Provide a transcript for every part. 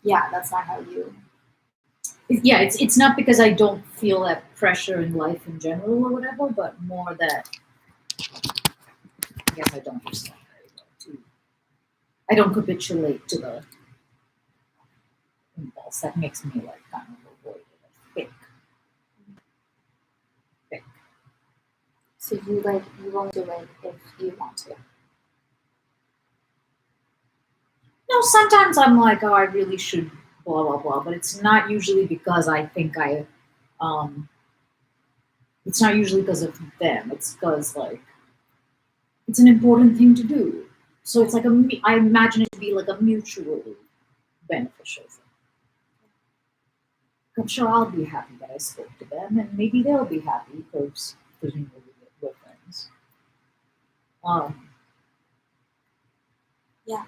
yeah, that's not how you. Yeah, it's not because I don't feel that pressure in life in general or whatever, but more that I guess I don't respond very well to. I don't capitulate to the impulse. That makes me like kind of avoid it. I think. So you won't do it if you want to. No, sometimes I'm like, oh, I really should blah blah blah, but it's not usually because I think um, it's not usually because of them. It's because like it's an important thing to do. So it's like I imagine it to be like a mutually beneficial thing. I'm sure I'll be happy that I spoke to them, and maybe they'll be happy because presumably we're friends. Um, Yeah.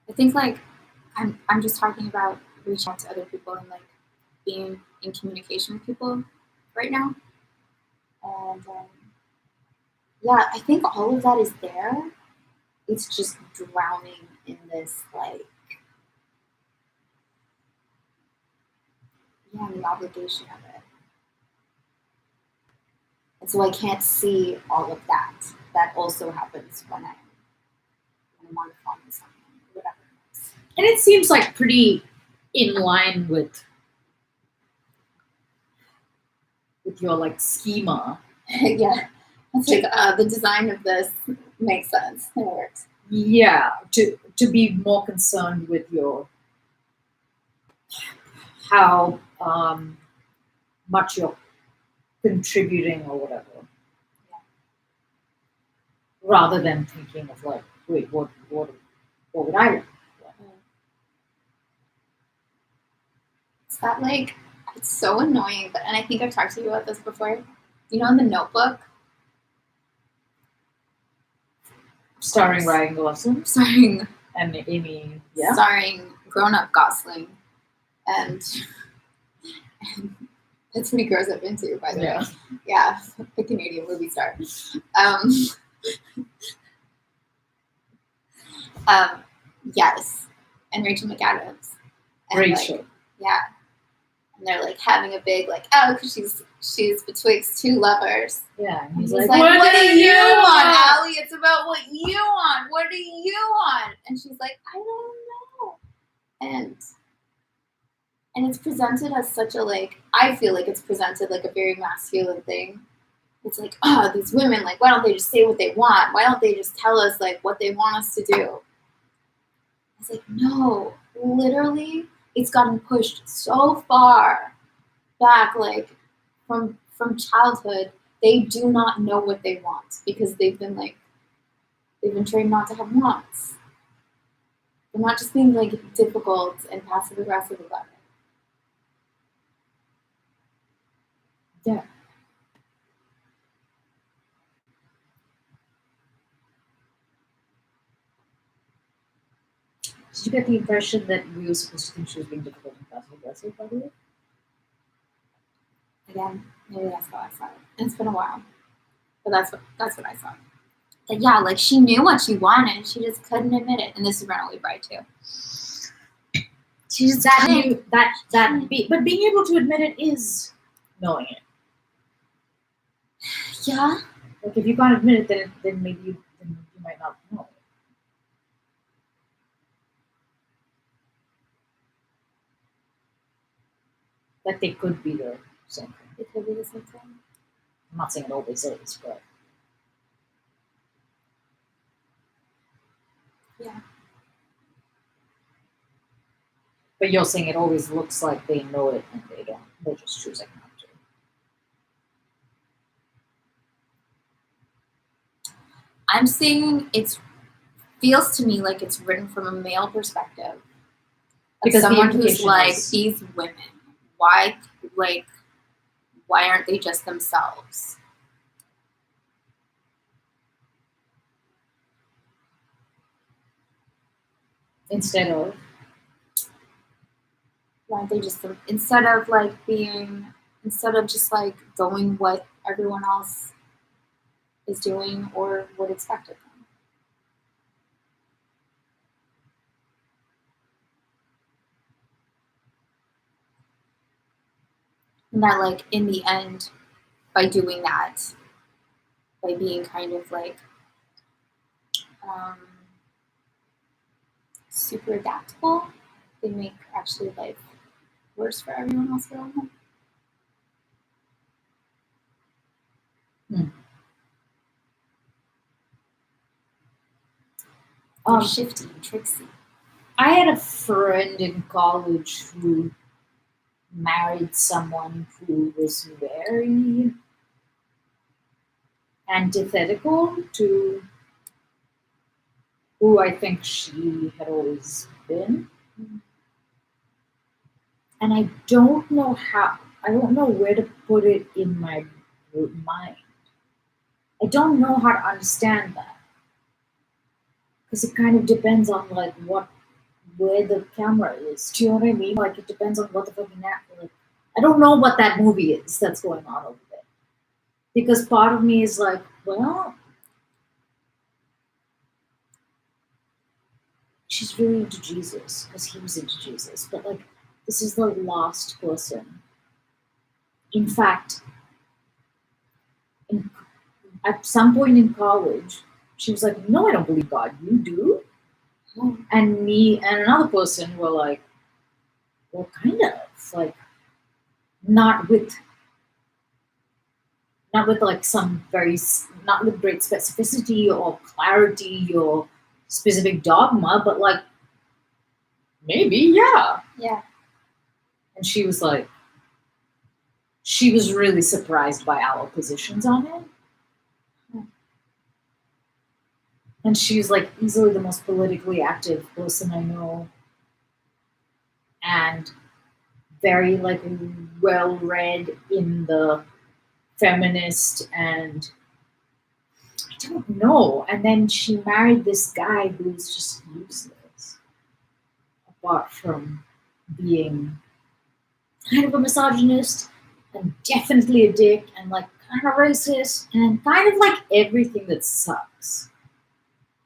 I think like I'm just talking about reaching out to other people and like being in communication with people right now. And yeah, I think all of that is there. It's just drowning in this like the obligation of it. And so I can't see all of that. That also happens when I'm on the phone with someone, whatever it is. and it seems like pretty in line with your like schema. Yeah. It's like the design of this makes sense. It works. Yeah, to be more concerned with your how much you're contributing or whatever, rather than thinking of like, wait, what would I like? It's that like it's so annoying, but and I think I've talked to you about this before. You know, in The Notebook, Starring Ryan Gosling starring and Amy, yeah, starring grown-up Gosling, and that's what he grows up into, by the way. Yeah, a Canadian movie star. Yes, and Rachel McAdams. And Rachel. Like, yeah, and they're like having a big like, oh, because she's betwixt two lovers. Yeah, and he's like, what do you want, Allie? It's about what you want. What do you want? And she's like, I don't know. And it's presented as such a like, I feel like it's presented like a very masculine thing. It's like, oh, these women, like, why don't they just say what they want? Why don't they just tell us like what they want us to do? It's like, no, literally, it's gotten pushed so far back, like from childhood. They do not know what they want because they've been trained not to have wants. They're not just being like difficult and passive aggressive about it. Yeah. Did you get the impression that we were supposed to think she was being difficult and passive aggressive, by the way? Again, maybe that's how I saw it. It's been a while, but that's what I saw. Like, yeah, like she knew what she wanted, she just couldn't admit it. And this is Runaway Bride too. She just knew that but being able to admit it is knowing it. Yeah. Like if you can't admit it, then maybe you might not know. That they could be the same thing. It could be the same thing. I'm not saying it always is, but yeah. But you're saying it always looks like they know it and they don't. They're just choosing not to. I'm saying it feels to me like it's written from a male perspective. Because someone who's like, these women, why aren't they just themselves? Instead of why aren't they just instead of just like going what everyone else is doing or would expect of them. And that, like, in the end, by doing that, by being kind of like super adaptable, they make actually life worse for everyone else around them. Shifty, tricksy. I had a friend in college who married someone who was very antithetical to who I think she had always been. And I don't know where to put it in my mind. I don't know how to understand that. Because it kind of depends on like where the camera is. Do you know what I mean? Like it depends on what the fucking actor. Like, I don't know what that movie is that's going on over there. Because part of me is like, well, she's really into Jesus because he was into Jesus. But like, this is the last person. In fact, at some point in college, she was like, "No, I don't believe God. You do?" And me and another person were like, "Well, kind of like not with like some not with great specificity or clarity or specific dogma, but like maybe, yeah." Yeah. And she was like, she was really surprised by our positions on it. And she's like easily the most politically active person I know. And very like well read in the feminist and I don't know. And then she married this guy who's just useless. Apart from being kind of a misogynist and definitely a dick and like kind of racist and kind of like everything that sucks.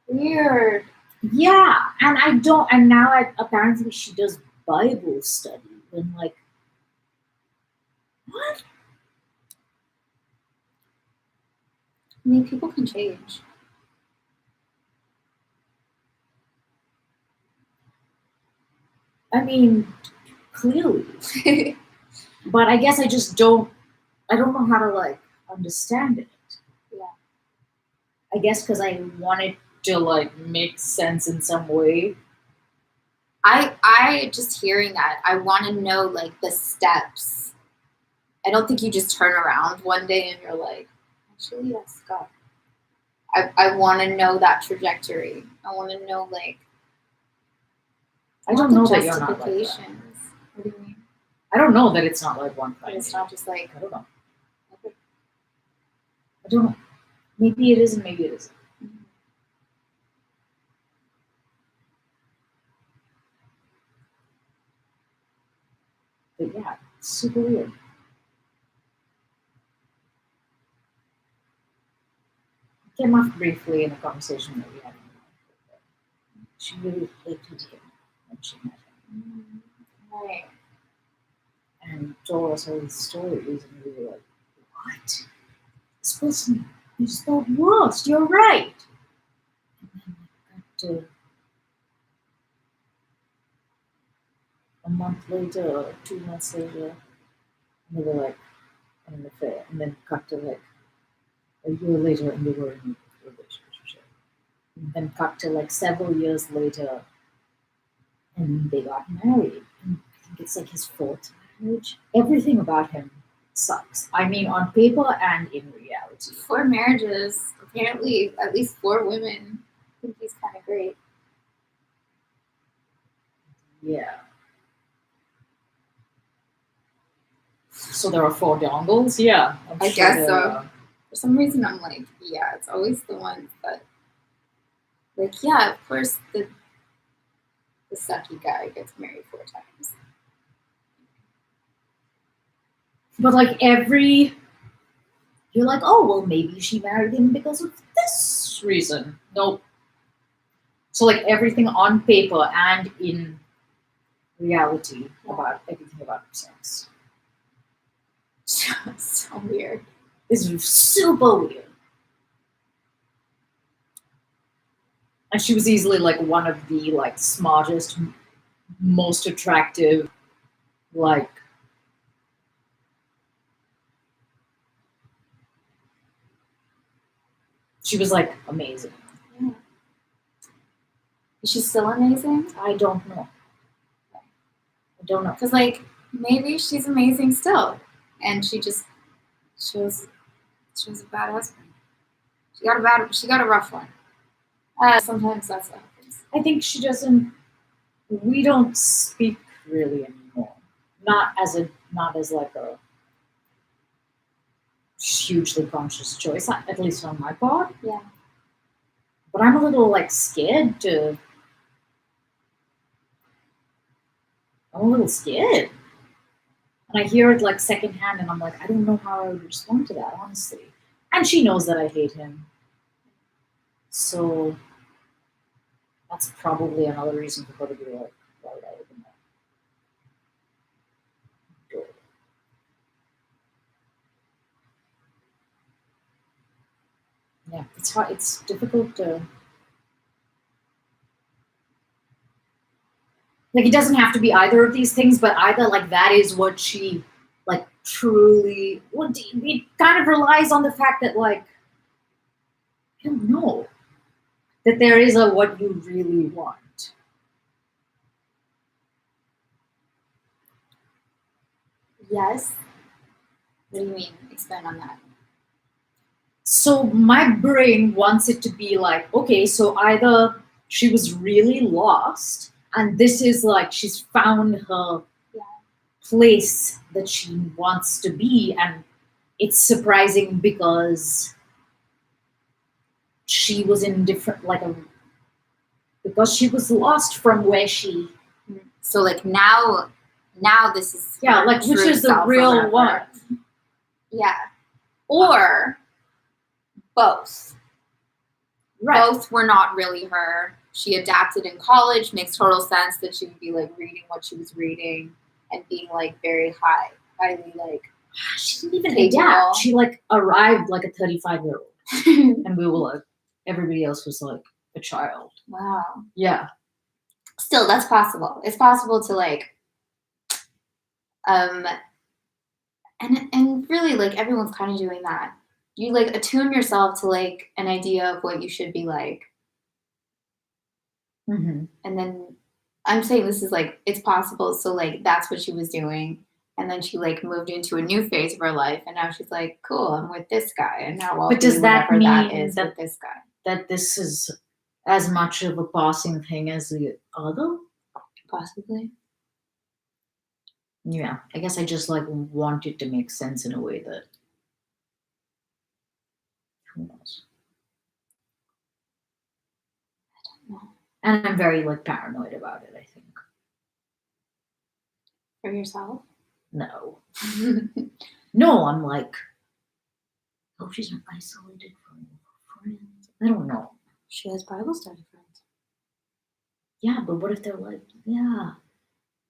Weird. Yeah, and now apparently she does Bible study and like, what? I mean, people can change. I mean, clearly. But I guess I don't know how to like understand it. Yeah. I guess because I want it to like make sense in some way. I just hearing that, I want to know like the steps. I don't think you just turn around one day and you're like, actually, yes, God. I want to know that trajectory. I want to know like. I don't know that you're not like that. What do you mean? I don't know that it's not like one thing. It's not just like. I don't know. Okay. I don't know. Maybe it is and maybe it isn't. Mm-hmm. But yeah, it's super weird. It came up briefly in a conversation that we had. She really hated him when she met him. Right. And told us all these stories, and we were like, what? This person you spelled worst, you're right. And then we got to a month later, or 2 months later, and they were like in an affair, and then cut to like a year later, and they were in a relationship. And then cut to like several years later, and they got married. And I think it's like his fourth marriage. Everything about him sucks. I mean, on paper and in reality. 4 marriages, apparently at least 4 women. I think he's kind of great. Yeah. So there are 4 dongles? Yeah. I guess so. For some reason, I'm like, yeah, it's always the ones that, like, yeah, of course, the sucky guy gets married 4 times. But like every you're like, oh, well, maybe she married him because of this reason. Nope. So like everything on paper and in reality about everything about sex So weird. is super weird. And she was easily like one of the like smartest, most attractive, like she was like amazing. Yeah. Is she still amazing? I don't know. I don't know. Because like maybe she's amazing still, and she just chose a bad husband. She got a rough one. Sometimes that's what happens. I think she doesn't. We don't speak really anymore. Not as like a hugely conscious choice, at least on my part. Yeah. But I'm a little like scared to. I'm a little scared. And I hear it like secondhand, and I'm like, I don't know how I would respond to that, honestly. And she knows that I hate him. So that's probably another reason for her to be like, why would I open that door? Yeah, it's hard. It's difficult to. Like, it doesn't have to be either of these things, but either like that is what she like truly. Well, it kind of relies on the fact that like I don't know that there is a what you really want. Yes. What do you mean? Expand on that. So my brain wants it to be like, okay, so either she was really lost, and this is like she's found her place that she wants to be, and it's surprising because she was in different because she was lost from where she. So like now this is Like which is the real one. Yeah. Or both. Right. Both were not really her. She adapted in college. Makes total sense that she would be like reading what she was reading and being like very highly like. She didn't even adapt. She like arrived like a 35-year-old, and we were like, everybody else was like a child. Wow. Yeah. Still, that's possible. It's possible to like, and really like everyone's kind of doing that. You like attune yourself to like an idea of what you should be like. Mm-hmm. And then I'm saying this is like, it's possible. So like, that's what she was doing. And then she like moved into a new phase of her life. And now she's like, cool, I'm with this guy. And now I'll but does that mean that is with this guy. That this is as much of a passing thing as the other? Possibly. Yeah. I guess I just like want it to make sense in a way that who knows? I don't know. And I'm very like paranoid about it, I think. For yourself? No. No, I'm like, oh, she's isolated from her friends. I don't know. She has Bible study friends. Yeah, but what if they're like, yeah,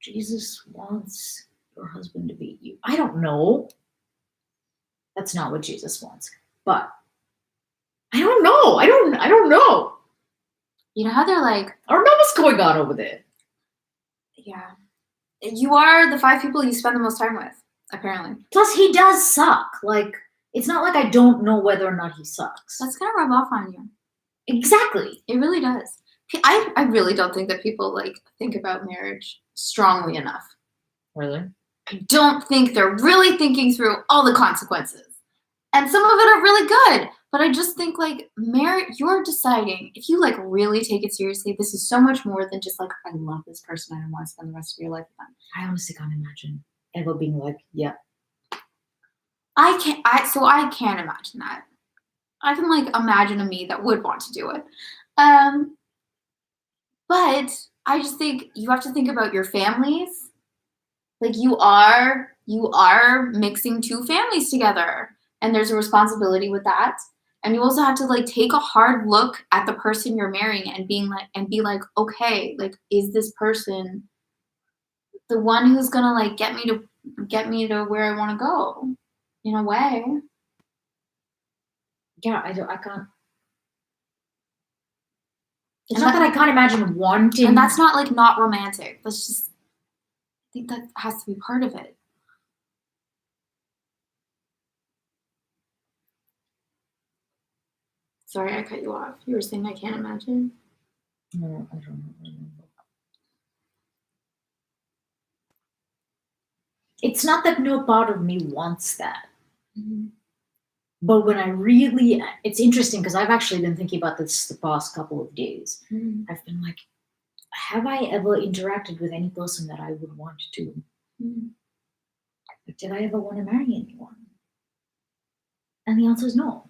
Jesus wants your husband to beat you? I don't know. That's not what Jesus wants. But I don't know. I don't know. You know how they're like, I don't know what's going on over there. Yeah. You are the 5 people you spend the most time with, apparently. Plus, he does suck. Like, it's not like I don't know whether or not he sucks. That's gonna rub off on you. Exactly. It really does. I really don't think that people like think about marriage strongly enough. Really? I don't think they're really thinking through all the consequences. And some of it are really good. But I just think like marriage, you're deciding, if you like really take it seriously, this is so much more than just like, I love this person and I want to spend the rest of your life with them. I honestly can't imagine ever being like, yeah. I can't imagine that. I can like imagine a me that would want to do it. But I just think you have to think about your families. Like you are mixing 2 families together. and there's a responsibility with that. And you also have to like take a hard look at the person you're marrying and be like, okay, like, is this person the one who's gonna like get me to where I want to go in a way? Yeah, I can't. It's not that I can't imagine wanting. And that's not like not romantic. That's just, I think that has to be part of it. Sorry, I cut you off. You were saying I can't imagine. No, I don't remember. It's not that no part of me wants that. Mm-hmm. But when it's interesting because I've actually been thinking about this the past couple of days. Mm-hmm. I've been like, have I ever interacted with any person that I would want to? Mm-hmm. Like, did I ever want to marry anyone? And the answer is no.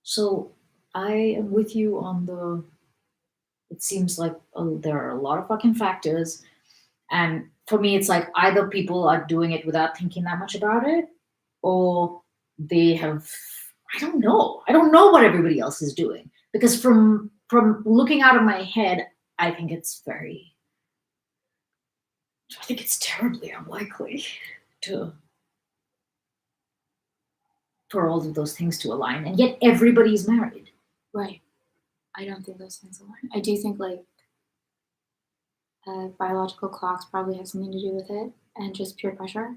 So I am with you on it seems like there are a lot of fucking factors. And for me, it's like either people are doing it without thinking that much about it, or they have, I don't know. I don't know what everybody else is doing. Because from looking out of my head, I think it's terribly unlikely for all of those things to align. And yet everybody's married. Right. I don't think those things align. I do think like biological clocks probably have something to do with it, and just peer pressure.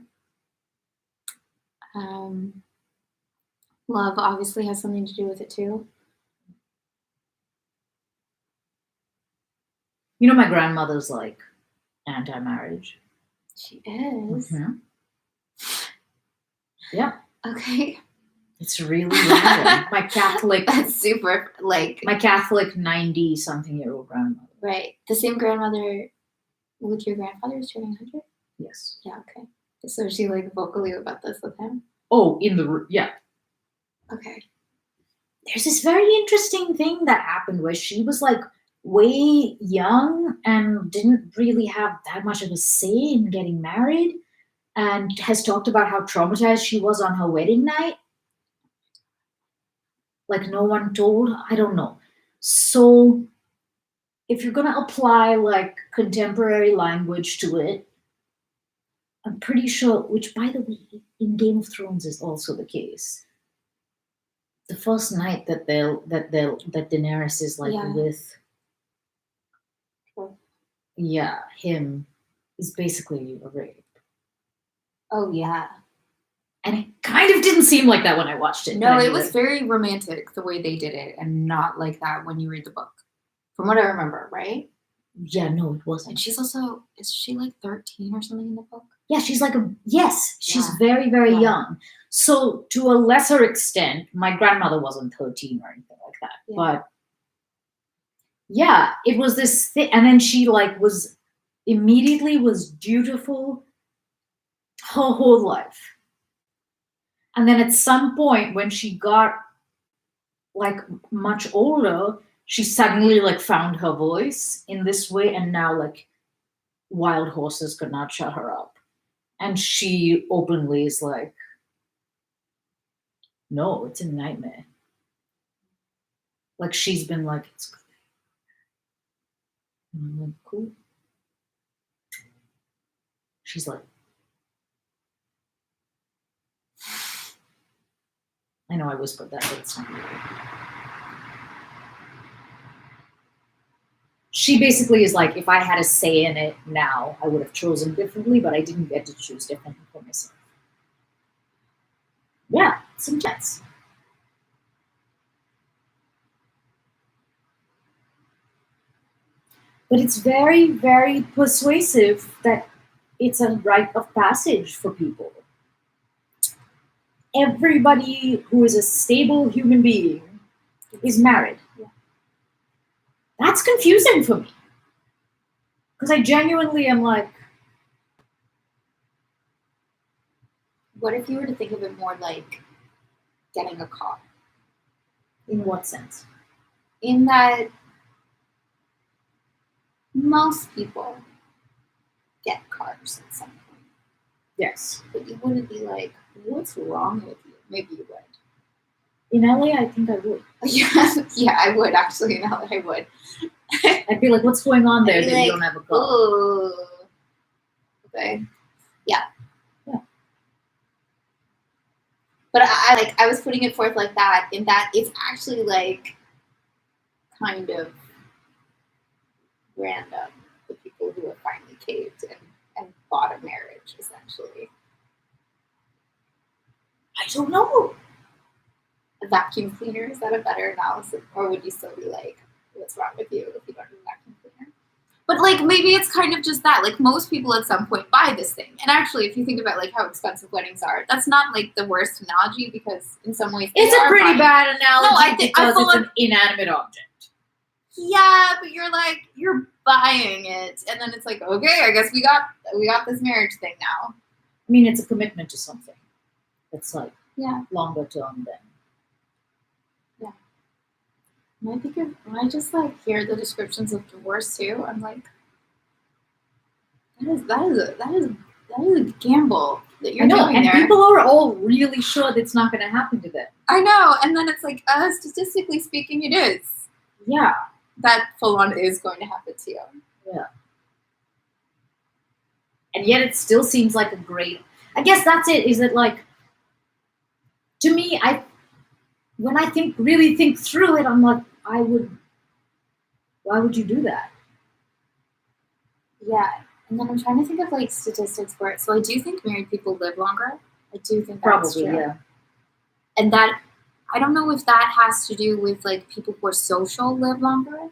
Love obviously has something to do with it too. You know, my grandmother's like anti-marriage. She is. Mm-hmm. Yeah. Okay. It's really random. My Catholic. That's super like. My Catholic 90-something-year-old grandmother. Right. The same grandmother with your grandfather is turning 100? Yes. Yeah, okay. So is she like vocally about this with him? Oh, yeah. Okay. There's this very interesting thing that happened where she was like way young and didn't really have that much of a say in getting married, and has talked about how traumatized she was on her wedding night. Like no one told, I don't know. So if you're gonna apply like contemporary language to it, I'm pretty sure, which by the way, in Game of Thrones is also the case. The first night that Daenerys is like with him is basically a rape. Oh yeah. And it kind of didn't seem like that when I watched it. No, it was very romantic the way they did it, and not like that when you read the book. From what I remember, right? Yeah, no, it wasn't. And she's also, is she like 13 or something in the book? Yeah, she's like she's very, very young. So to a lesser extent, my grandmother wasn't 13 or anything like that. Yeah. But yeah, it was this thing. And then she like was dutiful her whole life. And then at some point when she got like much older, she suddenly like found her voice in this way, and now like wild horses could not shut her up. And she openly is like, no, it's a nightmare. Like she's been like, it's good. And I'm like, cool. She's like, I know I whispered that, but it's not. She basically is like, if I had a say in it now, I would have chosen differently, but I didn't get to choose differently for myself. Yeah, it's intense. But it's very, very persuasive that it's a rite of passage for people. Everybody who is a stable human being is married. Yeah. That's confusing for me. Because I genuinely am like, what if you were to think of it more like getting a car? In what sense? In that most people get cars at some point. Yes. But you wouldn't be like, what's wrong with you? Maybe you would. In LA, I think I would. Yeah, I would actually. No, I would. I'd be like, what's going on there I'd be that like, you don't have a car? ooh. Okay. Yeah. But I was putting it forth like that, in that it's actually like kind of random, the people who have finally caved and bought a marriage, essentially. I don't know. A vacuum cleaner, is that a better analysis? Or would you still be like, what's wrong with you if you don't have a vacuum cleaner? But like, maybe it's kind of just that. Like, most people at some point buy this thing. And actually, if you think about like how expensive weddings are, that's not like the worst analogy, because in some ways It's a pretty bad analogy because it's an inanimate object. Yeah, but you're buying it, and then it's like, okay, I guess we got this marriage thing now. I mean, it's a commitment to something. It's like Yeah. longer term than. Yeah. And I think when I just like hear the descriptions of divorce too, I'm like, that is a gamble that you're doing and there. people are all really sure that it's not going to happen to them. I know, and then it's like, statistically speaking, it is. Yeah. That full on is going to happen to you. Yeah. And yet it still seems like a great. I guess that's it. Is it like? To me, when I really think through it, I'm like, why would you do that? Yeah. And then I'm trying to think of like statistics for it. So I do think married people live longer. I do think that's Probably, true. yeah. And that, I don't know if that has to do with like people who are social live longer.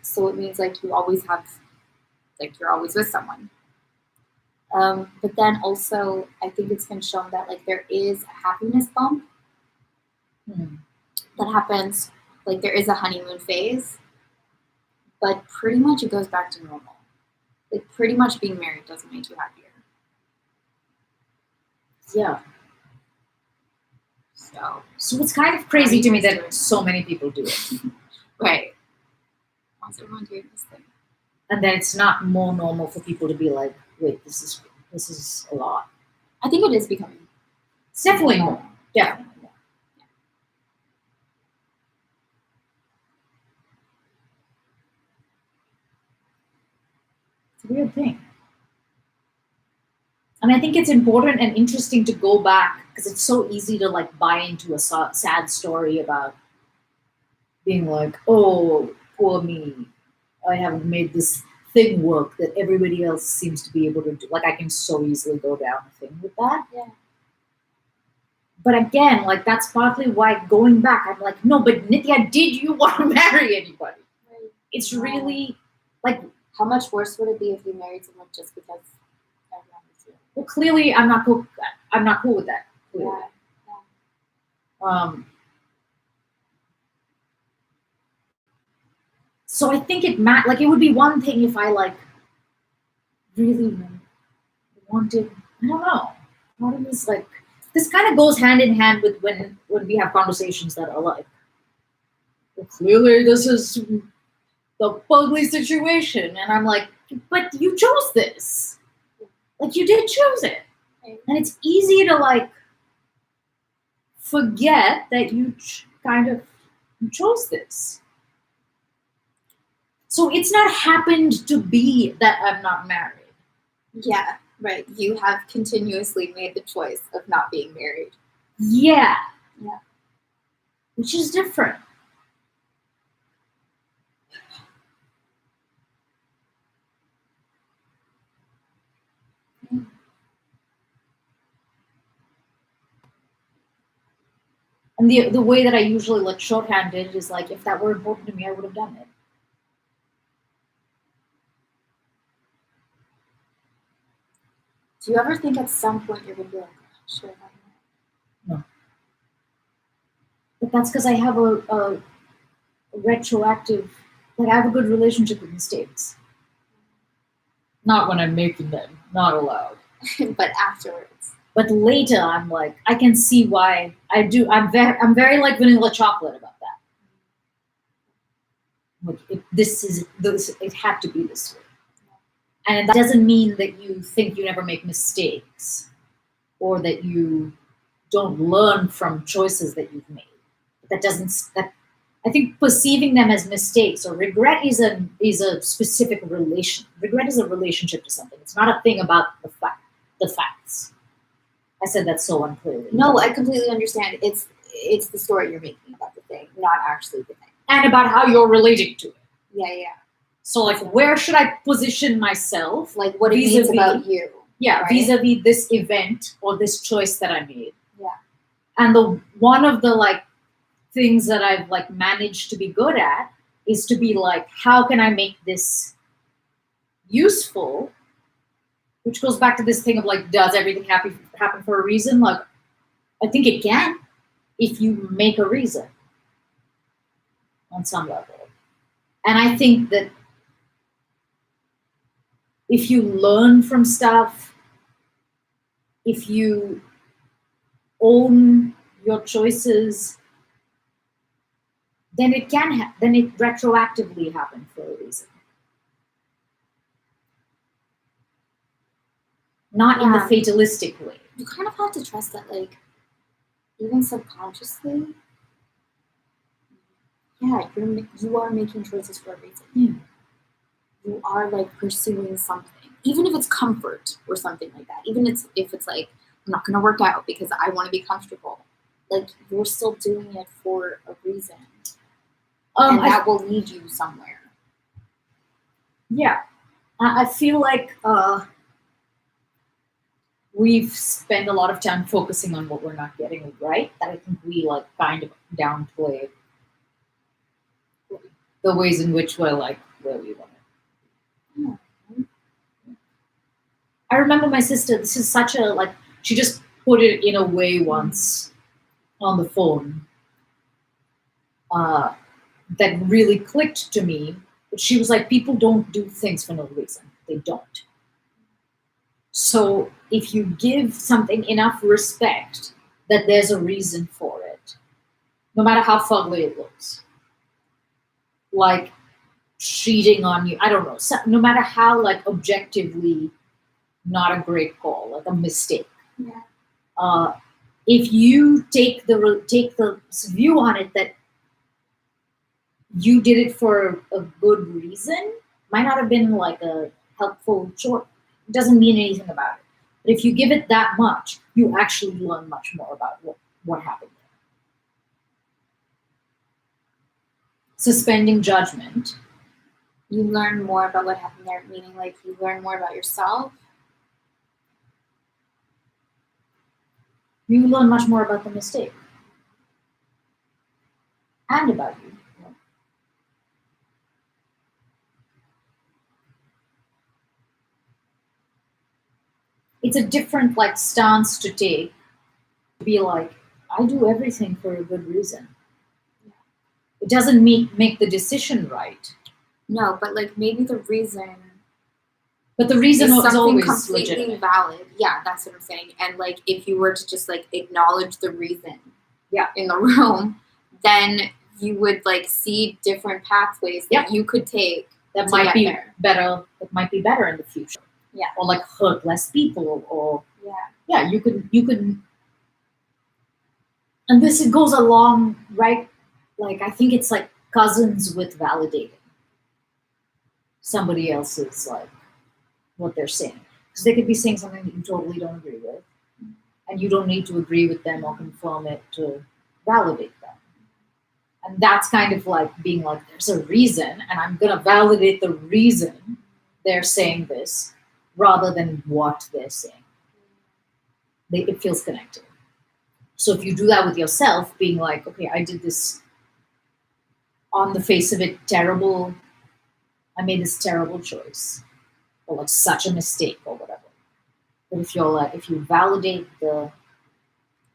So it means like you always have, like you're always with someone. But then also, I think it's been shown that like there is a happiness bump that happens. Like there is a honeymoon phase, but pretty much it goes back to normal. Like pretty much being married doesn't make you happier. Yeah. So it's kind of crazy to me that so many people do it. Right. Why's everyone doing this thing? And then it's not more normal for people to be like, wait, this is a lot. I think it is becoming. It's definitely more. Yeah. It's a weird thing. And I think it's important and interesting to go back, because it's so easy to like buy into a sad story about being like, oh, poor me. I haven't made this thing work that everybody else seems to be able to do. Like, I can so easily go down a thing with that. Yeah. But again, like, that's partly why going back, I'm like, no, but Nitya, did you want to marry anybody? Right. It's really, like... How much worse would it be if you married someone just because everyone was you? Well, clearly, I'm not cool with that. I'm not cool with that. Clearly. Yeah. So I think it it would be one thing if I like really wanted, I don't know. Part of me is like, this kind of goes hand in hand with when we have conversations that are like, well, clearly this is the ugly situation. And I'm like, but you chose this. Like, you did choose it. And it's easy to like forget that you you chose this. So it's not happened to be that I'm not married. Yeah, right. You have continuously made the choice of not being married. Yeah. Yeah. Which is different. And the way that I usually like shorthand it is like, if that were important to me, I would have done it. Do you ever think at some point you're going to be like, sure, no. But that's because I have a retroactive, like I have a good relationship with mistakes. Not when I'm making them, not allowed. But afterwards. But later, I'm like, I can see why I do. I'm very like vanilla chocolate about that. Like it had to be this way. And that doesn't mean that you think you never make mistakes or that you don't learn from choices that you've made. That doesn't that I think perceiving them as mistakes or regret is a specific relation. Regret is a relationship to something. It's not a thing about the facts. I said that so unclearly. No, I completely understand. It's the story you're making about the thing, not actually the thing. And about how you're relating to it. Yeah, yeah. So like where should I position myself? Like what it means about you. Yeah, right? vis-a-vis this event or this choice that I made. Yeah. And the one of the like things that I've like managed to be good at is to be like, how can I make this useful? Which goes back to this thing of like, does everything happen for a reason? Like, I think it can if you make a reason on some level. And I think that if you learn from stuff, if you own your choices, then it can then it retroactively happened for a reason. Not in the fatalistic way. You kind of have to trust that, like, even subconsciously, yeah, you are making choices for a reason. Yeah. You are like pursuing something, even if it's comfort or something like that. Even if it's like, I'm not going to work out because I want to be comfortable. Like, you're still doing it for a reason, and that will lead you somewhere. Yeah, I feel like we've spent a lot of time focusing on what we're not getting right. That I think we like kind of downplay the ways in which we're like where we want it. Yeah. I remember my sister. This is such a like. She just put it in a way once on the phone that really clicked to me. But she was like, "People don't do things for no reason. They don't." So if you give something enough respect that there's a reason for it, no matter how fugly it looks, like cheating on you, I don't know, no matter how like objectively not a great call, like a mistake. Yeah. If you take the view on it that you did it for a good reason, might not have been like a helpful short. It doesn't mean anything about it. But if you give it that much, you actually learn much more about what happened there. Suspending judgment. You learn more about what happened there, meaning like you learn more about yourself. You learn much more about the mistake. And about you. It's a different like stance to take. To be like, I do everything for a good reason. It doesn't make the decision right. No, but like maybe the reason. But the reason is is always completely legitimate. Valid. Yeah, that's what I'm saying. And like, if you were to just like acknowledge the reason, in the room, then you would like see different pathways that you could take that might be better. That might be better in the future. Yeah. Or like hurt less people. Or yeah, you could. And this it goes along, right? Like I think it's like cousins with validating somebody else's like what they're saying, because they could be saying something that you totally don't agree with, and you don't need to agree with them or confirm it to validate them. And that's kind of like being like, there's a reason, and I'm gonna validate the reason they're saying this rather than what they're saying. It feels connected. So if you do that with yourself, being like, okay, I did this on the face of it terrible, I made this terrible choice, or like such a mistake or whatever. But if you're like, if you validate the...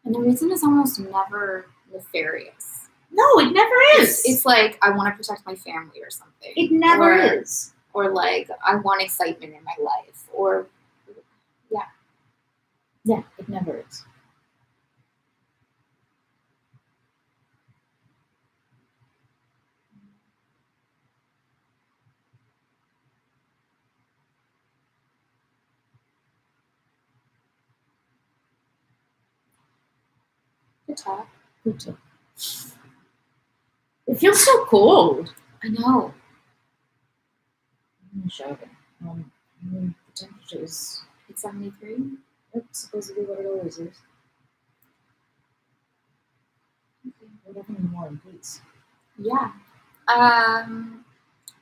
And the reason is almost never nefarious. No, it never is. It's like, I want to protect my family or something. It never is. Or like, I want excitement in my life. Or, Yeah, it never is. Good talk. Good talk. It feels so cold. I know. I'm shouting. The temperature is It's 73. that's supposedly what it always is. What happened in the morning, please? Yeah.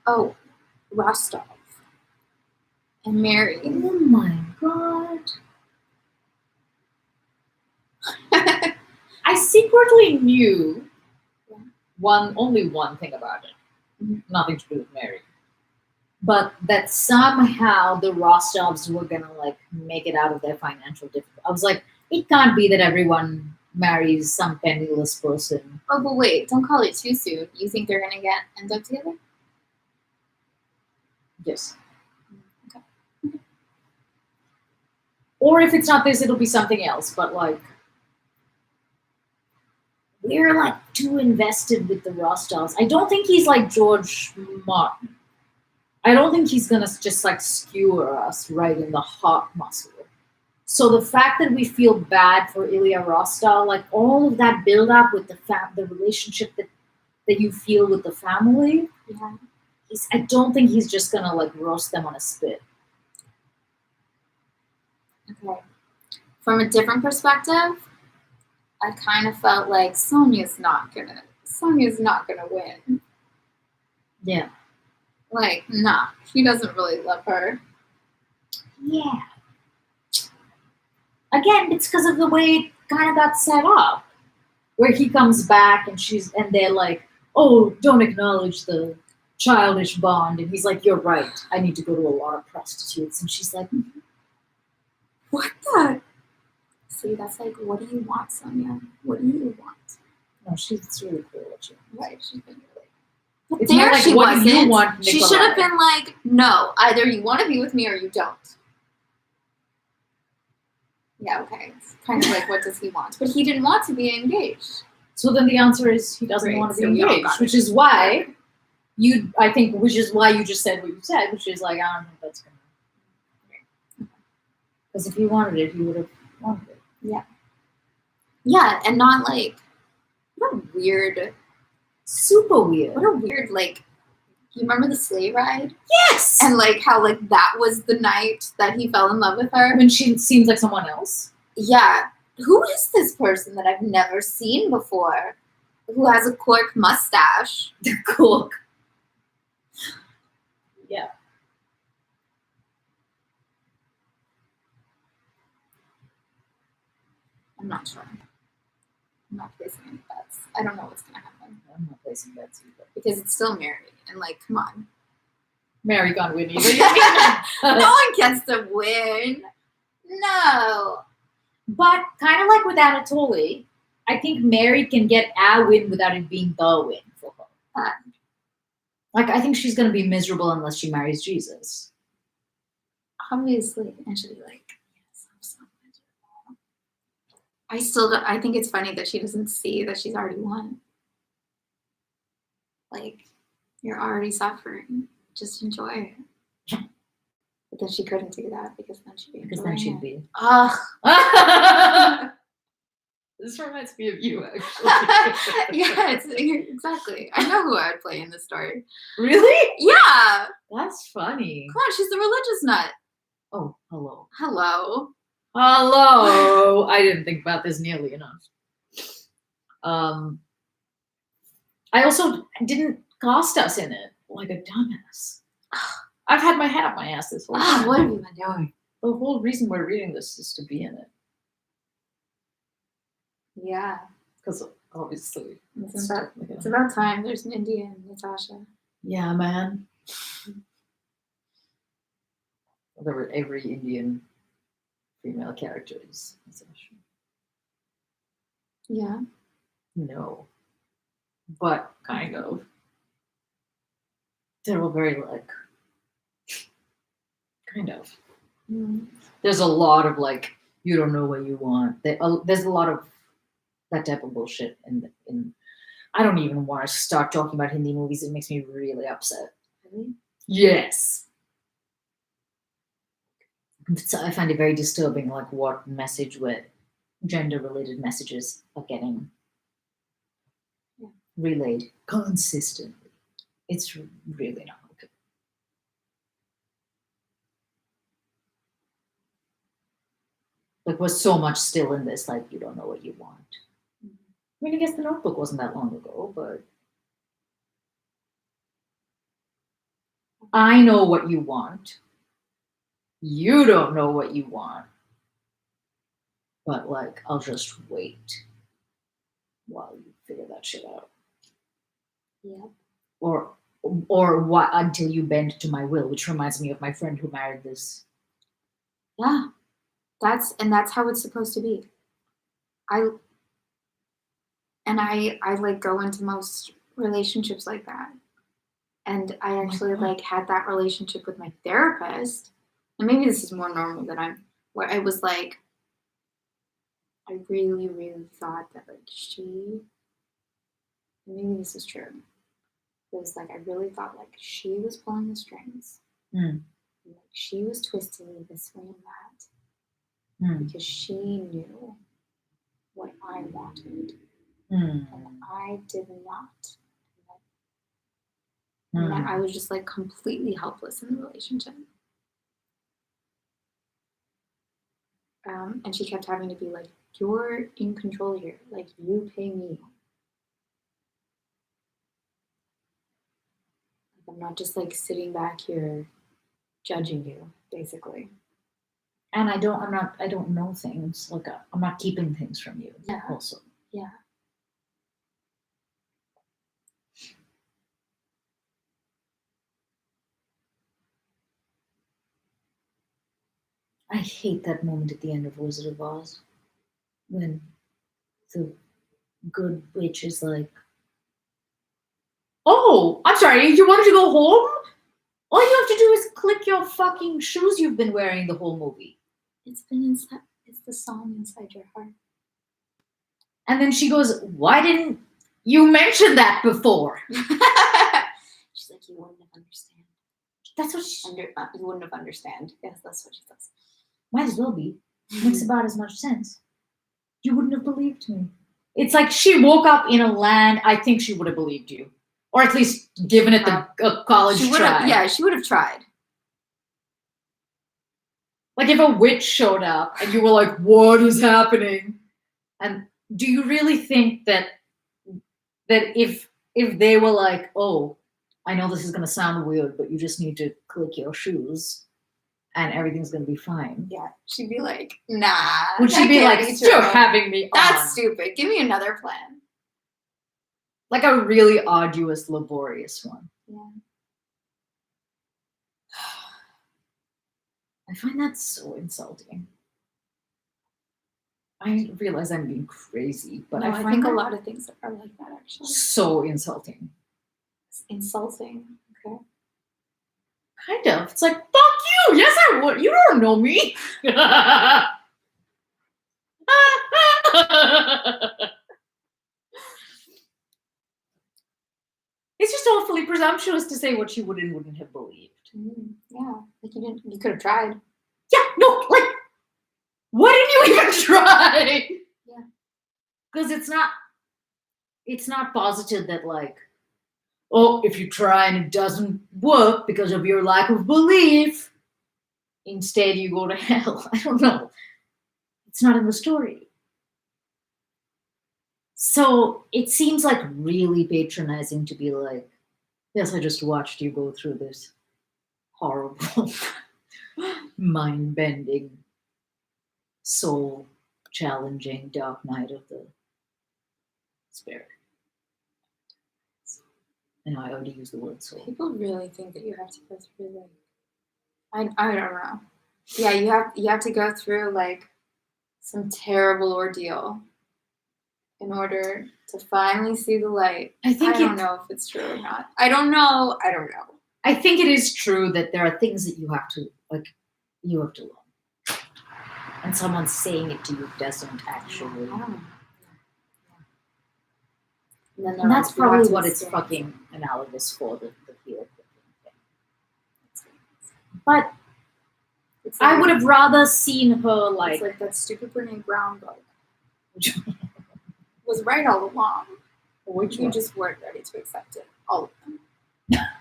Oh, Rostov and Mary. Oh my god. I secretly knew only one thing about it. Mhm. Nothing to do with Mary. But that somehow the Rostovs were gonna like make it out of their financial difficulty. I was like, it can't be that everyone marries some penniless person. Oh, but wait, don't call it too soon. You think they're gonna end up together? Yes. Okay. Or if it's not this, it'll be something else. But like, we're like too invested with the Rostovs. I don't think he's like George Martin. I don't think he's gonna just like skewer us right in the heart muscle. So the fact that we feel bad for Ilya Rostov, like all of that build up with the relationship that you feel with the family, Yeah. I don't think he's just gonna like roast them on a spit. Okay. From a different perspective, I kind of felt like Sonya's not gonna win. Yeah. Like, nah, he doesn't really love her. Yeah. Again, it's because of the way it kind of got set up, where he comes back and they're like, "Oh, don't acknowledge the childish bond," and he's like, "You're right. I need to go to a lot of prostitutes," and she's like, What the? See, that's like, what do you want, Sonya? What do you want? "No, it's really cool." Right, she's been really. But It's there not like, she what do you wasn't. want, She should have been like, no, either you want to be with me or you don't. Yeah, okay. It's kind of like, what does he want? But he didn't want to be engaged. So then the answer is he doesn't Great, want to be so we all engaged, got it. which is why which is why you just said what you said, which is like, I don't think that's gonna. Because if he wanted it, he would have wanted it. Yeah, and not like, what a weird, Super weird. what a weird, like, you remember the sleigh ride? Yes. And like how like that was the night that he fell in love with her? When she seems like someone else. Yeah. Who is this person that I've never seen before? Who has a cork mustache? The cook. Yeah. I'm not sure. I'm not placing any bets. I don't know what's gonna happen. I'm not placing bets either. Because it's still Mary. And like, come on. Mary can't win either. No one gets to win. No. But kind of like with Anatoly, I think Mary can get a win without it being the win for her. Like, I think she's going to be miserable unless she marries Jesus. Obviously. And she'll be like, yes, I'm so miserable. I think it's funny that she doesn't see that she's already won. Like, you're already suffering. Just enjoy it. But then she couldn't do that because then she'd be Because then she'd enjoying be. it. Ugh. This reminds me of you, actually. Yeah, exactly. I know who I would play in this story. Really? Yeah. That's funny. Come on, she's the religious nut. Oh, hello. Hello. Hello. I didn't think about this nearly enough. I also didn't cast us in it like a dumbass. I've had my head up my ass this whole time. What have you been doing? The whole reason we're reading this is to be in it. Yeah. Because obviously. It's about time. There's an Indian, Natasha. Yeah, man. Every Indian female character is essential. Yeah. No. But kind of. They're all very like. Kind of. Mm. There's a lot of like, you don't know what you want. There's a lot of that type of bullshit. And I don't even want to start talking about Hindi movies. It makes me really upset. Really? Yes. So I find it very disturbing, like what message gender-related messages are getting Yeah. relayed consistently. It's really not okay. Like, we're so much still in this, like, you don't know what you want. I mean, I guess The Notebook wasn't that long ago, but I know what you want. You don't know what you want. But, like, I'll just wait while you figure that shit out. Yeah. Or what, until you bend to my will, which reminds me of my friend who married this. Yeah. That's how it's supposed to be. I like go into most relationships like that. And I actually like had that relationship with my therapist. And maybe this is more normal than where I was like, I really, really thought that like maybe this is true. It was like I really thought like she was pulling the strings. Mm. And, like she was twisting me this way and that. Because she knew what I wanted. And I did not. And I was just like completely helpless in the relationship. And she kept having to be like, you're in control here. Like, you pay me. Like, I'm not just like sitting back here judging you, basically. And I don't know things. Like, I'm not keeping things from you. Yeah. Also. Yeah. I hate that moment at the end of Wizard of Oz when the good witch is like, "Oh, I'm sorry, you wanted to go home? All you have to do is click your fucking shoes you've been wearing the whole movie." It's been inside. It's the song inside your heart. And then she goes, "Why didn't you mention that before?" She's like, you wouldn't have understand. That's what she... you wouldn't have understand. Yes, that's what she says. Might as well be. Makes about as much sense. You wouldn't have believed me. It's like she woke up in a land, I think she would have believed you. Or at least given it a college try. Yeah, she would have tried. Like if a witch showed up and you were like, what is happening? And do you really think that if they were like, oh, I know this is going to sound weird, but you just need to click your shoes and everything's going to be fine? Yeah, she'd be like, nah. Would she be like, you're having me on? That's stupid. Give me another plan. Like a really arduous, laborious one. Yeah. I find that so insulting. I realize I'm being crazy, but I think a lot of things are like that, actually. So insulting. It's insulting. Okay. Kind of. It's like, fuck you! Yes, I would. You don't know me. It's just awfully presumptuous to say what you would and wouldn't have believed. Yeah, like you could have tried. Yeah, no, like, why didn't you even try? Yeah. Because it's not posited that like, oh, if you try and it doesn't work because of your lack of belief, instead you go to hell. I don't know. It's not in the story. So it seems like really patronizing to be like, yes, I just watched you go through this horrible, mind-bending, soul-challenging dark night of the spirit. And I already used the word soul. People really think that you have to go through like, I don't know. Yeah, you have to go through like some terrible ordeal in order to finally see the light. I don't know if it's true or not. I don't know. I think it is true that there are things that you have to learn. And someone saying it to you doesn't actually. I don't know. And that's probably what it's fucking analogous for, the heel thing. But I would have rather seen her like... It's like that stupid Brene Brown book. was right all along. Which You one? just weren't ready to accept it. All of them.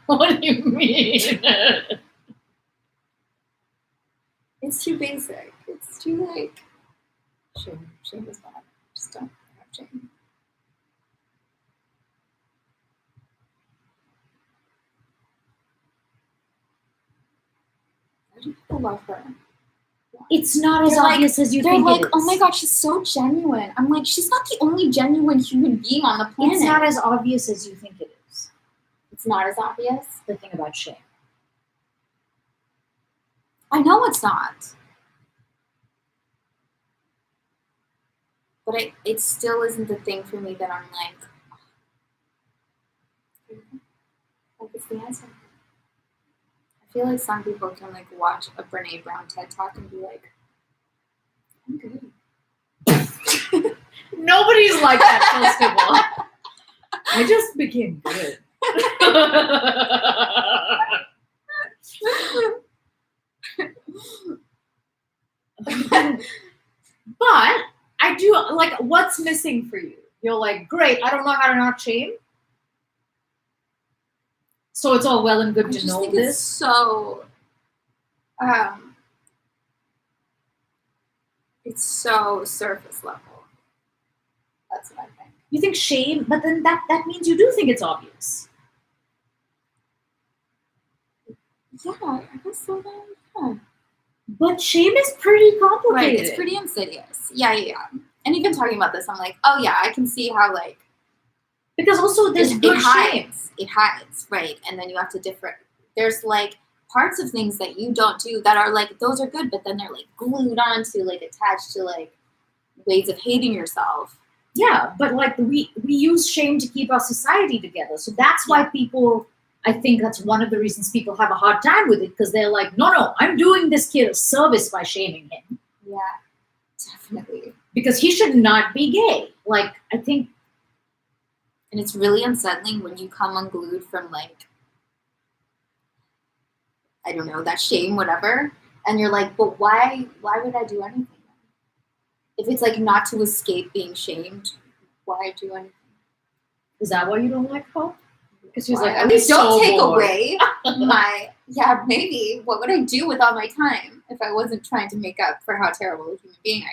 What do you mean? It's too basic. It's too like shame. Shame is bad. Just don't have shame. Why do people love her? It's not as They're like- obvious as you They're think like, it is. oh my god, she's so genuine. I'm like, she's not the only genuine human being on the planet. It's not as obvious as you think it is. It's not as obvious. The thing about shame. I know it's not. But it still isn't the thing for me that I'm like, what is the answer? I feel like some people can like watch a Brene Brown TED Talk and be like, I'm good. Nobody's like that, first of all. I just became good. But I do like, what's missing for you? You're like, great, I don't know how to not shame. So it's all well and good I to just know think this. it's so it's so surface level. That's what I think. You think shame, but then that means you do think it's obvious. Yeah, I guess so then. Yeah. But shame is pretty complicated. Right, it's pretty insidious. Yeah. And even talking about this, I'm like, oh yeah, I can see how like because also there's it good shame. hides. It hides, right? And then you have to different. There's like parts of things that you don't do that are like those are good, but then they're like glued onto, like attached to like ways of hating yourself. Yeah, but like we use shame to keep our society together. So that's why people, I think that's one of the reasons people have a hard time with it, because they're like, no, I'm doing this kid a service by shaming him. Yeah, definitely. Because he should not be gay. Like, I think. And it's really unsettling when you come unglued from like, I don't know, that shame, whatever. And you're like, but why would I do anything? If it's like not to escape being shamed, why do anything? Is that why you don't like Hope? Because she's Why? like, I mean, don't take bored. away my, yeah, maybe. What would I do with all my time if I wasn't trying to make up for how terrible a human being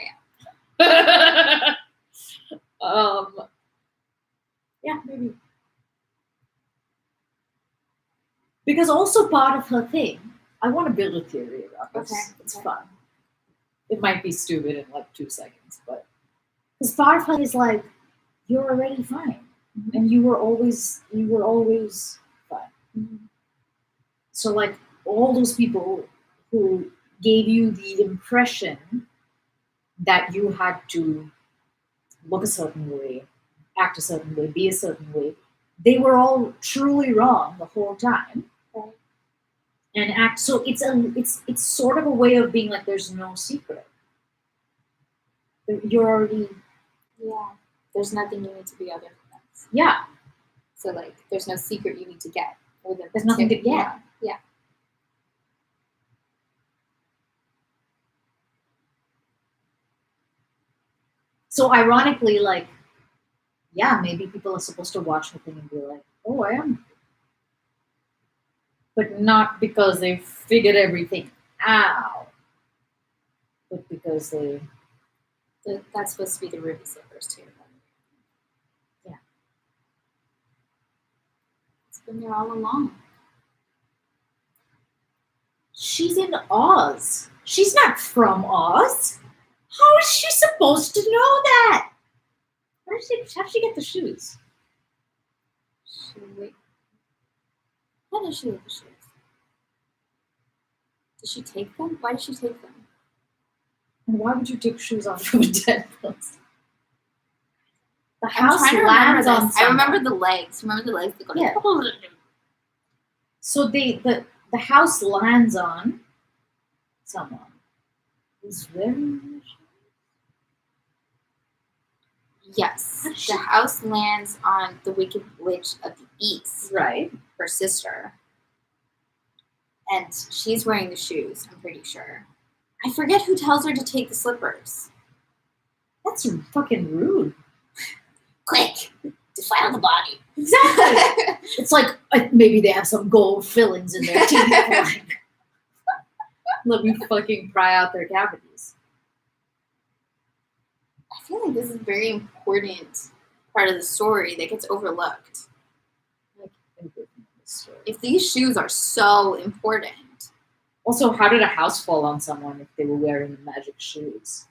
I am? Yeah, maybe. Because also part of her thing, I want to build a theory about this. Okay, It's okay. fun. It might be stupid in like 2 seconds, but because part of her is like, you're already fine, and you were always fine. Mm-hmm. So like all those people who gave you the impression that you had to look a certain way, act a certain way, be a certain way, they were all truly wrong the whole time. Right. And act so it's sort of a way of being like there's no secret. You're already There's nothing you need to be other than this. yeah. So like, there's no secret you need to get. There's nothing to get. Yeah. So ironically, like, yeah, maybe people are supposed to watch the thing and be like, oh, I am. But not because they figured everything out, but because they. That's supposed to be the ruby slippers too. Yeah. It's been there all along. She's in Oz. She's not from Oz. How is she supposed to know that? How did she get the shoes? How does she get the shoes? Did she take them? Why did she take them? And why would you take shoes off of a dead person? The I'm house trying to remember lands on this. I remember the legs. Remember the legs that go Yeah. So the house lands on someone who's very. Yes. How does she- The house lands on the Wicked Witch of the East, Right. her sister. And she's wearing the shoes, I'm pretty sure. I forget who tells her to take the slippers. That's fucking rude. Quick, defile the body. Exactly. It's like maybe they have some gold fillings in their teeth. Like, let me fucking pry out their cavities. I feel like this is a very important part of the story that gets overlooked. If these shoes are so important. Also, how did a house fall on someone if they were wearing magic shoes?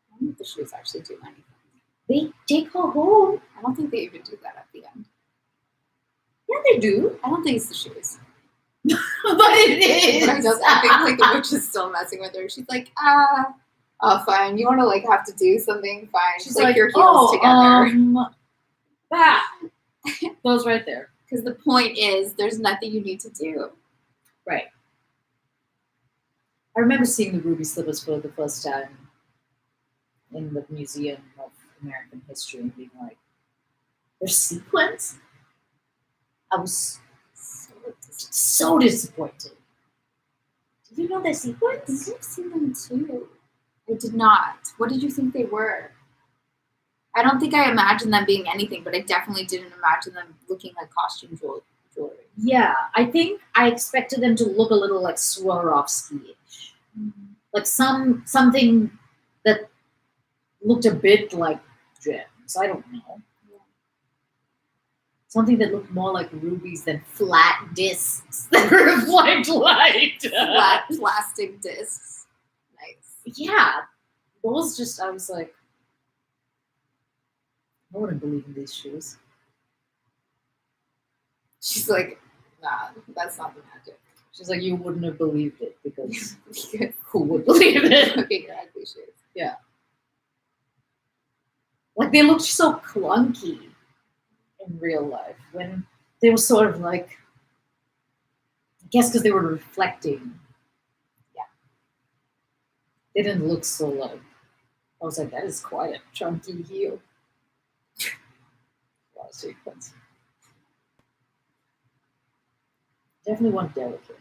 I don't think the shoes actually do anything. They take her home. I don't think they even do that at the end. Yeah, they do. I don't think it's the shoes. But it is. I think like the witch is still messing with her. She's like, oh, fine. You want to like have to do something? Fine. She's like your heels together. That. Those right there. Because the point is, there's nothing you need to do. Right. I remember seeing the ruby slippers for the first time in the Museum of American History and being like, there's sequins? I was so disappointed. Did you know there's sequins? I've seen them too. I did not. What did you think they were? I don't think I imagined them being anything, but I definitely didn't imagine them looking like costume jewelry. Yeah, I think I expected them to look a little like Swarovski-ish. Mm-hmm. Like something that looked a bit like gems. I don't know. Yeah. Something that looked more like rubies than flat discs that reflect light. Flat plastic discs. Nice. Yeah. Those just, I was like, I wouldn't believe in these shoes. She's like, nah, that's not the magic. She's like, you wouldn't have believed it because who would believe it? Okay, your ugly shoes. Yeah. Like they looked so clunky in real life when they were sort of like, I guess because they were reflecting. Yeah. They didn't look so like, I was like, that is quite a chunky heel. A lot of sequins. Definitely want delicate.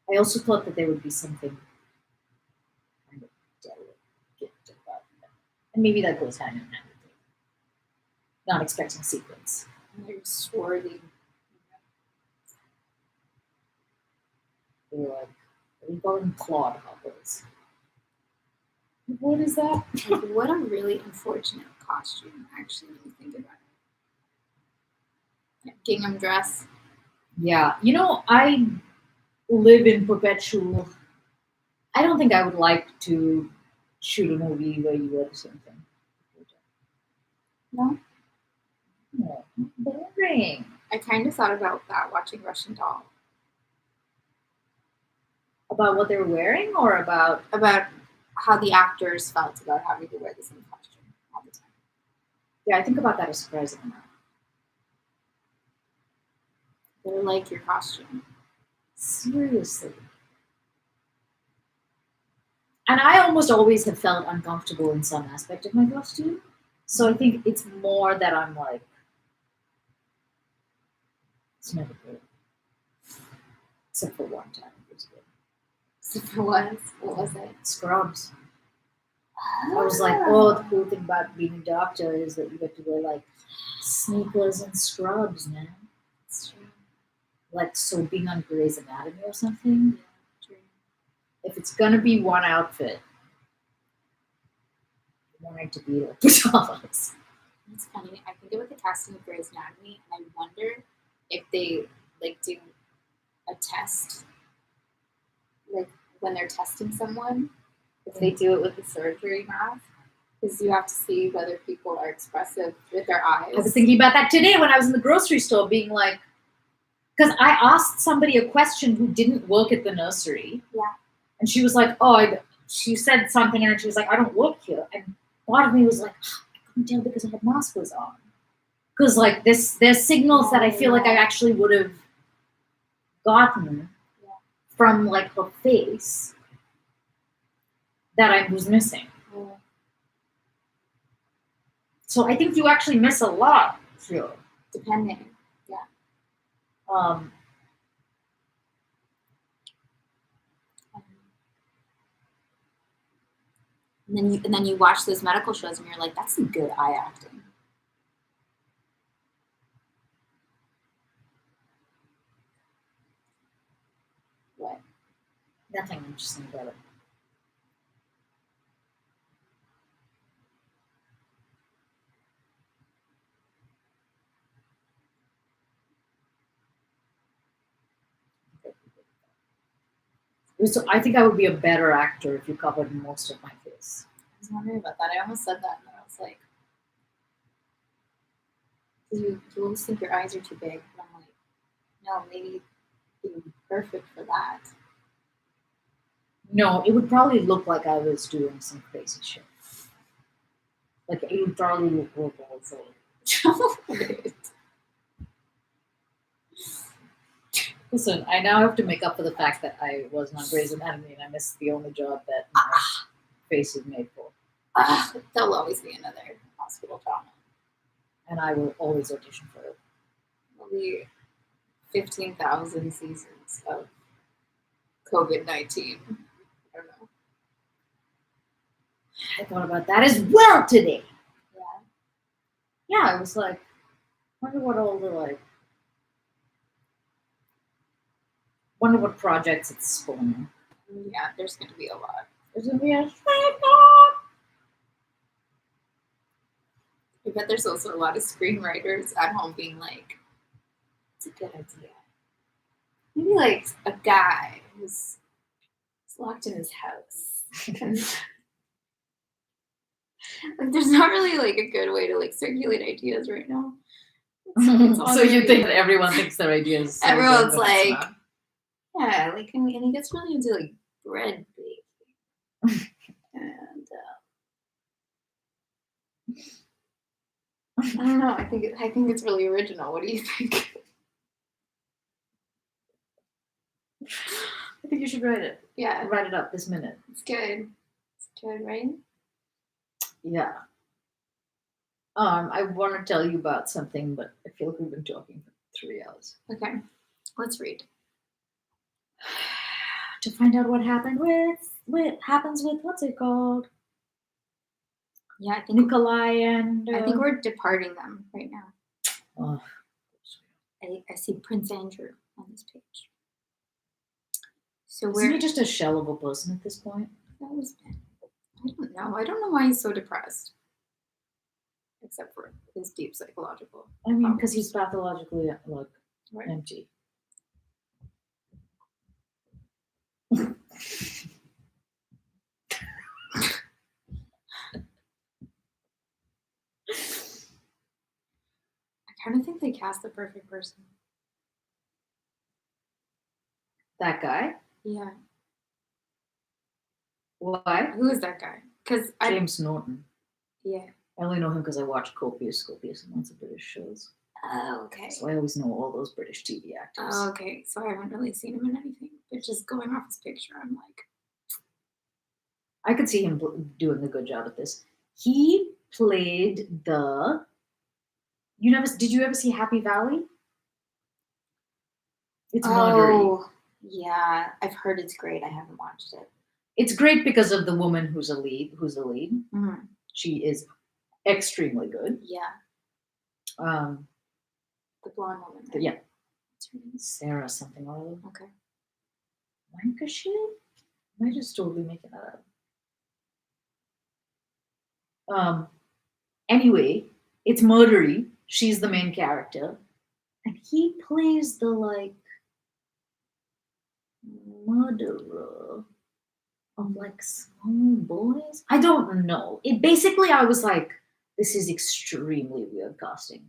I also thought that there would be something kind of delicate about them. And maybe that goes hand in hand with it. Not expecting sequins. And they're swirling. They were like, we call them clawed hoppers. What is that? Like, what a really unfortunate costume, actually, when you think about it. Gingham dress. Yeah. You know, I live in perpetual. I don't think I would like to shoot a movie where you wear the same thing. No? No. Boring. I kind of thought about that watching Russian Doll. About what they were wearing or about how the actors felt about having to wear the same costume all the time. Yeah, I think about that a surprising amount. They're like your costume. Seriously. And I almost always have felt uncomfortable in some aspect of my costume. So I think it's more that I'm like, it's never good. Except for one time it was good. Except for what was it? Scrubs. I was like, oh, the cool thing about being a doctor is that you get to wear like sneakers and scrubs, man. That's true. Like, so being on Grey's Anatomy or something. Yeah, true. If it's gonna be one outfit, I want it to be like pajamas. It's funny. I think about the casting of Grey's Anatomy, and I wonder if they like do a test, like when they're testing someone, if they do it with the surgery mask, because you have to see whether people are expressive with their eyes. I was thinking about that today when I was in the grocery store, being like, because I asked somebody a question who didn't work at the nursery. Yeah. And she was like, oh, she said something, and she was like, I don't work here. And part of me was like, I couldn't tell because I had maskers on. Because like there's signals that I feel like I actually would have gotten from like her face that I was missing. Yeah. So I think you actually miss a lot here. Depending. And then you watch those medical shows and you're like, that's some good eye acting. What? Nothing interesting about it. So I think I would be a better actor if you covered most of my face. I was wondering about that. I almost said that, and then I was like, you always think your eyes are too big. But I'm like, no, maybe it would be perfect for that. No, it would probably look like I was doing some crazy shit. Like it would probably look horrible. So. Listen, I now have to make up for the fact that I was on Grey's Anatomy and I missed the only job that my face is made for. There'll always be another hospital drama. And I will always audition for it. There'll be 15,000 seasons of COVID-19. I don't know. I thought about that as well today. Yeah. Yeah, I was like, wonder what all the wonder what projects it's spawning. Yeah, there's going to be a lot. There's going to be a I bet there's also a lot of screenwriters at home being like, it's a good idea. Maybe like a guy who's locked in his house. Like, there's not really like a good way to like circulate ideas right now. So you think that everyone thinks their ideas? Everyone's like, yeah, like, and he gets really into like bread baking, and I don't know. I think it's really original. What do you think? I think you should write it. Yeah, Write it up this minute. It's good. It's good, right? Yeah. I want to tell you about something, but I feel like we've been talking for 3 hours. Okay, let's read. To find out what happened with happens with what's it called? Yeah, I think Nikolai and I think we're departing them right now. Oh, I see Prince Andrew on this page. So isn't he just a shell of a person at this point? That was bad. I don't know why he's so depressed. Except for his deep psychological. I mean, because he's pathologically right. Empty. I kind of think they cast the perfect person. That guy? Yeah. Why? Who is that guy? Because James Norton. Yeah. I only know him because I watch copious amounts of British shows. Oh, okay. So I always know all those British TV actors. Oh, okay. So I haven't really seen him in anything. But just going off his picture, I'm like... I could see him doing a good job at this. He played the... Did you ever see Happy Valley? It's murdery. Yeah. I've heard it's great. I haven't watched it. It's great because of the woman who's the lead. Mm-hmm. She is extremely good. Yeah. The blonde woman. Right? Yeah. Sarah something or other. Okay. Lancashire? Am I just totally making that up? Anyway, it's murdery. She's the main character. And he plays the murderer of small boys. I don't know. I was like, this is extremely weird casting.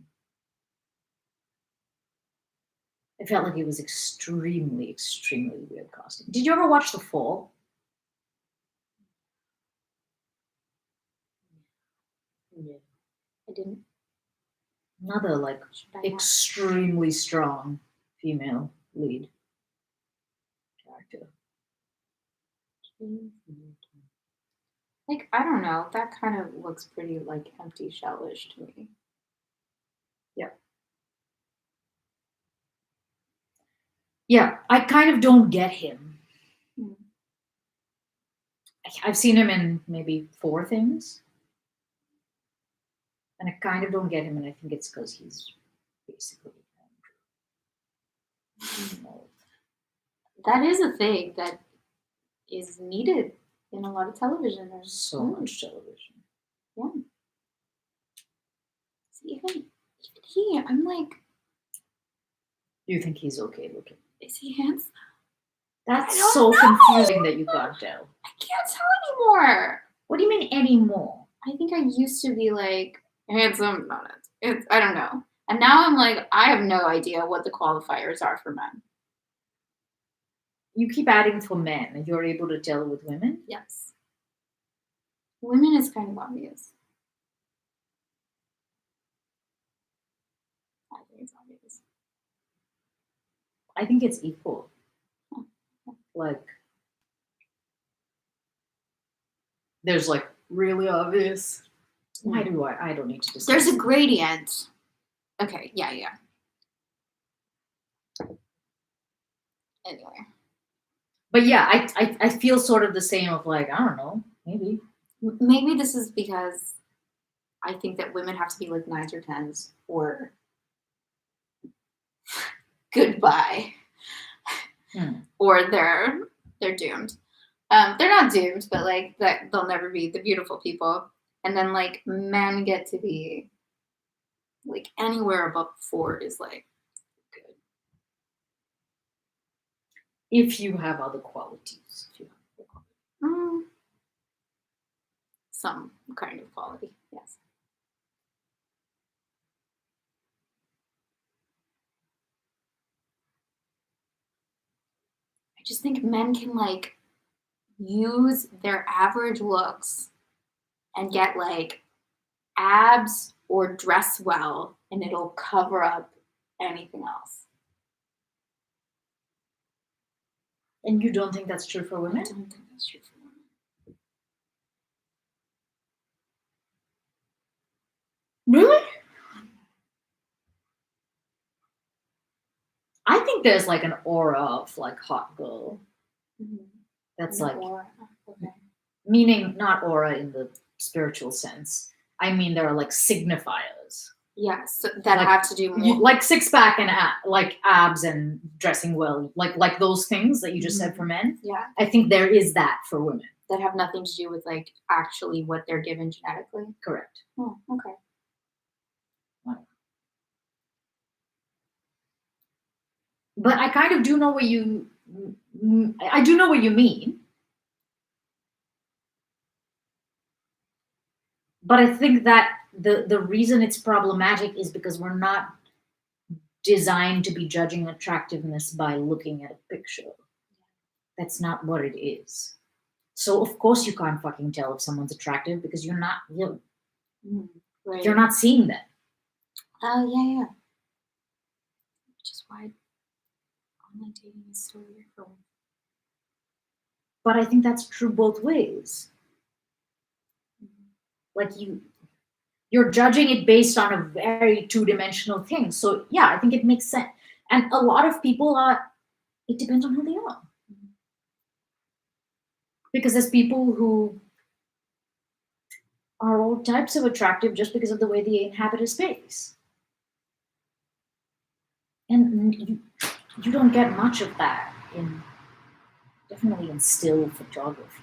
I felt like it was extremely, extremely weird casting. Did you ever watch The Fall? Yeah. I didn't. Another extremely strong female lead character. I don't know. That kind of looks pretty empty shellish to me. Yeah. Yeah, I kind of don't get him. I've seen him in maybe 4 things, and I kind of don't get him, and I think it's because he's basically old. That is a thing that is needed in a lot of television. There's So much television. Yeah. See, even he, I'm like, You think he's okay looking? is he handsome? That's I don't so know. confusing that you can't tell. I can't tell anymore. What do you mean anymore? I think I used to be like handsome, not it. I don't know. And now I'm like, I have no idea what the qualifiers are for men. You keep adding for men, and you're able to tell with women? Yes. Women is kind of obvious. I think it's obvious. I think it's equal. Huh. Like, there's like really obvious. Why do I don't need to discuss. There's a gradient. Okay, yeah. Anyway. But yeah, I feel sort of the same of like, I don't know, maybe. Maybe this is because I think that women have to be like 9s or 10s or goodbye. Or they're doomed. They're not doomed, but like that they'll never be the beautiful people. And then like men get to be like anywhere above 4 is like good. If you have other qualities. Some kind of quality, yes. I just think men can like use their average looks and get like abs or dress well, and it'll cover up anything else. And you don't think that's true for women? I don't think that's true for women. Really? I think there's like an aura of like hot girl. Mm-hmm. That's No like aura. Okay. meaning not aura in the spiritual sense. I mean there are like signifiers. Yes, that Like, have to do more. like 6-pack and like abs and dressing well, like those things that you just said for men. Yeah, I think there is that for women. that have nothing to do with like actually what they're given genetically. Correct. Oh, okay. But I kind of do know what you. I do know what you mean. But I think that the reason it's problematic is because we're not designed to be judging attractiveness by looking at a picture. That's not what it is. So of course you can't fucking tell if someone's attractive because you're Right. not seeing them. Oh yeah. Which is why online dating is so weird for women. But I think that's true both ways. Like you're judging it based on a very two-dimensional thing. So yeah, I think it makes sense. And a lot of people it depends on who they are. Because there's people who are all types of attractive just because of the way they inhabit a space. And you don't get much of that definitely in still photography.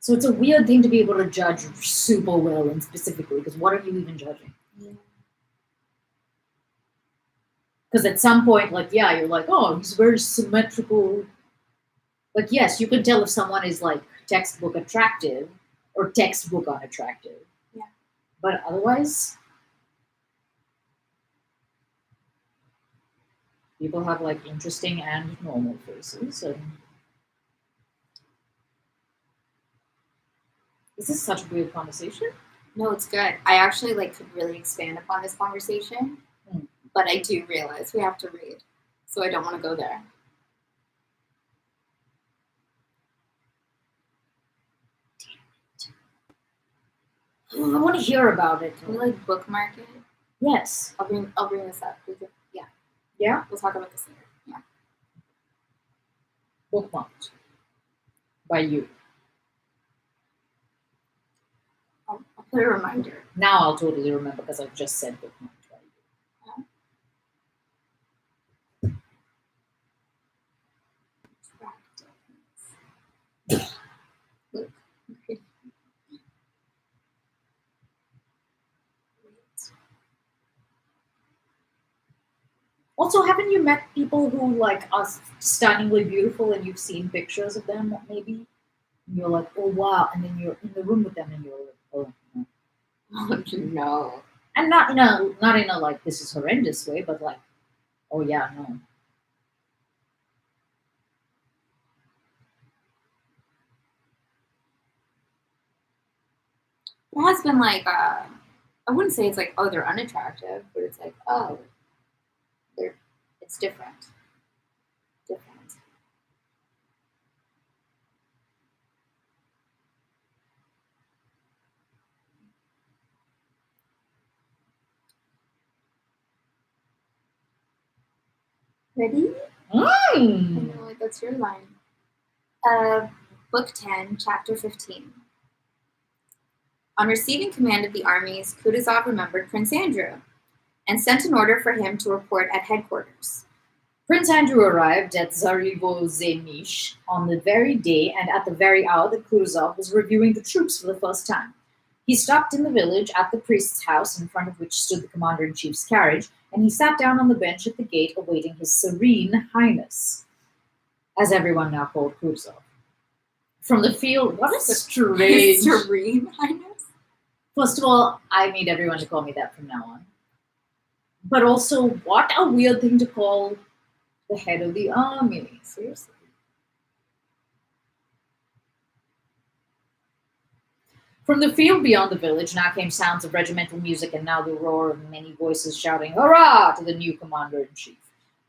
So it's a weird thing to be able to judge super well and specifically, because what are you even judging? Because at some point, like, yeah, you're like, oh, he's very symmetrical. Like, yes, you can tell if someone is like textbook attractive or textbook unattractive. Yeah. But otherwise, people have like interesting and normal faces. And this is such a weird conversation. No, it's good. I actually like could really expand upon this conversation, but I do realize we have to read, so I don't want to go there. I want to hear about it. Can we like bookmark it? Yes. I'll bring this up. Yeah. Yeah? We'll talk about this later. Yeah. Bookmarked. By you. I'll put a reminder. Now I'll totally remember because I've just said bookmarked by you. Look. Okay. Also, haven't you met people who like are stunningly beautiful and you've seen pictures of them maybe? And you're like, oh wow, and then you're in the room with them and you're like, oh no. Oh no. And not in a like this is horrendous way, but like, oh yeah, no. There has been like I wouldn't say it's like, oh, they're unattractive, but it's like, oh, it's different. Different. Ready? I know, like, that's your line. Book 10, Chapter 15. On receiving command of the armies, Kutuzov remembered Prince Andrew and sent an order for him to report at headquarters. Prince Andrew arrived at Zarivozemish on the very day and at the very hour that Kutuzov was reviewing the troops for the first time. He stopped in the village at the priest's house, in front of which stood the commander-in-chief's carriage, and he sat down on the bench at the gate awaiting his serene highness, as everyone now called Kutuzov. From the field, what a strange... Serene highness? First of all, I need everyone to call me that from now on. But also, what a weird thing to call the head of the army. Seriously. From the field beyond the village now came sounds of regimental music and now the roar of many voices shouting, "Hurrah!" to the new commander-in-chief.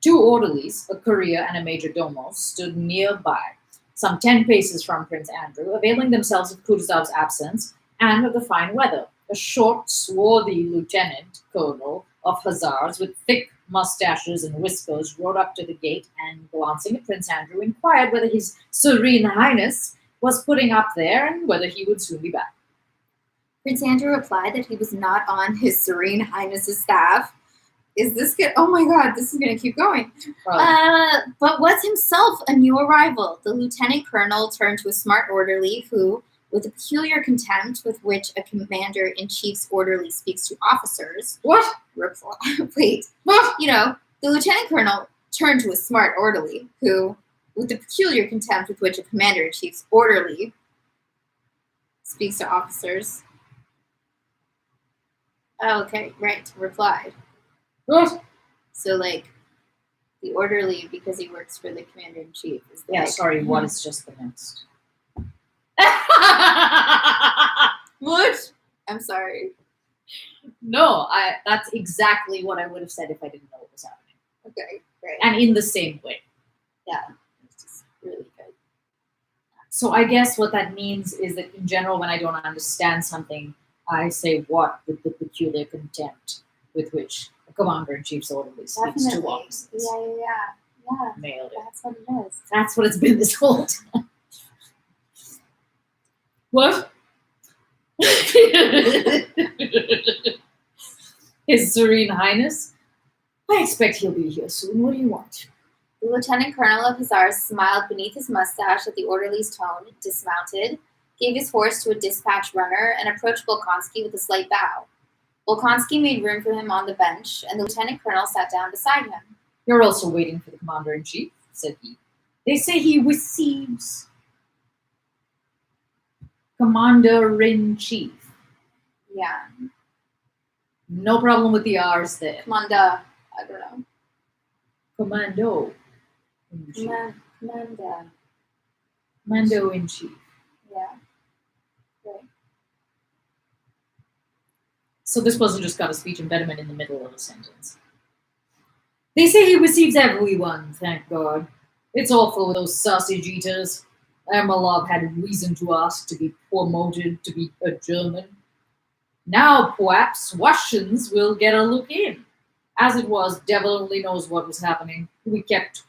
2 orderlies, a courier and a major domo, stood nearby, some 10 paces from Prince Andrew, availing themselves of Kutuzov's absence and of the fine weather. A short, swarthy lieutenant colonel of hussars with thick mustaches and whiskers rode up to the gate and, glancing at Prince Andrew, inquired whether his serene highness was putting up there and whether he would soon be back. Prince Andrew replied that he was not on his Serene Highness's staff. Is this good? Oh my god, this is going to keep going. But was himself a new arrival. The lieutenant colonel turned to a smart orderly who, with the peculiar contempt with which a commander-in-chief's orderly speaks to officers... What? Wait. What? You know, the lieutenant colonel turned to a smart orderly who, with the peculiar contempt with which a commander-in-chief's orderly speaks to officers... Oh, okay, right, replied. What? So, like, the orderly, because he works for the commander-in-chief, is Yeah, like, sorry, what is just the next? What? I'm sorry. No, that's exactly what I would have said if I didn't know what was happening. Okay, great. And in the same way. Yeah, it's just really good. So I guess what that means is that in general, when I don't understand something, I say what with the peculiar contempt with which a commander-in-chief's orderly speaks to officers. Yeah. Nailed it. That's what it is. That's what it's been this whole time. What? His Serene Highness? I expect he'll be here soon. What do you want? The lieutenant colonel of hussars smiled beneath his mustache at the orderly's tone, dismounted, gave his horse to a dispatch runner, and approached Bolkonsky with a slight bow. Bolkonsky made room for him on the bench, and the lieutenant colonel sat down beside him. You're also waiting for the commander-in-chief, said he. They say he receives commander-in-chief. Yeah. No problem with the R's there. Commander. I don't know. Commando-in-chief. Commander. Commando-in-chief. Yeah. Right. So this person just got a speech impediment in the middle of a sentence. They say he receives everyone, thank God. It's awful with those sausage eaters. Ermolov had reason to ask to be promoted to be a German. Now perhaps Russians will get a look in. As it was, devil only knows what was happening. We kept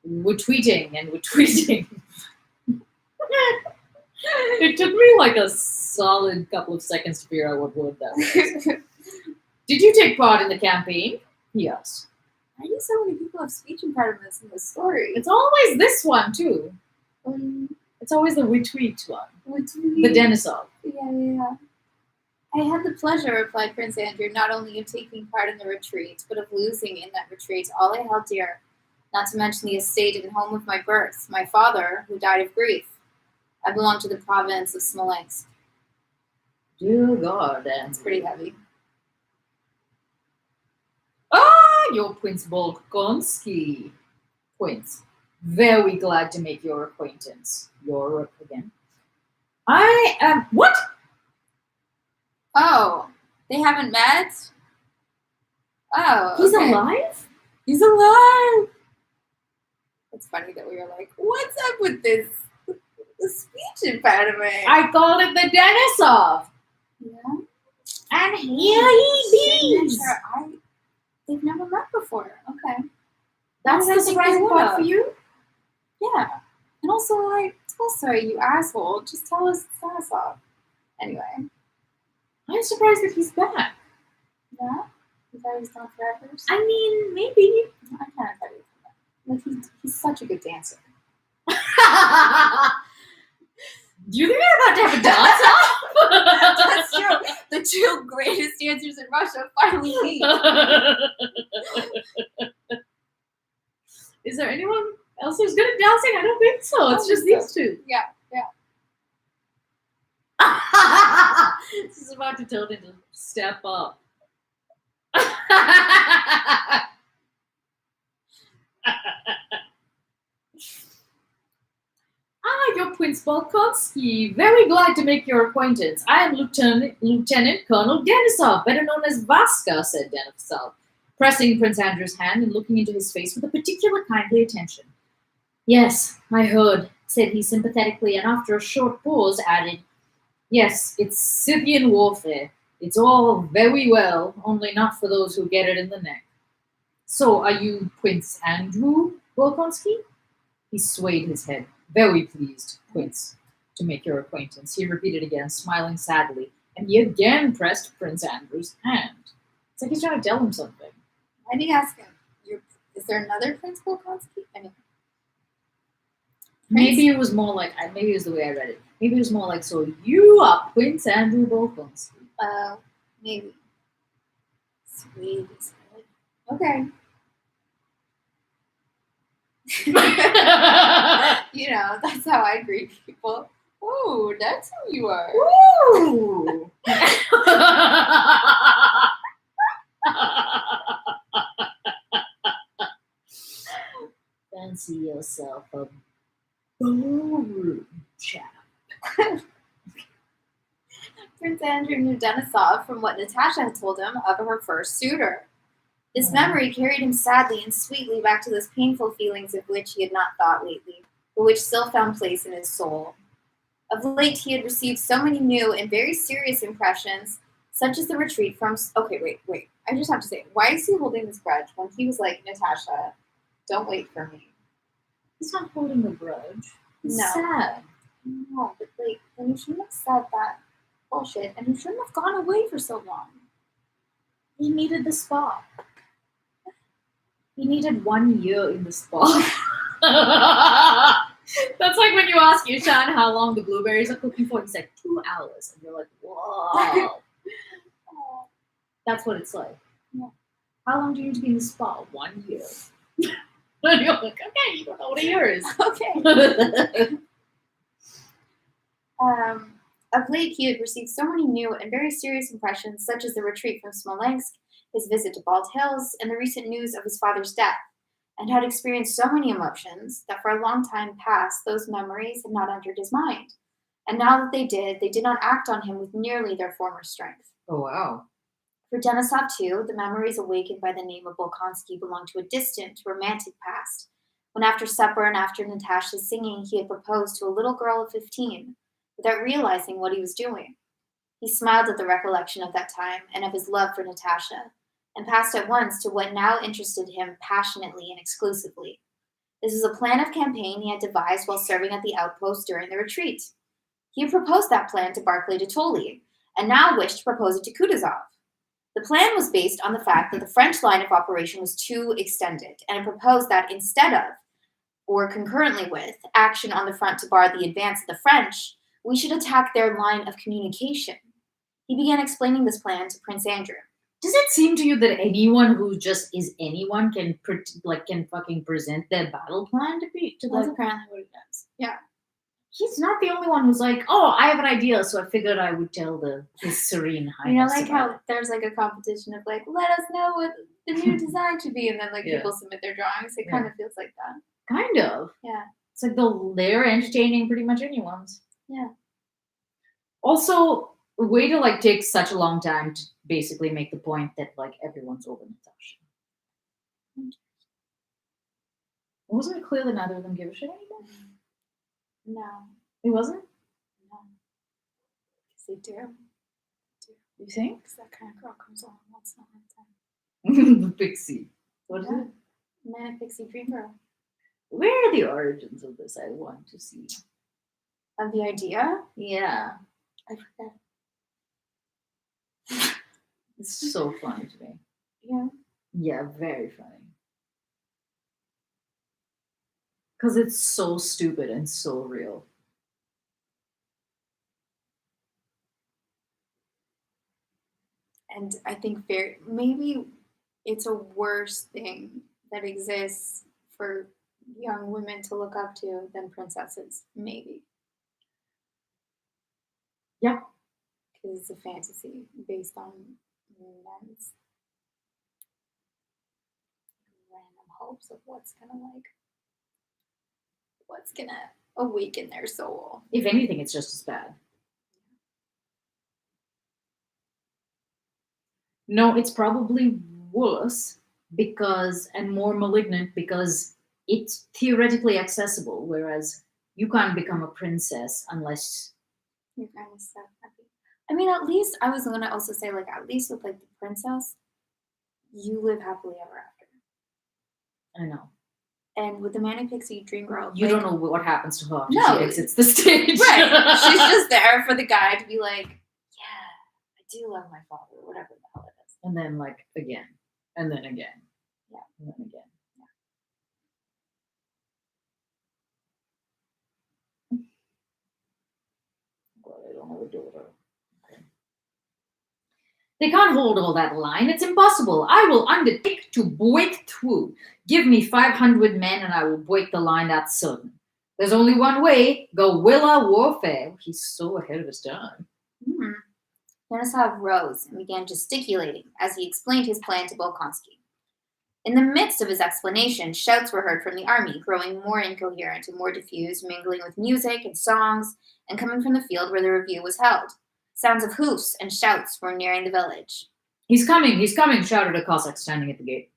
retweeting and retweeting. It took me like a solid couple of seconds to figure out what word that was. Did you take part in the campaign? He asked. Why do so many people have speech impediments in this story? It's always this one too. It's always the retweet one. The Denisov. Yeah. I had the pleasure, replied Prince Andrew, not only of taking part in the retreat, but of losing in that retreat all I held dear, not to mention the estate and home of my birth, my father, who died of grief. I belong to the province of Smolensk. Dear God, It's pretty heavy. You're Prince Bolkonsky. Prince, very glad to make your acquaintance. Europe again. I am. What? Oh, they haven't met? Oh, He's okay. alive? He's alive! It's funny that we were like, what's up with this speech impediment? I called it the Denisov. Yeah. And here he is. They've never met before. Okay. That's the surprising part for you? Yeah. And also, like, sorry, you asshole. Just tell us it's Denisov. Anyway. I'm surprised that he's back. Yeah? You thought he was gone forever? I mean, maybe. I kind of thought he was gone. Like, he's such a good dancer. Do you think they're about to have a dance off? That's true. The two greatest dancers in Russia finally meet. Is there anyone else who's good at dancing? I don't think so. It's just these two. Yeah. This is about to turn into step up. You're Prince Bolkonsky. Very glad to make your acquaintance. I am Lieutenant Colonel Denisov, better known as Vaska, said Denisov, pressing Prince Andrew's hand and looking into his face with a particular kindly attention. Yes, I heard, said he sympathetically, and after a short pause added, yes, it's Scythian warfare. It's all very well, only not for those who get it in the neck. So, are you Prince Andrew Bolkonsky? He swayed his head. Very pleased, Prince, to make your acquaintance. He repeated again, smiling sadly, and he again pressed Prince Andrew's hand. It's like he's trying to tell him something. Why did he ask him? Is there another Prince Bolkonsky? I mean, maybe it was more like, maybe it was the way I read it. Maybe it was more like, so you are Prince Andrew Bolkonsky. Maybe. Sweet. Okay. You know, that's how I greet people. Oh, that's who you are. Ooh. Fancy yourself a ballroom chap. Prince Andrew knew Denisov from what Natasha had told him of her first suitor. This memory carried him sadly and sweetly back to those painful feelings of which he had not thought lately, but which still found place in his soul. Of late he had received so many new and very serious impressions, such as the retreat from... Okay, wait. I just have to say, why is he holding this grudge when he was like, Natasha, don't wait for me? He's not holding a grudge. He's No. sad. No, but like, then you shouldn't have said that bullshit, and you shouldn't have gone away for so long. He needed the spa. He needed 1 year in the spa. That's like when you ask Yushan how long the blueberries are cooking for. He's like 2 hours. And you're like, whoa. That's what it's like. Yeah. How long do you need to be in the spa? 1 year. And you're like, okay, you don't know what a year is. Okay. Of late, he had received so many new and very serious impressions, such as the retreat from Smolensk, his visit to Bald Hills, and the recent news of his father's death, and had experienced so many emotions that for a long time past those memories had not entered his mind. And now that they did not act on him with nearly their former strength. Oh, wow. For Denisov, too, the memories awakened by the name of Bolkonsky belonged to a distant, romantic past, when after supper and after Natasha's singing, he had proposed to a little girl of 15, without realizing what he was doing. He smiled at the recollection of that time and of his love for Natasha, and passed at once to what now interested him passionately and exclusively. This was a plan of campaign he had devised while serving at the outpost during the retreat. He had proposed that plan to Barclay de Tolly, and now wished to propose it to Kutuzov. The plan was based on the fact that the French line of operation was too extended, and it proposed that instead of, or concurrently with, action on the front to bar the advance of the French, we should attack their line of communication. He began explaining this plan to Prince Andrew. Does it seem to you that anyone who just is anyone can fucking present their battle plan to That's the? apparently what he does. Yeah. He's not the only one who's like, oh, I have an idea, so I figured I would tell His Serene Highness. Like how there's like a competition of like, let us know what the new design should be, and then like people submit their drawings. It kind of feels like that. Kind of. Yeah. It's like they're entertaining pretty much anyone's. Yeah. Also, a way to like take such a long time to basically make the point that like everyone's over Natasha. Wasn't it clear that neither of them give a shit anymore? No. It wasn't? No. Because they do. You think? Because that kind of girl comes along once in a lifetime. The pixie. What is it? Manic Pixie Dream Girl. Where are the origins of this? I want to see. Of the idea? Yeah. I forget. It's so funny to me. Yeah. Yeah, very funny. Because it's so stupid and so real. And I think maybe it's a worse thing that exists for young women to look up to than princesses. Maybe. Yeah. Because it's a fantasy based on men's random hopes of what's gonna awaken their soul. If anything, it's just as bad. No, it's probably worse and more malignant because it's theoretically accessible, whereas you can't become a princess unless you're kind of stuck. I mean, at least I was gonna also say, like, at least with like the princess, you live happily ever after. I know. And with the Manic Pixie Dream Girl, you don't know what happens to her after she exits the stage. Right. She's just there for the guy to be like, yeah, I do love my father, or whatever the hell it is. And then like again. And then again. Yeah. And then again. Yeah. Well, I don't have a daughter. Okay. They can't hold all that line. It's impossible. I will undertake to break through. Give me 500 men and I will break the line, that's certain. There's only one way, guerrilla warfare. He's so ahead of his time. Denisov rose and began gesticulating as he explained his plan to Bolkonsky. In the midst of his explanation, shouts were heard from the army, growing more incoherent and more diffused, mingling with music and songs, and coming from the field where the review was held. Sounds of hoofs and shouts were nearing the village. He's coming, shouted a Cossack standing at the gate.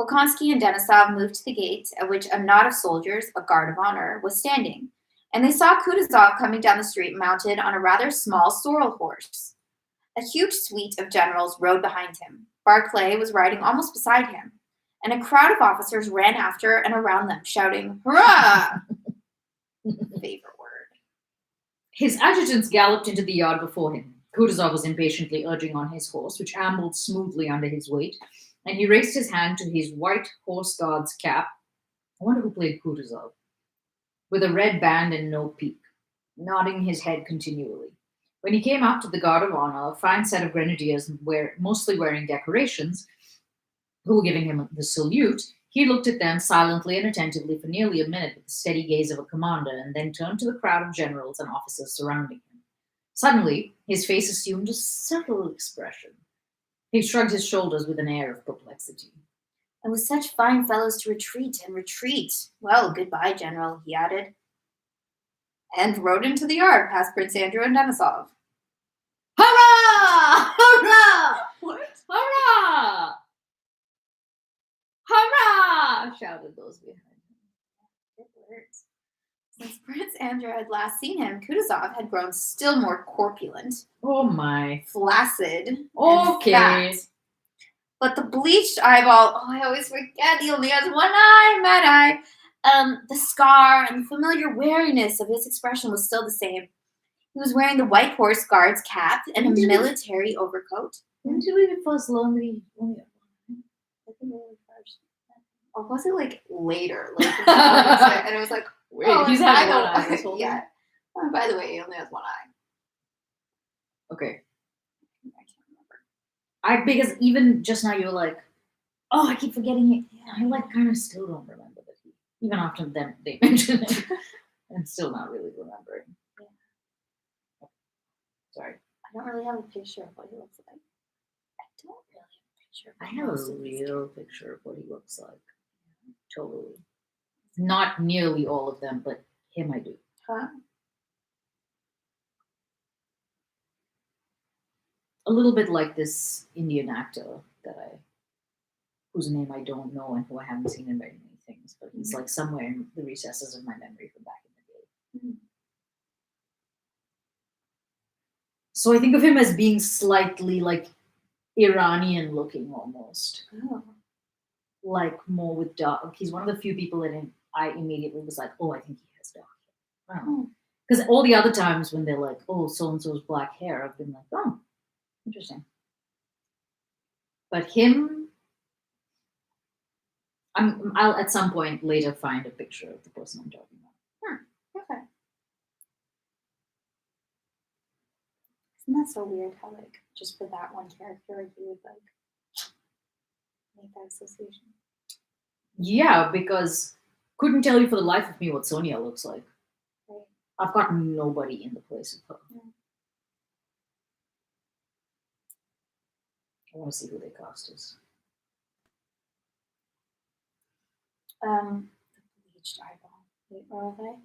Bolkonsky and Denisov moved to the gate, at which a knot of soldiers, a guard of honor, was standing, and they saw Kutuzov coming down the street mounted on a rather small sorrel horse. A huge suite of generals rode behind him. Barclay was riding almost beside him, and a crowd of officers ran after and around them, shouting, "Hurrah!" Favorite word. His adjutants galloped into the yard before him. Kutuzov was impatiently urging on his horse, which ambled smoothly under his weight, and he raised his hand to his white horse guard's cap. I wonder who played Kutuzov. With a red band and no peak, nodding his head continually. When he came up to the guard of honor, a fine set of grenadiers mostly wearing decorations, who were giving him the salute, he looked at them silently and attentively for nearly a minute with the steady gaze of a commander, and then turned to the crowd of generals and officers surrounding him. Suddenly, his face assumed a subtle expression. He shrugged his shoulders with an air of perplexity. And with such fine fellows to retreat and retreat. Well, goodbye, General, he added, and rode into the yard past Prince Andrew and Denisov. Hurrah! Hurrah! What? Hurrah! Hurrah! Shouted those behind him. Good words. Since Prince Andrew had last seen him, Kutuzov had grown still more corpulent. Oh my. Flaccid. Okay. And fat. But the bleached eyeball, oh, I always forget he only has one eye, mad eye. The scar and the familiar wariness of his expression was still the same. He was wearing the White Horse Guard's cap and a military overcoat. When did we first learn that he only had one? I think it was first. Or was it like later? Like, and it was like, wait, he's had one eye this whole yeah. Oh, by the way, he only has one eye. Okay. I can't remember. Because even just now you were like, oh, I keep forgetting it. Yeah, I like kind of still don't remember that he, even after them they mentioned it, I'm still not really remembering. Yeah. Sorry. I don't really have a picture of what he looks like. I don't really have a picture of I have a real picture of what he looks like. Totally. Not nearly all of them, but him I do. Huh? A little bit like this Indian actor whose name I don't know and who I haven't seen in very many things, but he's like somewhere in the recesses of my memory from back in the day. Mm-hmm. So I think of him as being slightly like Iranian looking almost. Oh. Like more with dark. He's one of the few people that I immediately was like, oh, I think he has dark hair. I don't know. Because all the other times when they're like, oh, so-and-so's black hair, I've been like, oh, interesting. But him, I'll at some point later find a picture of the person I'm talking about. Okay. Isn't that so weird how like just for that one character you would like make that association? Yeah, because couldn't tell you for the life of me what Sonia looks like. Right. I've got nobody in the place of her. Yeah. I want to see who they cast as. The bleached eyeball. Wait, where are they?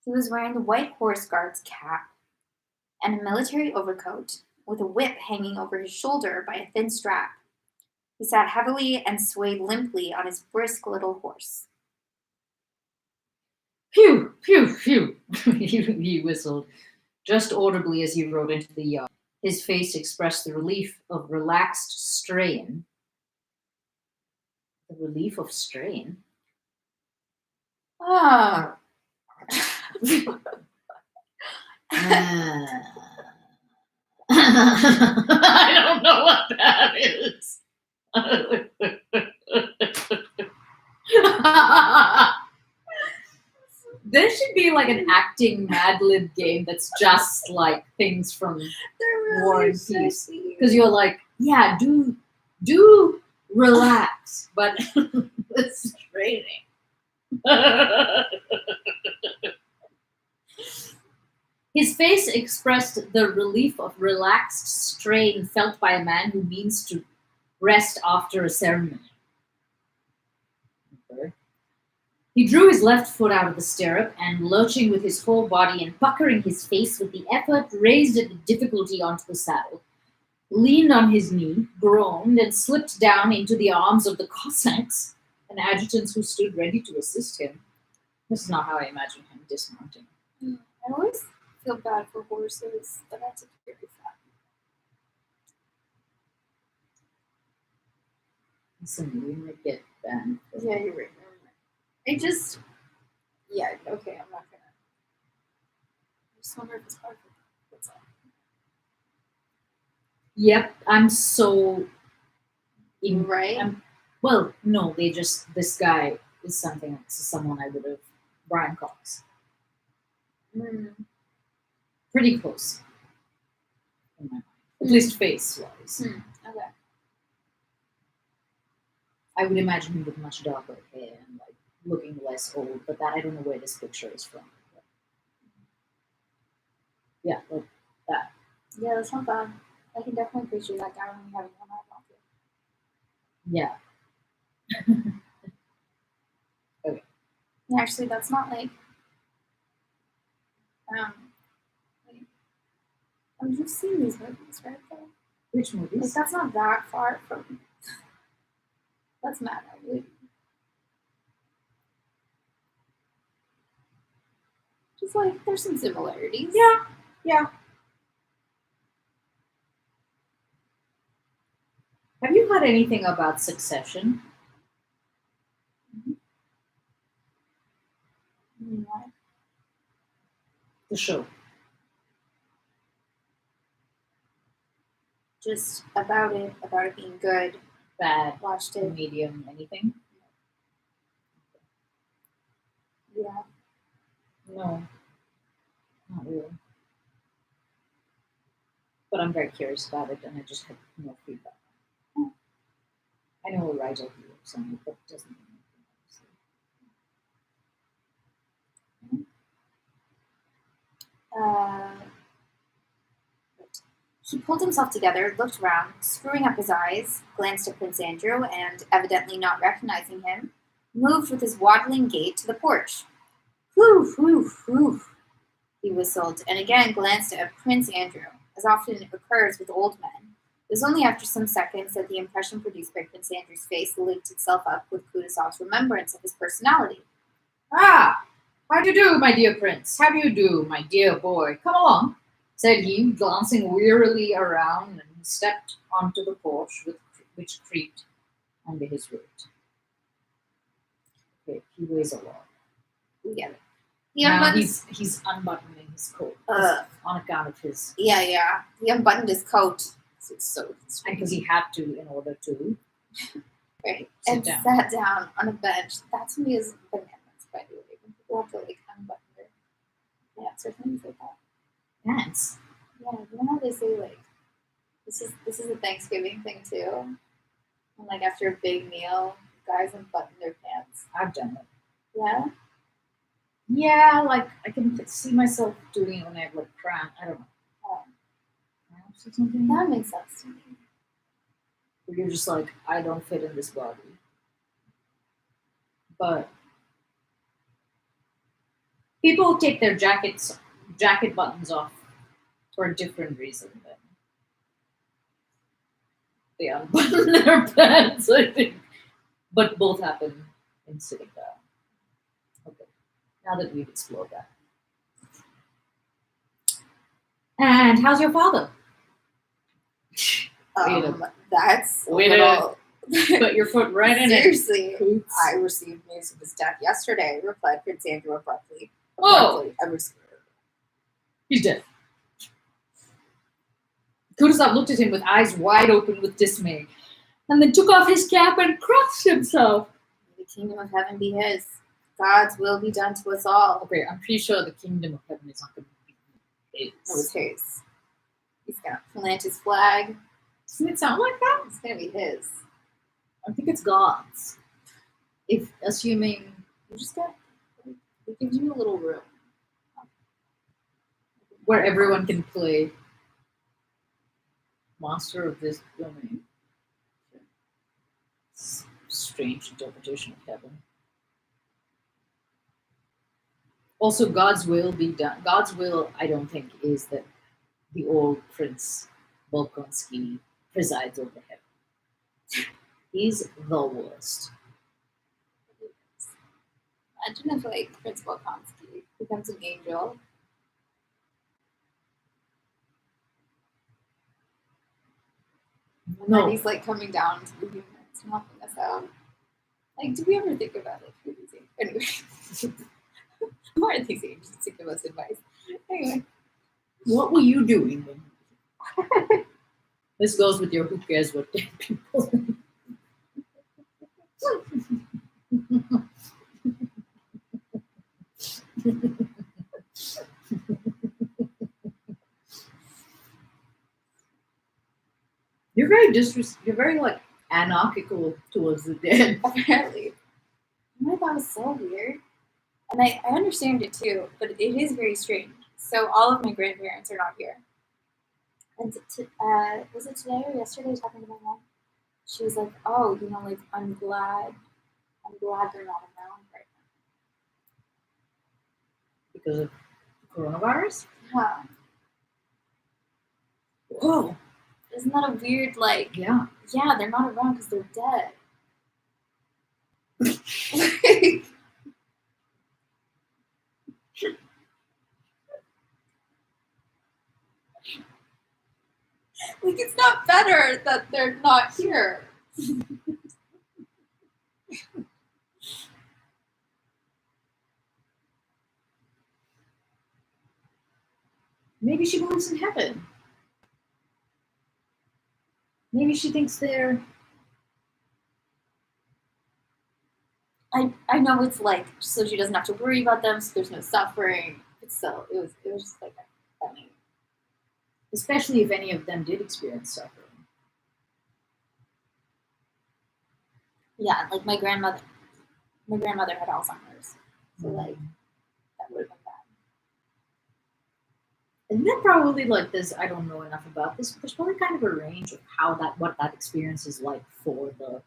He was wearing the White Horse Guard's cap and a military overcoat with a whip hanging over his shoulder by a thin strap. He sat heavily and swayed limply on his brisk little horse. Phew, phew, phew, he whistled, just audibly as he rode into the yard. His face expressed the relief of relaxed strain. The relief of strain? Ah. I don't know what that is. There should be like an acting Mad Lib game that's just like things from War and Peace. Because you're like, yeah, do relax, but it's training. His face expressed the relief of relaxed strain felt by a man who means to rest after a ceremony. Okay. He drew his left foot out of the stirrup and, lurching with his whole body and puckering his face with the effort raised at the difficulty onto the saddle, leaned on his knee, groaned, and slipped down into the arms of the Cossacks and adjutants who stood ready to assist him. This is not how I imagine him dismounting. I always feel bad for horses that have to carry fat. Listen, we might get banned. Yeah, you're right. I just, yeah, okay, I'm not gonna. I just wonder if it's hard for them. That's all. Yep, I'm so. Right? Well, no, this guy is someone I would have. Brian Cox. Pretty close. In my mind. At least face-wise. Okay. I would imagine him with much darker hair and like looking less old, but that I don't know where this picture is from. Yeah, like that. Yeah, that's not bad. I can definitely picture that guy when you have one eyeball too. Yeah. Okay. Actually, that's not like. You've seen these movies, right? Though? Which movies? Like, that's not that far from. That's mad. Just like there's some similarities. Yeah. Have you heard anything about Succession. What? The show. Just about it being good. Bad. Watched it. Medium. Anything? Yeah. No. Not really. But I'm very curious about it, and I just have no feedback. I know a writer who works on it, but it doesn't mean anything. He pulled himself together, looked around, screwing up his eyes, glanced at Prince Andrew, and, evidently not recognizing him, moved with his waddling gait to the porch. Whew, whew, whew, he whistled, and again glanced at Prince Andrew, as often occurs with old men. It was only after some seconds that the impression produced by Prince Andrew's face linked itself up with Kutuzov's remembrance of his personality. Ah! How do you do, my dear prince? How do you do, my dear boy? Come along, said he, glancing wearily around, and he stepped onto the porch which creaked under his weight. Okay, he weighs a lot. We get it. Now he's unbuttoning his coat on account of his... Yeah. He unbuttoned his coat. It's so strange. Because he had to in order to... Right. And sat down on a bench. That to me is bananas, by the way. When people have to unbutton their pants or things like that. Pants? Yeah, you know how they say this is a Thanksgiving thing too? And after a big meal, guys unbutton their pants. I've done it. Yeah? Yeah, I can see myself doing it when I have cramp. I don't know. Cramps or something? That makes sense to me. Where you're just I don't fit in this body. But people take their jacket buttons off for a different reason than they unbutton their pants, I think. But both happen in sitting down. Okay, now that we've explored that. And how's your father? That's Way to put your foot right in it. Seriously, Coots. I received news of his death yesterday, replied Prince Andrew abruptly. Oh! He's dead. Kutuzov looked at him with eyes wide open with dismay, and then took off his cap and crossed himself. May the kingdom of heaven be his. God's will be done to us all. Okay, I'm pretty sure the kingdom of heaven is not going to be his. It was his. He's going to plant his flag. Doesn't it sound like that? It's going to be his. I think it's God's. If assuming You just got, it gives you a little room. where everyone can play master of this domain. Strange interpretation of heaven. Also, God's will be done. God's will, I don't think, is that the old Prince Volkonsky presides over heaven. He's the worst. Imagine if Prince Volkonsky becomes an angel. No. And he's coming down to the humans and helping us out. Do we ever think about who these angels? Anyway, who are these angels to give us advice? Anyway, What were you doing then? This goes with your who cares what dead people. You're very anarchical towards the dead. apparently, I thought was so weird, and I understand it too, but it is very strange. So all of my grandparents are not here, and was it today or yesterday? Talking to my mom, she was like, "Oh, I'm glad they're not around right Because of coronavirus? now." Whoa. Isn't that a weird Yeah. Yeah, they're not around because they're dead. It's not better that they're not here. Maybe she believes in heaven. Maybe she thinks they're. I know it's like so she doesn't have to worry about them, so there's no suffering. But still, it was just like funny. Especially if any of them did experience suffering. Yeah, like my grandmother had Alzheimer's, so like that would have been bad. And then probably like this, I don't know enough about this, but there's probably kind of a range of what that experience is like for the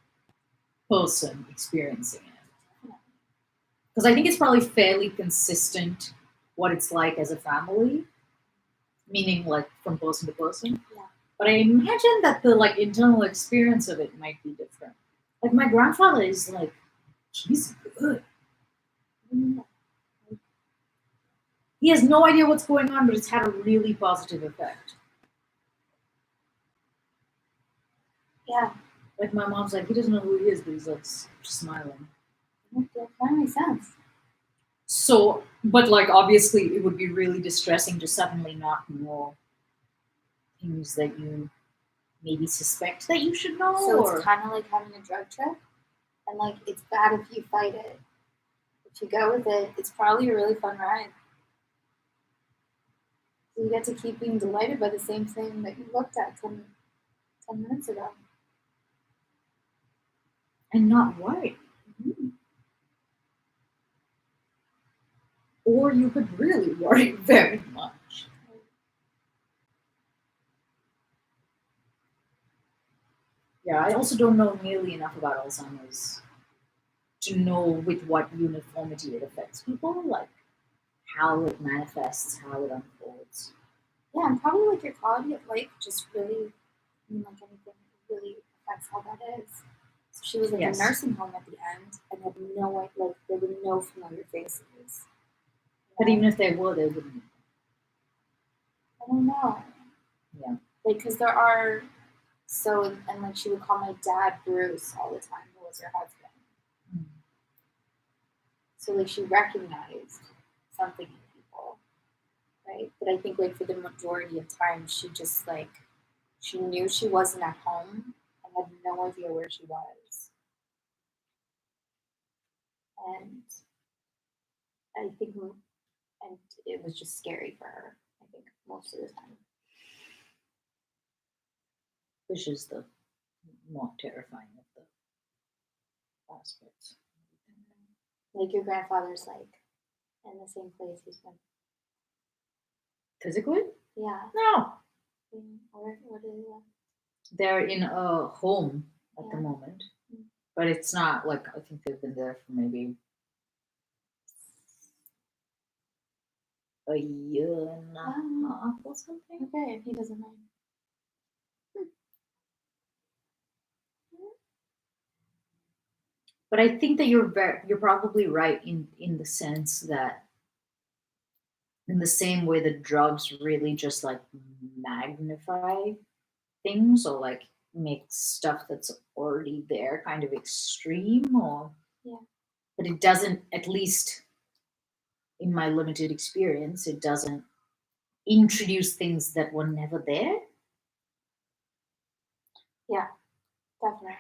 person experiencing it. Because I think it's probably fairly consistent what it's like as a family, meaning like from person to person. Yeah. But I imagine that the like internal experience of it might be different. Like my grandfather is like, he's good. He has no idea what's going on, but it's had a really positive effect. Yeah, Like my mom's like, he doesn't know who he is, but he's like smiling. that kind of makes sense. So, but like obviously, it would be really distressing to suddenly not know things that you maybe suspect that you should know. So or it's kind of like having a drug trip, and like it's bad if you fight it. If you go with it, it's probably a really fun ride. You get to keep being delighted by the same thing that you looked at 10 minutes ago. and not worry. Mm-hmm. Or you could really worry very much. Yeah, I also don't know nearly enough about Alzheimer's to know with what uniformity it affects people, like how it manifests, how it unfolds. Yeah, and probably like your quality of life just really, I mean, like anything, really affects how that is. So she was like Yes. in a nursing home at the end, and had no like there were no familiar faces. But even if they were, they wouldn't. I don't know. Yeah. Like, because there are, so, and like she would call my dad Bruce all the time, who was her husband. Mm. So, like, she recognized something in people, right? But I think, like, for the majority of time, she just, like, she knew she wasn't at home and had no idea where she was. And I think, and it was just scary for her, I think, most of the time. Which is the more terrifying of the aspects. Like, your grandfather's, like, in the same place he's been. Physically? Yeah. No. What is it? They're in a home at the Yeah. moment. Mm. But it's not like I think they've been there for maybe a year and a half or something. Okay, if he doesn't mind. But I think that you're probably right in the sense that in the same way that drugs really just like magnify things or like make stuff that's already there kind of extreme or Yeah. but it doesn't, at least in my limited experience, it doesn't introduce things that were never there. Yeah, definitely.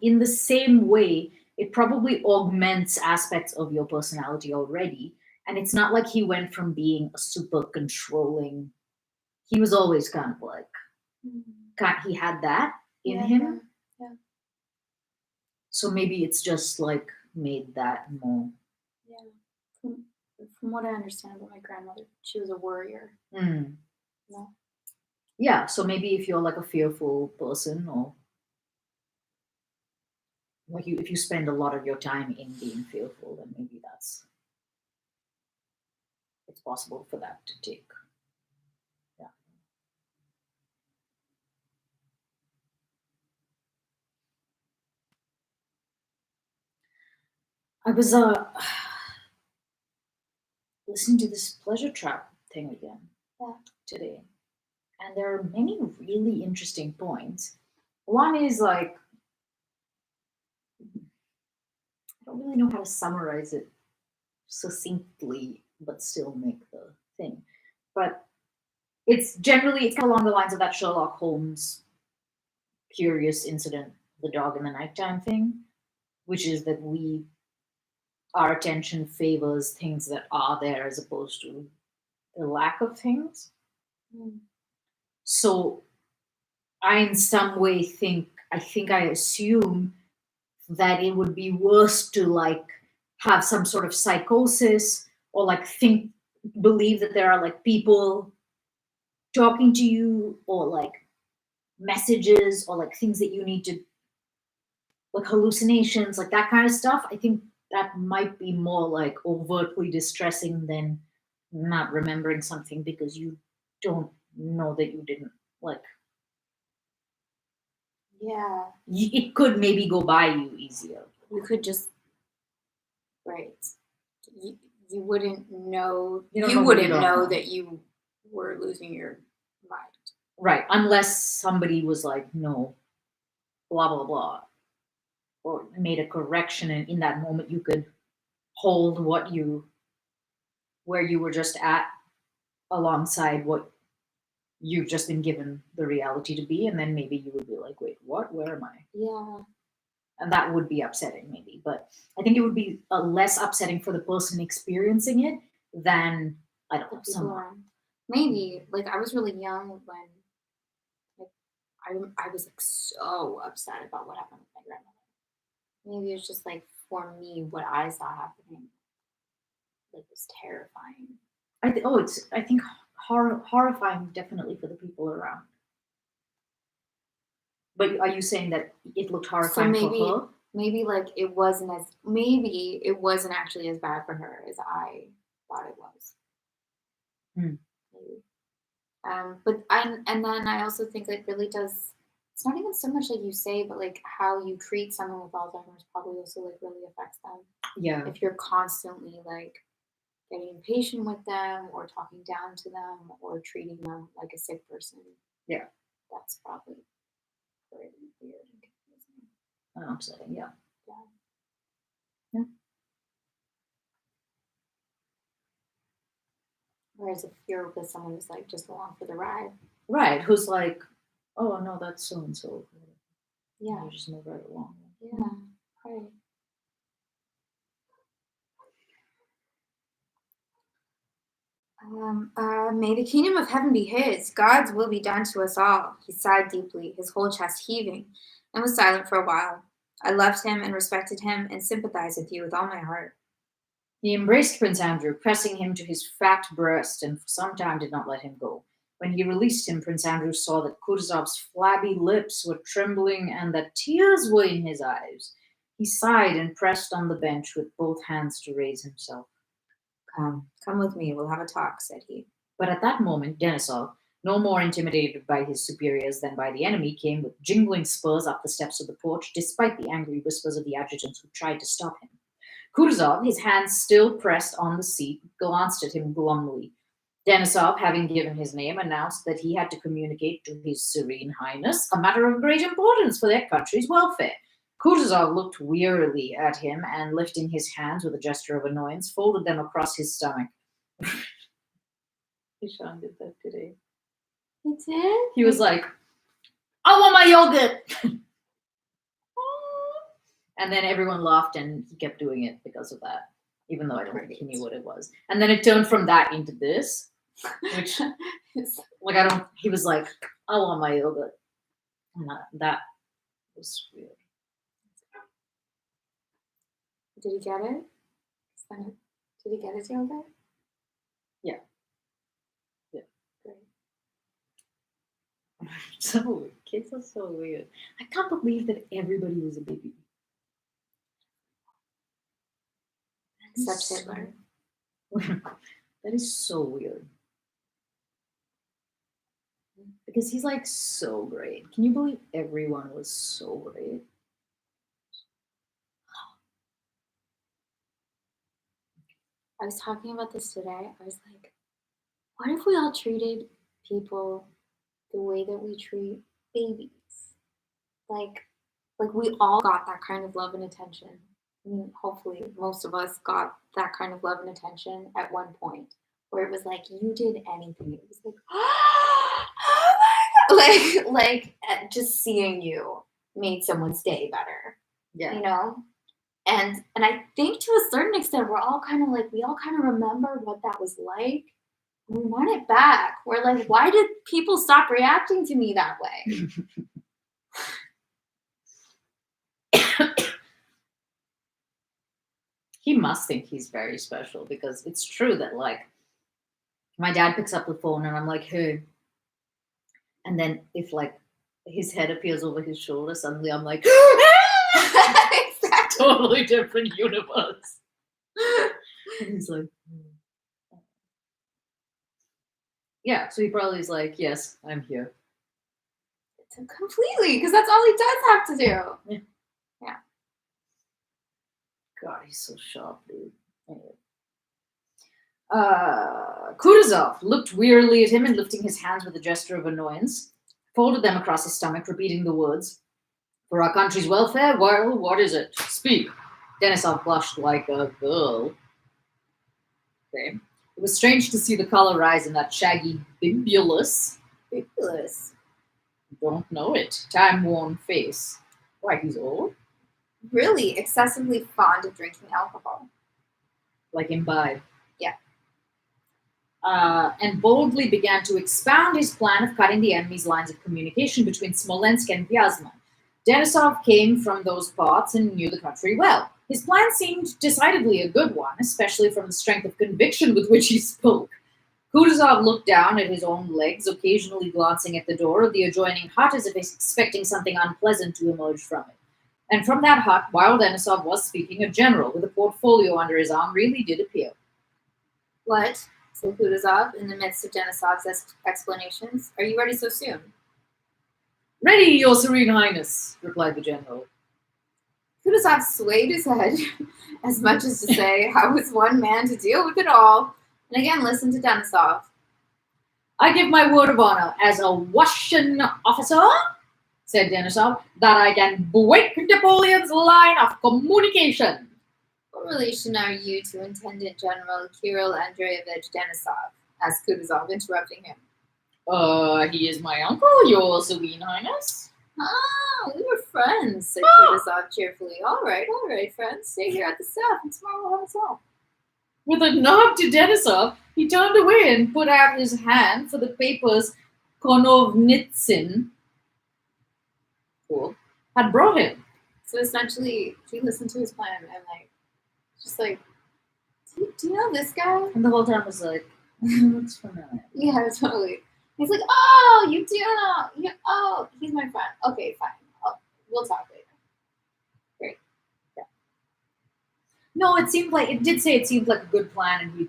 In the same way, it probably augments aspects of your personality already. And it's not like he went from being a super controlling, he was always kind of like, he had that in him. Yeah. So maybe it's just like made that more. Yeah. From what I understand about my grandmother, she was a worrier. Mm. Yeah. Yeah, so maybe if you're like a fearful person or like if you spend a lot of your time in being fearful, then maybe it's possible for that to take. Yeah. I was listening to this pleasure trap thing again today, and there are many really interesting points. One is like I don't really know how to summarize it succinctly, but still make the thing. But it's generally it's kind of along the lines of that Sherlock Holmes curious incident, the dog in the nighttime thing, which is that our attention favors things that are there as opposed to the lack of things. Mm. So I in some way I assume that it would be worse to like have some sort of psychosis or like believe that there are like people talking to you or like messages or like things that you need to like hallucinations, like that kind of stuff. I think that might be more like overtly distressing than not remembering something because you don't know that you didn't like Yeah. it could maybe go by you easier. You could just, right. You wouldn't know. You You wouldn't don't know know. that you were losing your mind. Right, unless somebody was like, no, blah blah blah, or made a correction, and in that moment you could hold where you were just at alongside what you've just been given the reality to be, and then maybe you would be like, wait, what? Where am I? Yeah. And that would be upsetting, maybe. But I think it would be less upsetting for the person experiencing it than I don't know People someone. around. Maybe like I was really young when like I was like so upset about what happened with my grandmother. Maybe it's just like for me what I saw happening like was terrifying. I think horrifying definitely for the people around. But are you saying that it looked So horrifying for her? maybe like it wasn't actually as bad for her as I thought it was. Hmm. Maybe. But and then I also think it really does. It's not even so much like you say, but like how you treat someone with Alzheimer's probably also like really affects them. Yeah. If you're constantly like getting impatient with them or talking down to them or treating them like a sick person, Yeah. that's probably pretty weird and confusing. Upsetting. Yeah. Yeah. Yeah. Whereas if you're with someone who's like just along for the ride, Right. Who's like, oh no, that's so and so. yeah, You just move right along. yeah, right. May the kingdom of heaven be his. God's will be done to us all. He sighed deeply, his whole chest heaving, and was silent for a while. I loved him and respected him and sympathized with you with all my heart. He embraced Prince Andrew, pressing him to his fat breast, and for some time did not let him go. When he released him, Prince Andrew saw that Kutuzov's flabby lips were trembling and that tears were in his eyes. He sighed and pressed on the bench with both hands to raise himself. Come with me, we'll have a talk, said he. But at that moment, Denisov, no more intimidated by his superiors than by the enemy, came with jingling spurs up the steps of the porch, despite the angry whispers of the adjutants who tried to stop him. Kutuzov, his hands still pressed on the seat, glanced at him glumly. Denisov, having given his name, announced that he had to communicate to His Serene Highness a matter of great importance for their country's welfare. Kutuzov looked wearily at him and, lifting his hands with a gesture of annoyance, folded them across his stomach. Ishan did that today. He did? He was like, I want my yogurt! And then everyone laughed and he kept doing it because of that, even though I don't think he knew what it was. And then it turned from that into this, which, like, he was like, I want my yogurt. And that was weird. Did he get it? Did he get his yogurt? Yeah. Yeah. Great. So weird. Kids are so weird. I can't believe that everybody was a baby. Except Hitler. That is so weird. Because he's like so great. Can you believe everyone was so great? I was talking about this today. I was like, what if we all treated people the way that we treat babies? Like we all got that kind of love and attention. I mean, hopefully most of us got that kind of love and attention at one point where it was like you did anything. It was like, oh my god, just seeing you made someone's day better, Yeah. you know. And I think to a certain extent we're all kind of like we all kind of remember what that was like. We want it back. We're like, why did people stop reacting to me that way? He must think he's very special because it's true that like my dad picks up the phone and I'm like, hey. And then if like his head appears over his shoulder, suddenly I'm like, Exactly. totally different universe. And he's like, yeah. So he probably is like, yes, I'm here. Completely, because that's all he does have to do. Yeah. God, he's so sharp, dude. Anyway. Kutuzov looked wearily at him and lifting his hands with a gesture of annoyance, folded them across his stomach, repeating the words, for our country's welfare? Well, what is it? Speak. Denisov blushed like a girl. Okay. It was strange to see the color rise in that shaggy, bibulous, don't know it, time-worn face. Why, he's old? Really excessively fond of drinking alcohol. Like imbibe. Yeah. And boldly began to expound his plan of cutting the enemy's lines of communication between Smolensk and Vyazma. Denisov came from those parts and knew the country well. His plan seemed decidedly a good one, especially from the strength of conviction with which he spoke. Kutuzov looked down at his own legs, occasionally glancing at the door of the adjoining hut as if expecting something unpleasant to emerge from it. And from that hut, while Denisov was speaking, a general with a portfolio under his arm really did appear. What? Said Kutuzov in the midst of Denisov's explanations. Are you ready so soon? Ready, Your Serene Highness, replied the general. Kutuzov swayed his head as much as to say, how is one man to deal with it all? And again listened to Denisov. I give my word of honor as a Russian officer, said Denisov, that I can break Napoleon's line of communication. What relation are you to Intendant General Kirill Andreevich Denisov? Asked Kutuzov, interrupting him. He is my uncle, Your Serene Highness. Ah, we were friends, said Kutuzov cheerfully. All right, friends. Stay here at the staff, and tomorrow we'll have us all. With a nod to Denisov, he turned away and put out his hand for the papers Konovnitsin had brought him. So essentially, he listened to his plan and just like, do you know this guy? And the whole time was like, what's for now? Yeah, totally. He's like, oh, you do know. Yeah, oh, he's my friend. Okay, fine. We'll talk later. Great. Yeah. No, it seemed like a good plan, and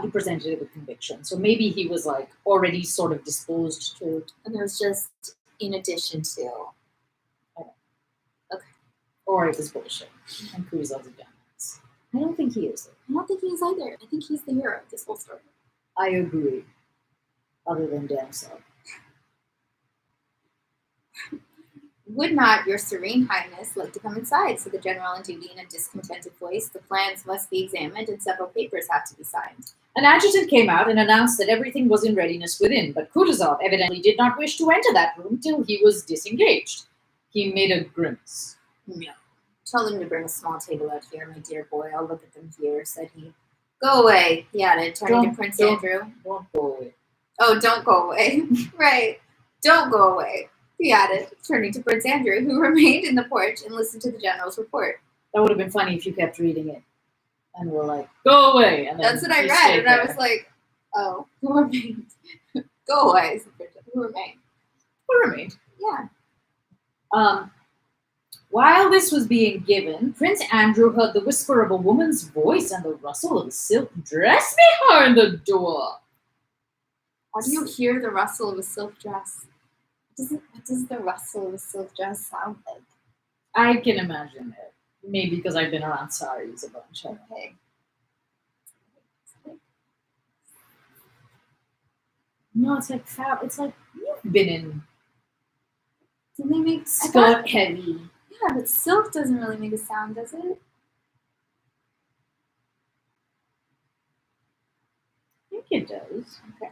he presented it with conviction. So maybe he was like already sort of disposed to. And it was just in addition to. Okay. Or it was bullshit. And Kutuzov's a dumbass. I don't think he is. I don't think he is either. I think he's the hero of this whole story. I agree. Other than Denisov. Would not Your Serene Highness like to come inside, said the general on duty in a discontented voice. The plans must be examined and several papers have to be signed. An adjutant came out and announced that everything was in readiness within, but Kutuzov evidently did not wish to enter that room till he was disengaged. He made a grimace. No. Tell them to bring a small table out here, my dear boy. I'll look at them here, said he. Go away, he added, turning to Prince Andrew. Don't go away. Oh, don't go away. Right. Don't go away, he added, turning to Prince Andrew, who remained in the porch and listened to the general's report. That would have been funny if you kept reading it. And were like, go away. And then that's what I read, and I was like, oh, who remained? Go away, said Prince Andrew. Who remained? Who remained? Yeah. While this was being given, Prince Andrew heard the whisper of a woman's voice and the rustle of a silk dress behind the door. How do you hear the rustle of a silk dress? What does the rustle of a silk dress sound like? I can imagine it. Maybe because I've been around saris a bunch. Okay. No, it's like fab. It's like you've been in. Do they make skirt heavy? Yeah, but silk doesn't really make a sound, does it? it does. Okay.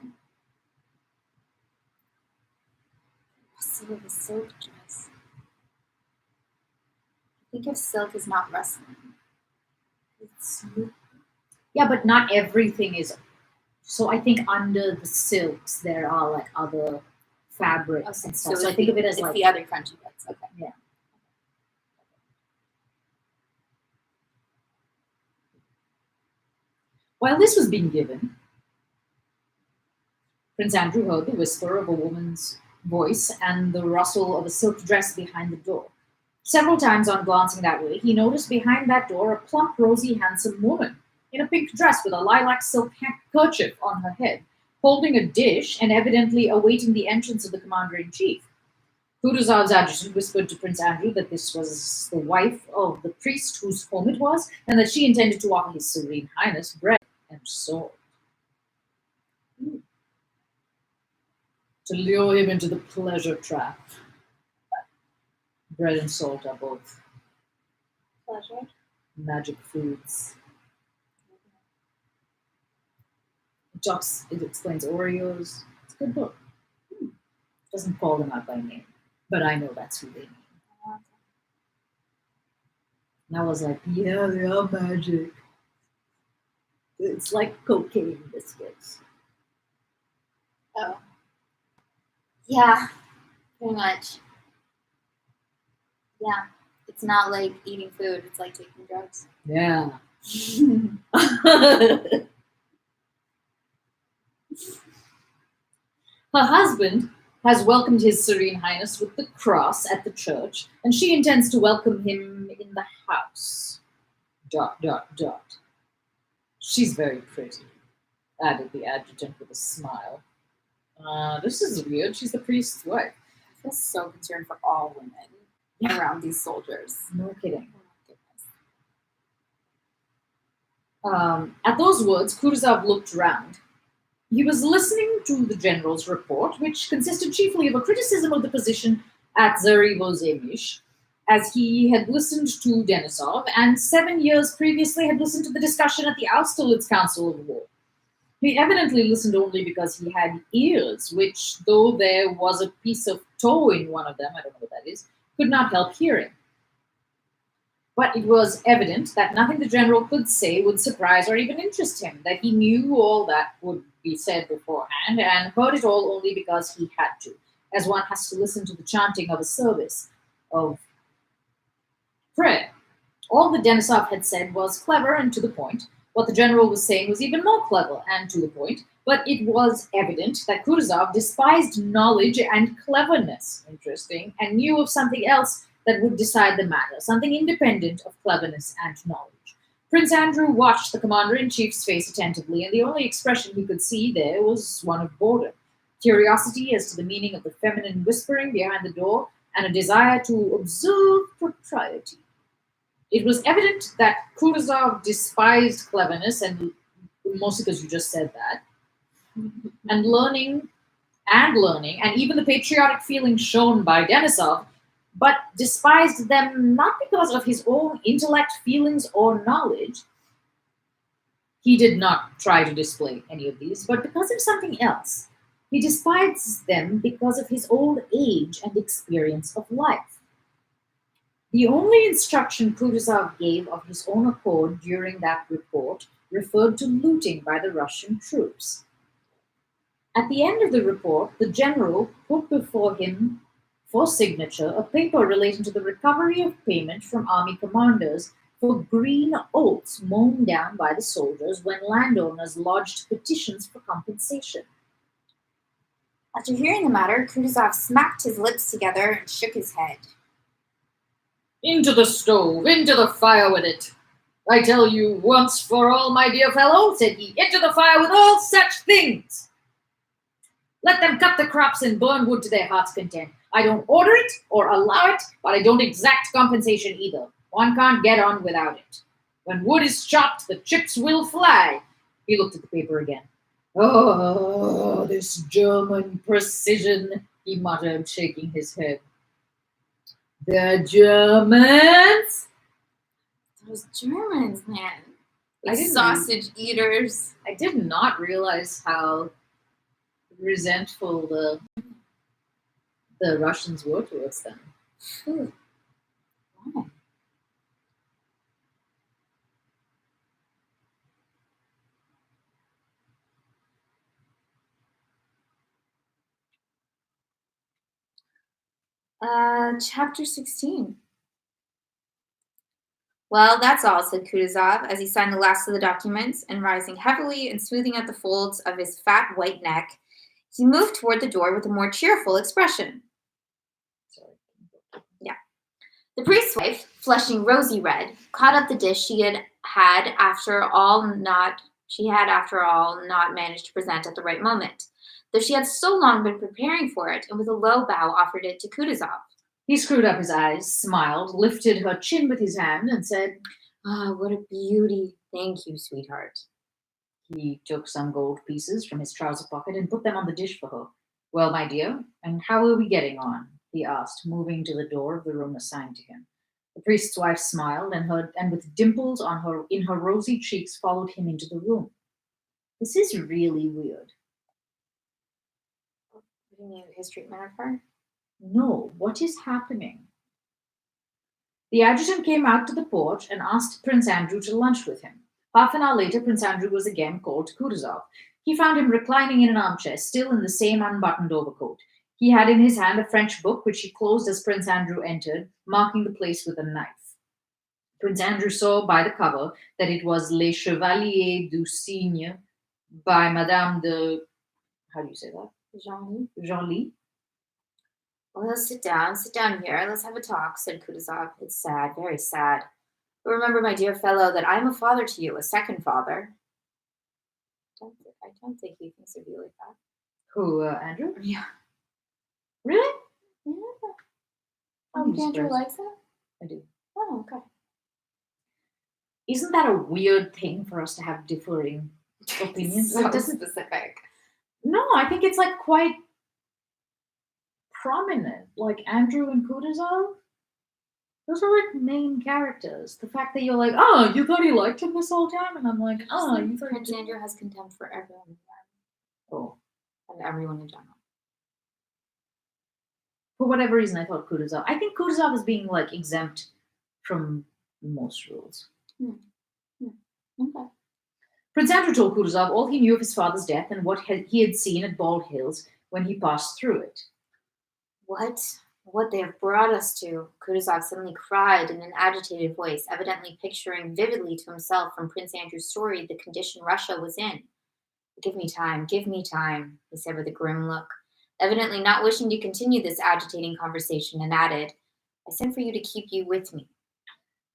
Rustle of a silk dress. I think of silk as not rustling. It's smooth. Yeah, but not everything is. So I think under the silks there are like other fabrics and stuff. So I think of it as it's like the other crunchy bits. Okay. Yeah. While this was being given, Prince Andrew heard the whisper of a woman's voice and the rustle of a silk dress behind the door. Several times on glancing that way, he noticed behind that door a plump, rosy, handsome woman in a pink dress with a lilac silk kerchief on her head, holding a dish and evidently awaiting the entrance of the commander-in-chief. Kutuzov's adjutant whispered to Prince Andrew that this was the wife of the priest whose home it was, and that she intended to offer his Serene Highness bread and salt. To lure him into the pleasure trap. Bread and salt are both Pleasure. magic foods. It explains Oreos. It's a good book. Doesn't call them out by name, but I know that's who they mean. And I was like, yeah, they are magic. It's like cocaine biscuits. Oh. Yeah, pretty much. Yeah. It's not like eating food, it's like taking drugs. Yeah. Her husband has welcomed His Serene Highness with the cross at the church, and she intends to welcome him in the house. ... She's very pretty, added the adjutant with a smile. This is weird. She's the priest's wife. I feel so concerned for all women around these soldiers. No kidding. Oh, goodness. At those words, Kutuzov looked round. He was listening to the general's report, which consisted chiefly of a criticism of the position at Zarivozemish, as he had listened to Denisov, and 7 years previously had listened to the discussion at the Austerlitz Council of War. He evidently listened only because he had ears, which, though there was a piece of toe in one of them, I don't know what that is, could not help hearing. But it was evident that nothing the general could say would surprise or even interest him, that he knew all that would be said beforehand and heard it all only because he had to, as one has to listen to the chanting of a service of prayer. All that Denisov had said was clever and to the point. What the general was saying was even more clever and to the point, but it was evident that Kutuzov despised knowledge and cleverness, interesting, and knew of something else that would decide the matter, something independent of cleverness and knowledge. Prince Andrew watched the commander-in-chief's face attentively, and the only expression he could see there was one of boredom, curiosity as to the meaning of the feminine whispering behind the door, and a desire to observe propriety. It was evident that Kutuzov despised cleverness, and mostly because you just said that, and learning, and even the patriotic feeling shown by Denisov, but despised them not because of his own intellect, feelings, or knowledge. He did not try to display any of these, but because of something else. He despised them because of his old age and experience of life. The only instruction Kutuzov gave of his own accord during that report referred to looting by the Russian troops. At the end of the report, the general put before him for signature a paper relating to the recovery of payment from army commanders for green oats mown down by the soldiers when landowners lodged petitions for compensation. After hearing the matter, Kutuzov smacked his lips together and shook his head. Into the stove, into the fire with it. I tell you once for all, my dear fellow, said he, into the fire with all such things. Let them cut the crops and burn wood to their heart's content. I don't order it or allow it, but I don't exact compensation either. One can't get on without it. When wood is chopped, the chips will fly. He looked at the paper again. Oh, this German precision, he muttered, shaking his head. The Germans? Those Germans, man. Like sausage eaters. I did not realize how resentful the Russians were towards them. Why? Chapter 16. Well, that's all, said Kutuzov as he signed the last of the documents, and rising heavily and smoothing out the folds of his fat white neck, he moved toward the door with a more cheerful expression. Yeah. The priest's wife, flushing rosy red, caught up the dish she had after all not managed to present at the right moment, though she had so long been preparing for it, and with a low bow offered it to Kutuzov. He screwed up his eyes, smiled, lifted her chin with his hand, and said, "Ah, what a beauty. Thank you, sweetheart." He took some gold pieces from his trouser pocket and put them on the dish for her. Well, my dear, and how are we getting on? He asked, moving to the door of the room assigned to him. The priest's wife smiled, and with dimples in her rosy cheeks, followed him into the room. This is really weird. What do you mean, his treatment of her? No, what is happening? The adjutant came out to the porch and asked Prince Andrew to lunch with him. Half an hour later, Prince Andrew was again called to Kutuzov. He found him reclining in an armchair, still in the same unbuttoned overcoat. He had in his hand a French book, which he closed as Prince Andrew entered, marking the place with a knife. Prince Andrew saw by the cover that it was Les Chevaliers du Cygne by Madame de... How do you say that? Genlis. Well, sit down here. Let's have a talk, said Kutuzov. It's sad, very sad. But remember, my dear fellow, that I am a father to you, a second father. I don't think he thinks of you like that. Who, Andrew? Yeah. Really? Yeah. Oh, Andrew likes it? I do. Oh, okay. Isn't that a weird thing for us to have differing opinions? So specific. No, I think it's like quite prominent. Like Andrew and Kutuzov, those are like main characters. The fact that you're like, oh, you thought he liked him this whole time, and I'm like, oh, you thought Prince Andrew has contempt for everyone. Oh, and everyone in general. For whatever reason, I thought Kutuzov. I think Kutuzov is being like exempt from most rules. Okay. Prince Andrew told Kutuzov all he knew of his father's death and what he had seen at Bald Hills when he passed through it. What they have brought us to, Kutuzov suddenly cried in an agitated voice, evidently picturing vividly to himself from Prince Andrew's story the condition Russia was in. Give me time, he said with a grim look, evidently not wishing to continue this agitating conversation, and added, I sent for you to keep you with me.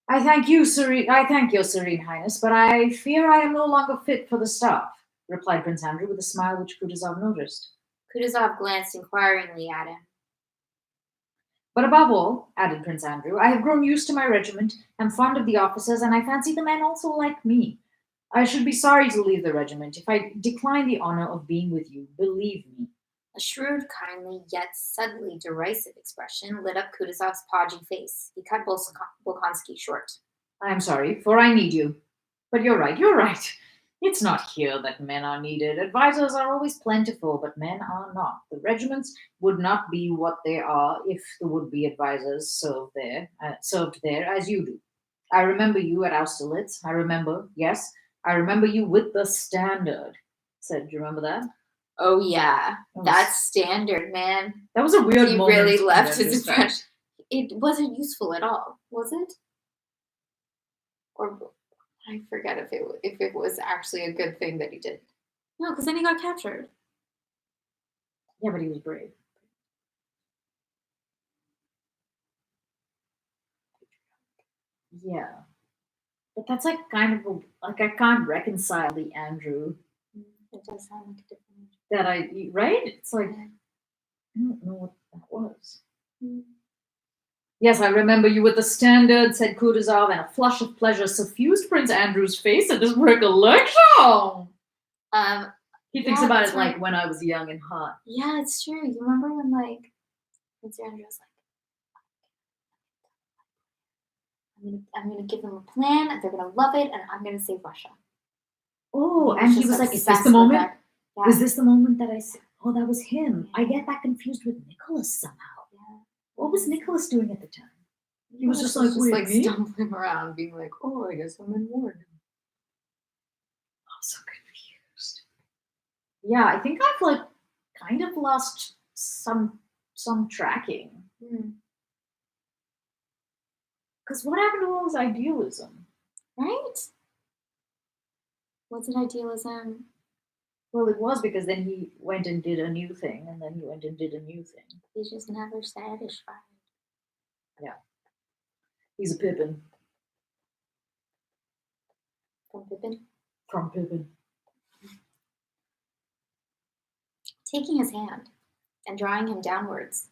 I thank your Serene Highness, but I fear I am no longer fit for the staff, replied Prince Andrew with a smile which Kutuzov noticed. Kutuzov glanced inquiringly at him. But above all, added Prince Andrew, I have grown used to my regiment, am fond of the officers, and I fancy the men also like me. I should be sorry to leave the regiment if I decline the honor of being with you, believe me. A shrewd, kindly, yet subtly derisive expression lit up Kutuzov's podgy face. He cut Bolkonsky short. I am sorry, for I need you. But you're right. It's not here that men are needed. Advisors are always plentiful, but men are not. The regiments would not be what they are if the would-be advisors served there as you do. I remember you at Austerlitz. I remember you with the Standard. Do you remember that? Oh, yeah. That's Standard, man. That was a weird moment. He really left his impression. It wasn't useful at all, was it? Or I forget if it was actually a good thing that he did. No, because then he got captured. Yeah, but he was brave. Yeah. But that's like kind of I can't reconcile the Andrew. It does sound like a different right? It's like, I don't know what that was. Yes, I remember you with the Standard, said Kutuzov, and a flush of pleasure suffused Prince Andrew's face at this recollection. He thinks about it like when I was young and hot. Yeah, it's true. You remember when Prince Andrew was like, I'm gonna give them a plan, and they're gonna love it, and I'm gonna save Russia. Oh, He and was he just was like, "Is this obsessed the with moment? that. Yeah. Is this the moment that I said? Oh, that was him. I get that confused with Nicholas somehow. Yeah. What was Nicholas doing at the time? He was just Nicholas like, "Wait, me?" stumbling around, being like, "Oh, I guess I'm in war." I'm so confused. Yeah, I think I've like kind of lost some tracking. Hmm. Because what happened to all his idealism? Right? What's an idealism? Well, it was because then he went and did a new thing, and then he went and did a new thing. He's just never satisfied. Yeah. He's a Pippin. From Pippin. From Pippin. Taking his hand and drawing him downwards,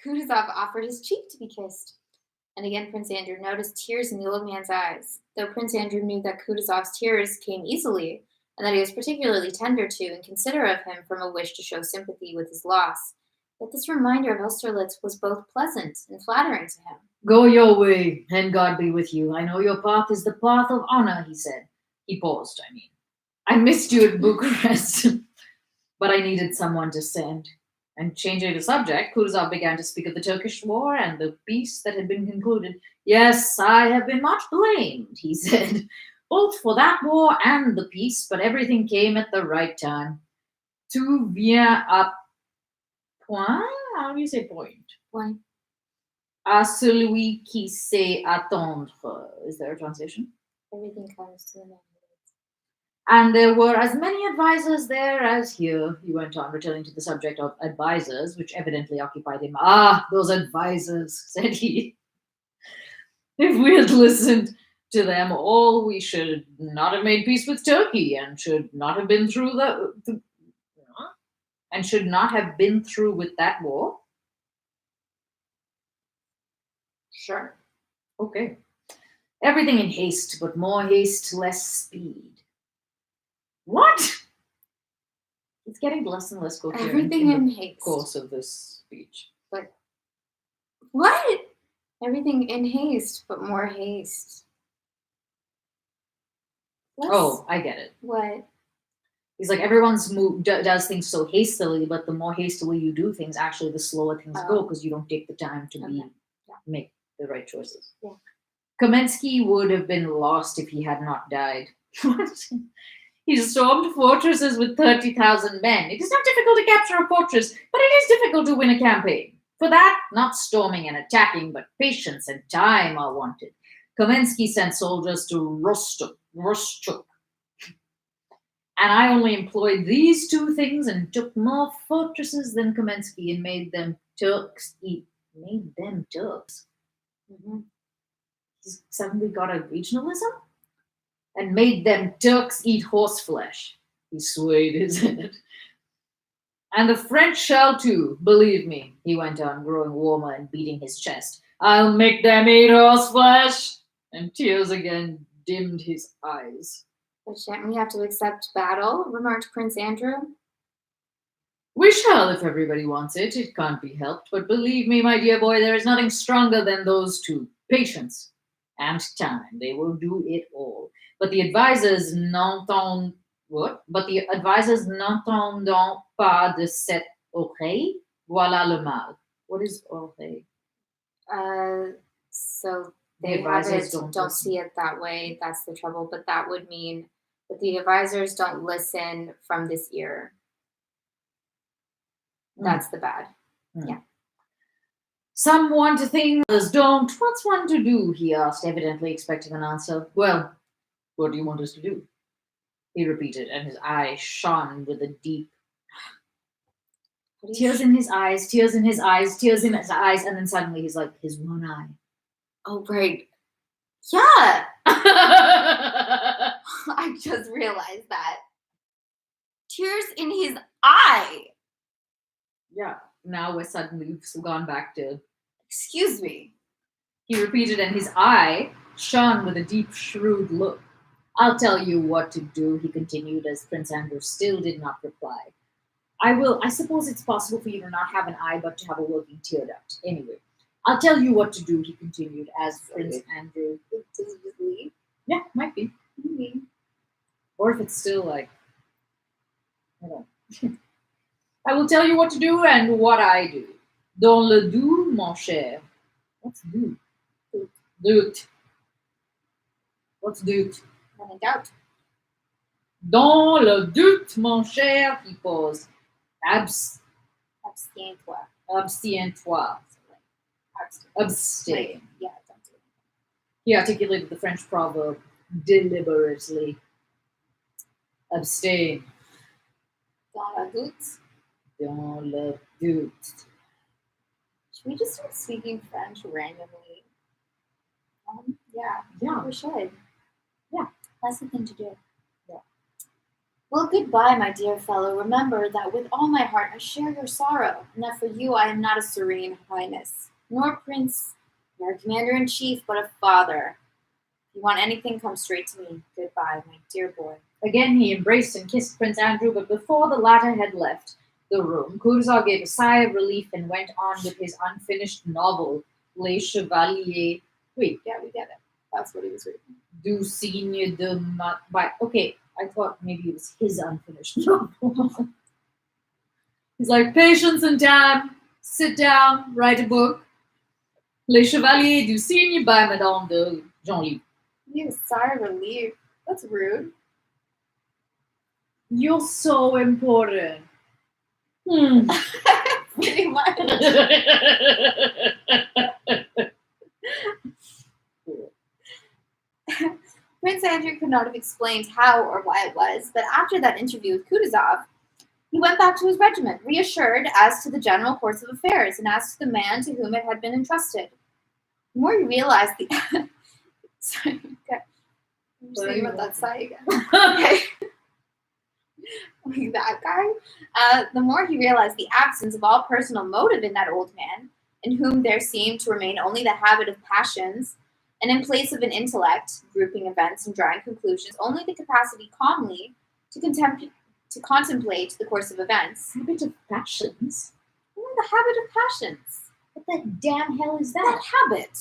Kutuzov offered his cheek to be kissed. And again, Prince Andrew noticed tears in the old man's eyes, though Prince Andrew knew that Kutuzov's tears came easily, and that he was particularly tender to and considerate of him from a wish to show sympathy with his loss. Yet this reminder of Austerlitz was both pleasant and flattering to him. "Go your way, and God be with you. I know your path is the path of honor," he said. He paused, I mean. "I missed you at Bucharest, but I needed someone to send." And changing the subject, Kutuzov began to speak of the Turkish war and the peace that had been concluded. "Yes, I have been much blamed," he said, "both for that war and the peace, but everything came at the right time. Tout vient à point? How do you say point? Why? À celui qui sait attendre. Is there a translation? Everything comes to an end. And there were as many advisers there as here," he went on, returning to the subject of advisers, which evidently occupied him. "Ah, those advisers," said he. "If we had listened to them all, we should not have made peace with Turkey, and should not have been through and should not have been through with that war." Sure. Okay. "Everything in haste, but more haste, less speed." What? It's getting less and less coherent Everything in the haste. course of this speech. But what? Everything in haste, but more haste. Oh, I get it. What? He's like, everyone's does things so hastily, but the more hastily you do things, actually, the slower things go because you don't take the time to make the right choices. Yeah. Kamensky would have been lost if he had not died. What? "He stormed fortresses with 30,000 men. It is not difficult to capture a fortress, but it is difficult to win a campaign. For that, not storming and attacking, but patience and time are wanted. Kamensky sent soldiers to Rostock. And I only employed these two things and took more fortresses than Kamensky and made them Turks eat." Made them Turks. Mm-hmm. He's suddenly got a regionalism? "And made them Turks eat horseflesh." He swayed his head. "And the French shall too, believe me," he went on, growing warmer and beating his chest. "I'll make them eat horseflesh." And tears again dimmed his eyes. But shan't we have to accept battle? Remarked Prince Andrew. "We shall if everybody wants it. It can't be helped. But believe me, my dear boy, there is nothing stronger than those two. Patience and time. They will do it all. But the advisors n'entendent what? But the advisors n'entendent pas de cette oreille. Voilà le mal." What is oreille? So The they advisors don't listen. see it that way. That's the trouble. But that would mean that the advisors don't listen from this ear. That's the bad. Yeah. "Some want to think, others don't. What's one to do?" he asked, evidently expecting an answer. "Well, what do you want us to do?" he repeated, and his eyes shone with a deep tears in his eyes, tears in his eyes, tears in his eyes, and then suddenly he's like, his one eye. Oh, right. Yeah. I just realized that. Tears in his eye. Yeah. Now we've gone back to. Excuse me. He repeated, and his eye shone with a deep, shrewd look. "I'll tell you what to do," he continued, as Prince Andrew still did not reply. I suppose it's possible for you to not have an eye, but to have a working tear duct. Anyway, I'll tell you what to do, he continued as Prince Andrew. Does it just leave? Yeah, might be. Maybe. Or if it's still like, I don't know. I will tell you what to do and what I do. Dans le doute, mon cher. What's doute? Doute. What's doute? When in doubt. Dans le doute, mon cher, he paused. Abstiens-toi. Abstiens-toi. Abstain. Like, yeah, don't do it. He articulated the French proverb deliberately. Abstain. Dans la doute. Dans le doute. Should we just start speaking French randomly? Yeah, we should. Yeah. That's the thing to do. Yeah. Well, goodbye, my dear fellow. Remember that with all my heart I share your sorrow, and that for you I am not a serene highness, nor prince, nor commander-in-chief, but a father. If you want anything, come straight to me. Goodbye, my dear boy. Again he embraced and kissed Prince Andrew, but before the latter had left the room, Kutuzov gave a sigh of relief and went on with his unfinished novel, Les Chevaliers. Wait, Yeah, we get it. That's what he was reading. Du Signe de Okay, I thought maybe it was his unfinished novel. He's like, patience and time, sit down, write a book. Les Chevaliers du Signe by Madame de Genlis. You sigh of relief. That's rude. You're so important. Pretty much. Prince Andrew could not have explained how or why it was, but after that interview with Kutuzov, he went back to his regiment, reassured as to the general course of affairs and as to the man to whom it had been entrusted. The more he realized the sorry, okay. I'm just thinking about that sigh again. Okay. Like that guy. The more he realized the absence of all personal motive in that old man, in whom there seemed to remain only the habit of passions, and in place of an intellect, grouping events and drawing conclusions, only the capacity calmly to contemplate the course of events. Habit of passions? Only the habit of passions. What the damn hell is That habit.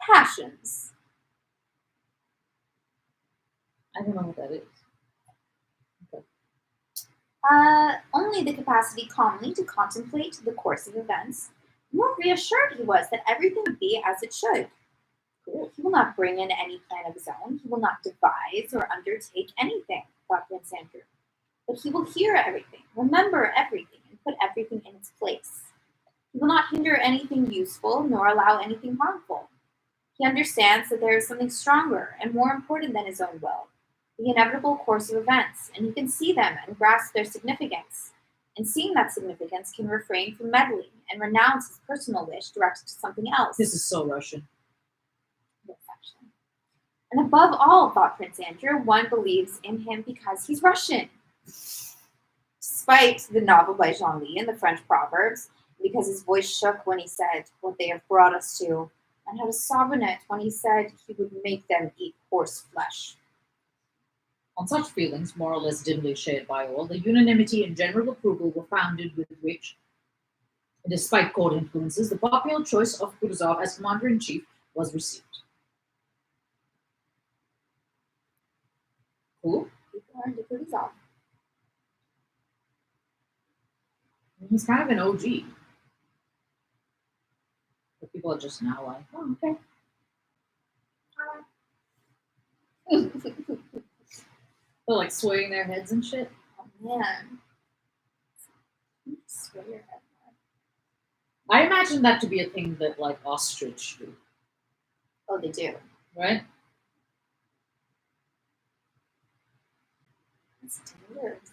Passions. I don't know what that is. Only the capacity calmly to contemplate the course of events. The more reassured he was that everything would be as it should. He will not bring in any plan of his own. He will not devise or undertake anything, thought Prince Andrew. But he will hear everything, remember everything, and put everything in its place. He will not hinder anything useful, nor allow anything harmful. He understands that there is something stronger and more important than his own will, the inevitable course of events, and he can see them and grasp their significance. And seeing that significance, can refrain from meddling and renounce his personal wish directed to something else. This is so Russian. Yes, actually. And above all, thought Prince Andrew, one believes in him because he's Russian. Despite the novel by Genlis and the French proverbs, because his voice shook when he said what they have brought us to, and had a sob in it when he said he would make them eat horse flesh. On such feelings, more or less dimly shared by all, the unanimity and general approval were founded with which, despite court influences, the popular choice of Kutuzov as commander-in-chief was received. Cool. People are into Kutuzov. He's kind of an OG. But people are just now like, oh, okay. They're like swaying their heads and shit. Oh man. Sway your head more. I imagine that to be a thing that like ostrich do. Oh, they do. Right? It's dangerous.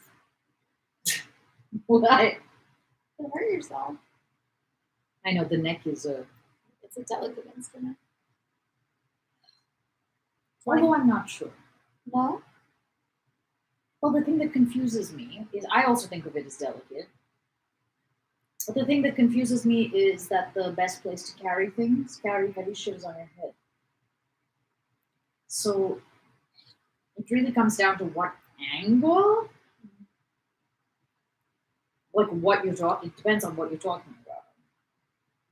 Why? You hurt yourself. I know the neck is a. It's a delicate instrument. Although I'm not sure. No? Well, the thing that confuses me is I also think of it as delicate. But the thing that confuses me is that the best place to carry heavy shit is on your head. So it really comes down to what angle? Like what you're talking, it depends on what you're talking about.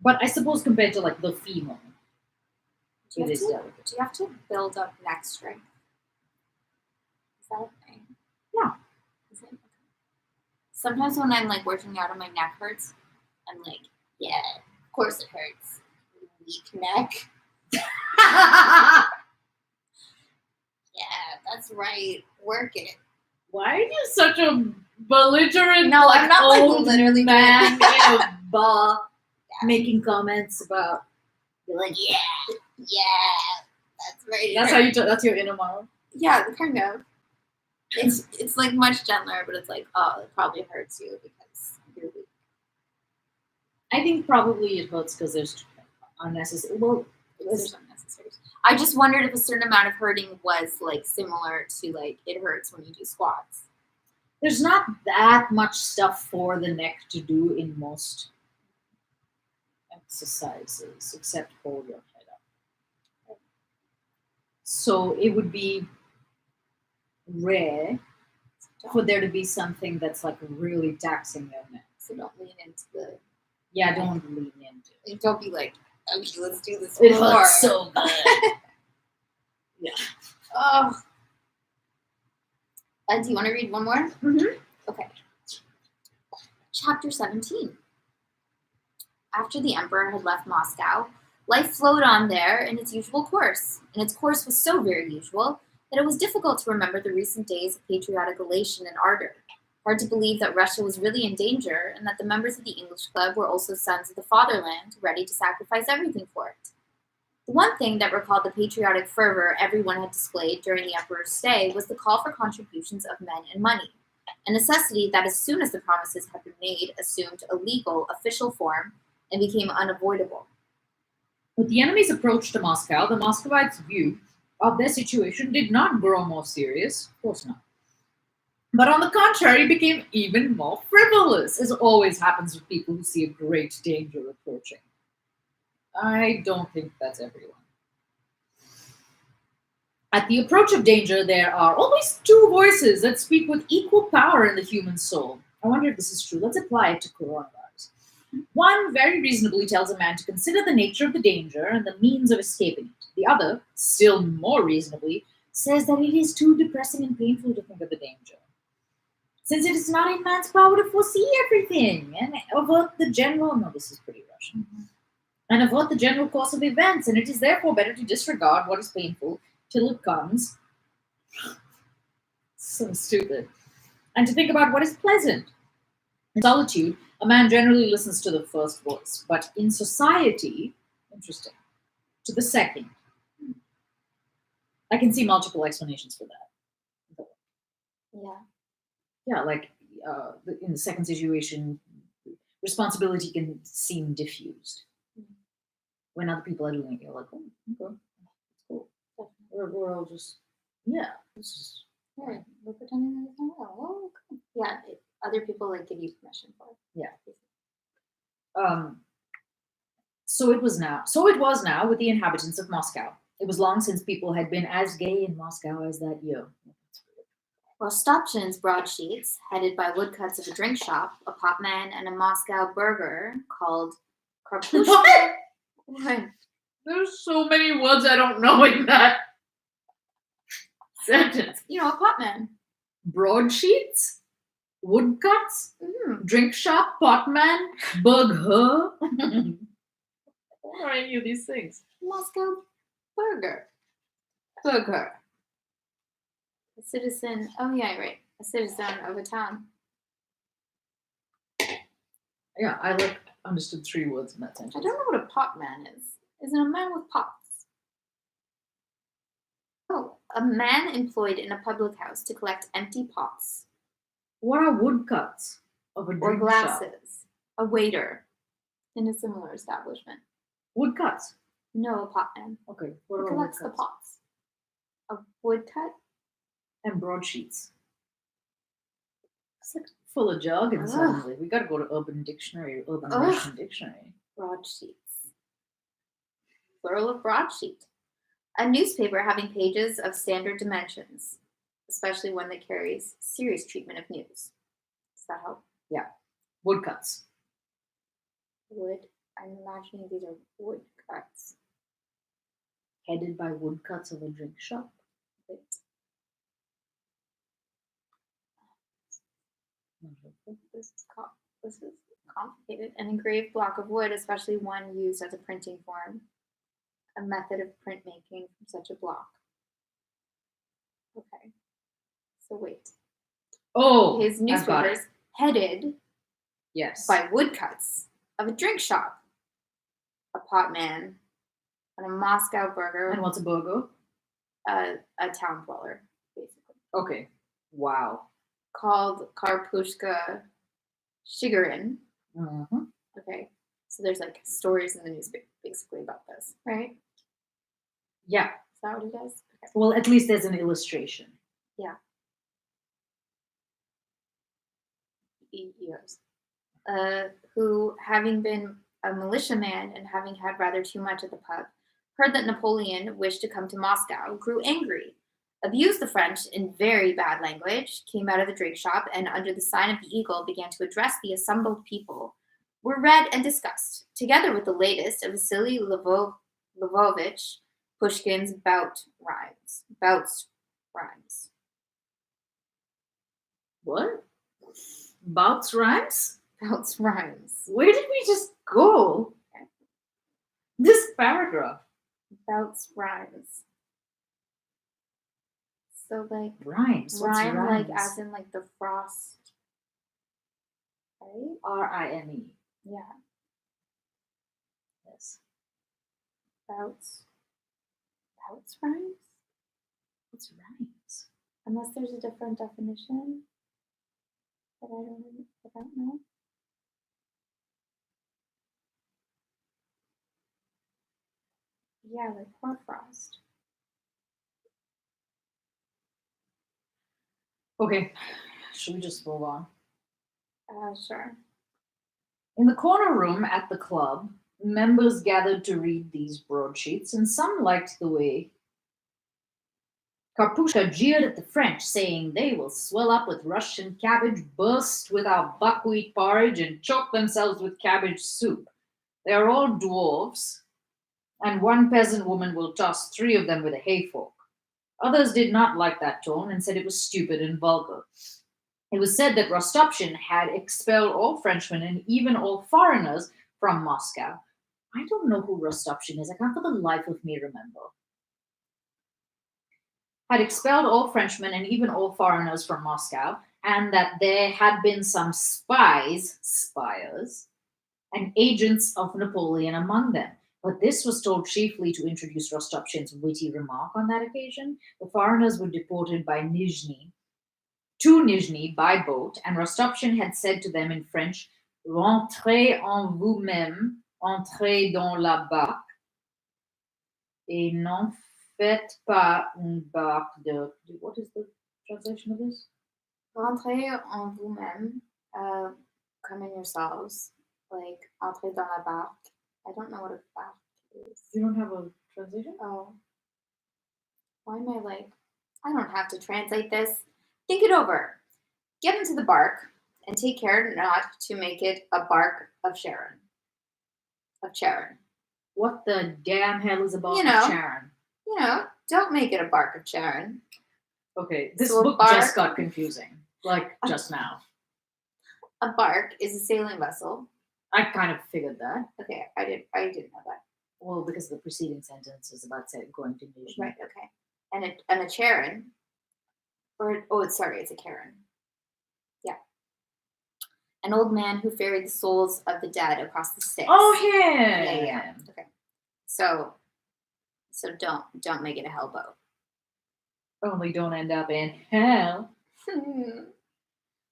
But I suppose compared to like the female, Do you it have is to? delicate. Do you have to build up neck strength? Is that a thing? Yeah. Is it? Sometimes when I'm like working out and my neck hurts, I'm like, yeah, of course it hurts. Weak neck. Yeah, that's right. Work it. Why are you such a belligerent, No, like, I'm not like old literally man doing it. in a bar making comments about? You're like, yeah, that's right. That's how you. That's your inner monologue. Yeah, kind of. It's like much gentler, but it's like, oh, it probably hurts you because you're weak. I think probably it hurts because there's unnecessary. Well, There's unnecessary. I just wondered if a certain amount of hurting was like similar to like it hurts when you do squats. there's not that much stuff for the neck to do in most exercises except hold your head up. So it would be rare for there to be something that's like really taxing your neck. So don't lean into the. Yeah, don't lean into it. Don't be like, okay, let's do this It more. hurts so good. Yeah. Oh. Do you want to read one more? Mm-hmm. Okay. Chapter 17. After the emperor had left Moscow, life flowed on there in its usual course, and its course was so very usual that it was difficult to remember the recent days of patriotic elation and ardor. Hard to believe that Russia was really in danger, and that the members of the English Club were also sons of the fatherland, ready to sacrifice everything for it. The one thing that recalled the patriotic fervor everyone had displayed during the emperor's stay was the call for contributions of men and money, a necessity that as soon as the promises had been made assumed a legal, official form and became unavoidable. With the enemy's approach to Moscow, the Muscovites' view of their situation did not grow more serious, of course not, but on the contrary became even more frivolous, as always happens with people who see a great danger approaching. I don't think that's everyone. At the approach of danger, there are always two voices that speak with equal power in the human soul. I wonder if this is true. Let's apply it to coronavirus. One very reasonably tells a man to consider the nature of the danger and the means of escaping it. The other, still more reasonably, says that it is too depressing and painful to think of the danger, since it is not in man's power to foresee everything and avert the general. No, this is pretty Russian. And avert the general course of events, and it is therefore better to disregard what is painful till it comes. So stupid. And to think about what is pleasant. In solitude, a man generally listens to the first voice, but in society, interesting, to the second. I can see multiple explanations for that. Yeah. Yeah, like in the second situation, responsibility can seem diffused. When other people are doing it, you're like, oh, okay, cool. We're all just, yeah, this is. Yeah, we're pretending that it's not real. Oh, okay. Yeah, other people like give you permission for it. Yeah. So it was now with the inhabitants of Moscow. It was long since people had been as gay in Moscow as that year. Rostopchin's broadsheets, headed by woodcuts of a drink shop, a potman, and a Moscow burger called Karpushka. What? There's so many words I don't know in that sentence. You know, a potman. Broadsheets, woodcuts, Mm. drink shop, potman, burger. What are any of these things? Moscow burger. Burger. A citizen. Oh, yeah, right. A citizen of a town. Yeah, I understood 3 words in that I sentence. don't know what a potman is. Is it a man with pots? Oh, a man employed in a public house to collect empty pots. What are woodcuts of a drink Or shop? glasses. A waiter in a similar establishment. Woodcuts. No, a potman. Okay. What He are collects the woodcuts? pots. A woodcut? And broadsheets. It's like full of jargon Ugh. suddenly. We gotta go to Urban Dictionary, Urban Ugh. Russian Dictionary. Broadsheets. Plural of broadsheet. A newspaper having pages of standard dimensions, especially one that carries serious treatment of news. Does that help? Yeah. Woodcuts. Wood. I'm imagining these are woodcuts. Headed by woodcuts of a drink shop. Wait. This is complicated. An engraved block of wood, especially one used as a printing form. A method of printmaking from such a block. Okay. So wait. Oh, His I've got it. newspapers headed Yes. by woodcuts of a drink shop, a pot man, and a Moscow burger. And what's a burger? A town dweller, basically. Okay. Wow. Called Karpushka Shigarin. Mm-hmm. Okay. So there's like stories in the news basically about this, right? Yeah. Is that what it is? Okay. Well, at least there's an illustration. Yeah. Years. Who, having been a militiaman and having had rather too much at the pub, heard that Napoleon wished to come to Moscow, grew angry, abused the French in very bad language, came out of the drink shop, and under the sign of the eagle began to address the assembled people, were read and discussed, together with the latest of Vasily Lvovich Pushkin's Bouts rhymes. What? Bouts rhymes? Bouts rhymes. Where did we just go? Okay. This paragraph. Bouts rhymes. So like Rhymes. What's rhyme rhymes? like as in like the frost. Right? R-I-M-E. Yeah. Yes. Bouts rhymes? What's rhymes? Unless there's a different definition that I don't know. Yeah, like hoarfrost. Okay. Should we just move on? Sure. In the corner room at the club, members gathered to read these broadsheets, and some liked the way Karpushka jeered at the French, saying they will swell up with Russian cabbage, burst with our buckwheat porridge, and choke themselves with cabbage soup. They are all dwarfs, and one peasant woman will toss 3 of them with a hay fork. Others did not like that tone and said it was stupid and vulgar. It was said that Rostopchin had expelled all Frenchmen and even all foreigners from Moscow. I don't know who Rostopchin is. I can't for the life of me remember. Had expelled all Frenchmen and even all foreigners from Moscow, and that there had been some spies, and agents of Napoleon among them. But this was told chiefly to introduce Rostopchin's witty remark on that occasion. The foreigners were deported to Nizhny by boat, and Rostopchin had said to them in French, "Rentrez en vous-même, entrez dans la barque, et n'en faites pas une barque de..." What is the translation of this? Rentrez en vous-même. Come in yourselves. Like, entrez dans la barque. I don't know what a barque is. You don't have a translation? Oh. Why am I like, I don't have to translate this. Think it over. Get into the bark and take care not to make it a bark of Sharon. Of Charon. What the damn hell is a bark You know. of Charon? You know, don't make it a bark of Charon. Okay, this So a book bark- just got confusing. Like, just now. A bark is a sailing vessel. I kind of figured that. Okay, I didn't know that. Well, because the preceding sentence is about going to Nizhny. Right, okay. And a Charon, it's a Karen. Yeah. An old man who ferried the souls of the dead across the Styx. Oh, him! Yeah. Okay. So don't make it a hellboat. Only don't end up in hell.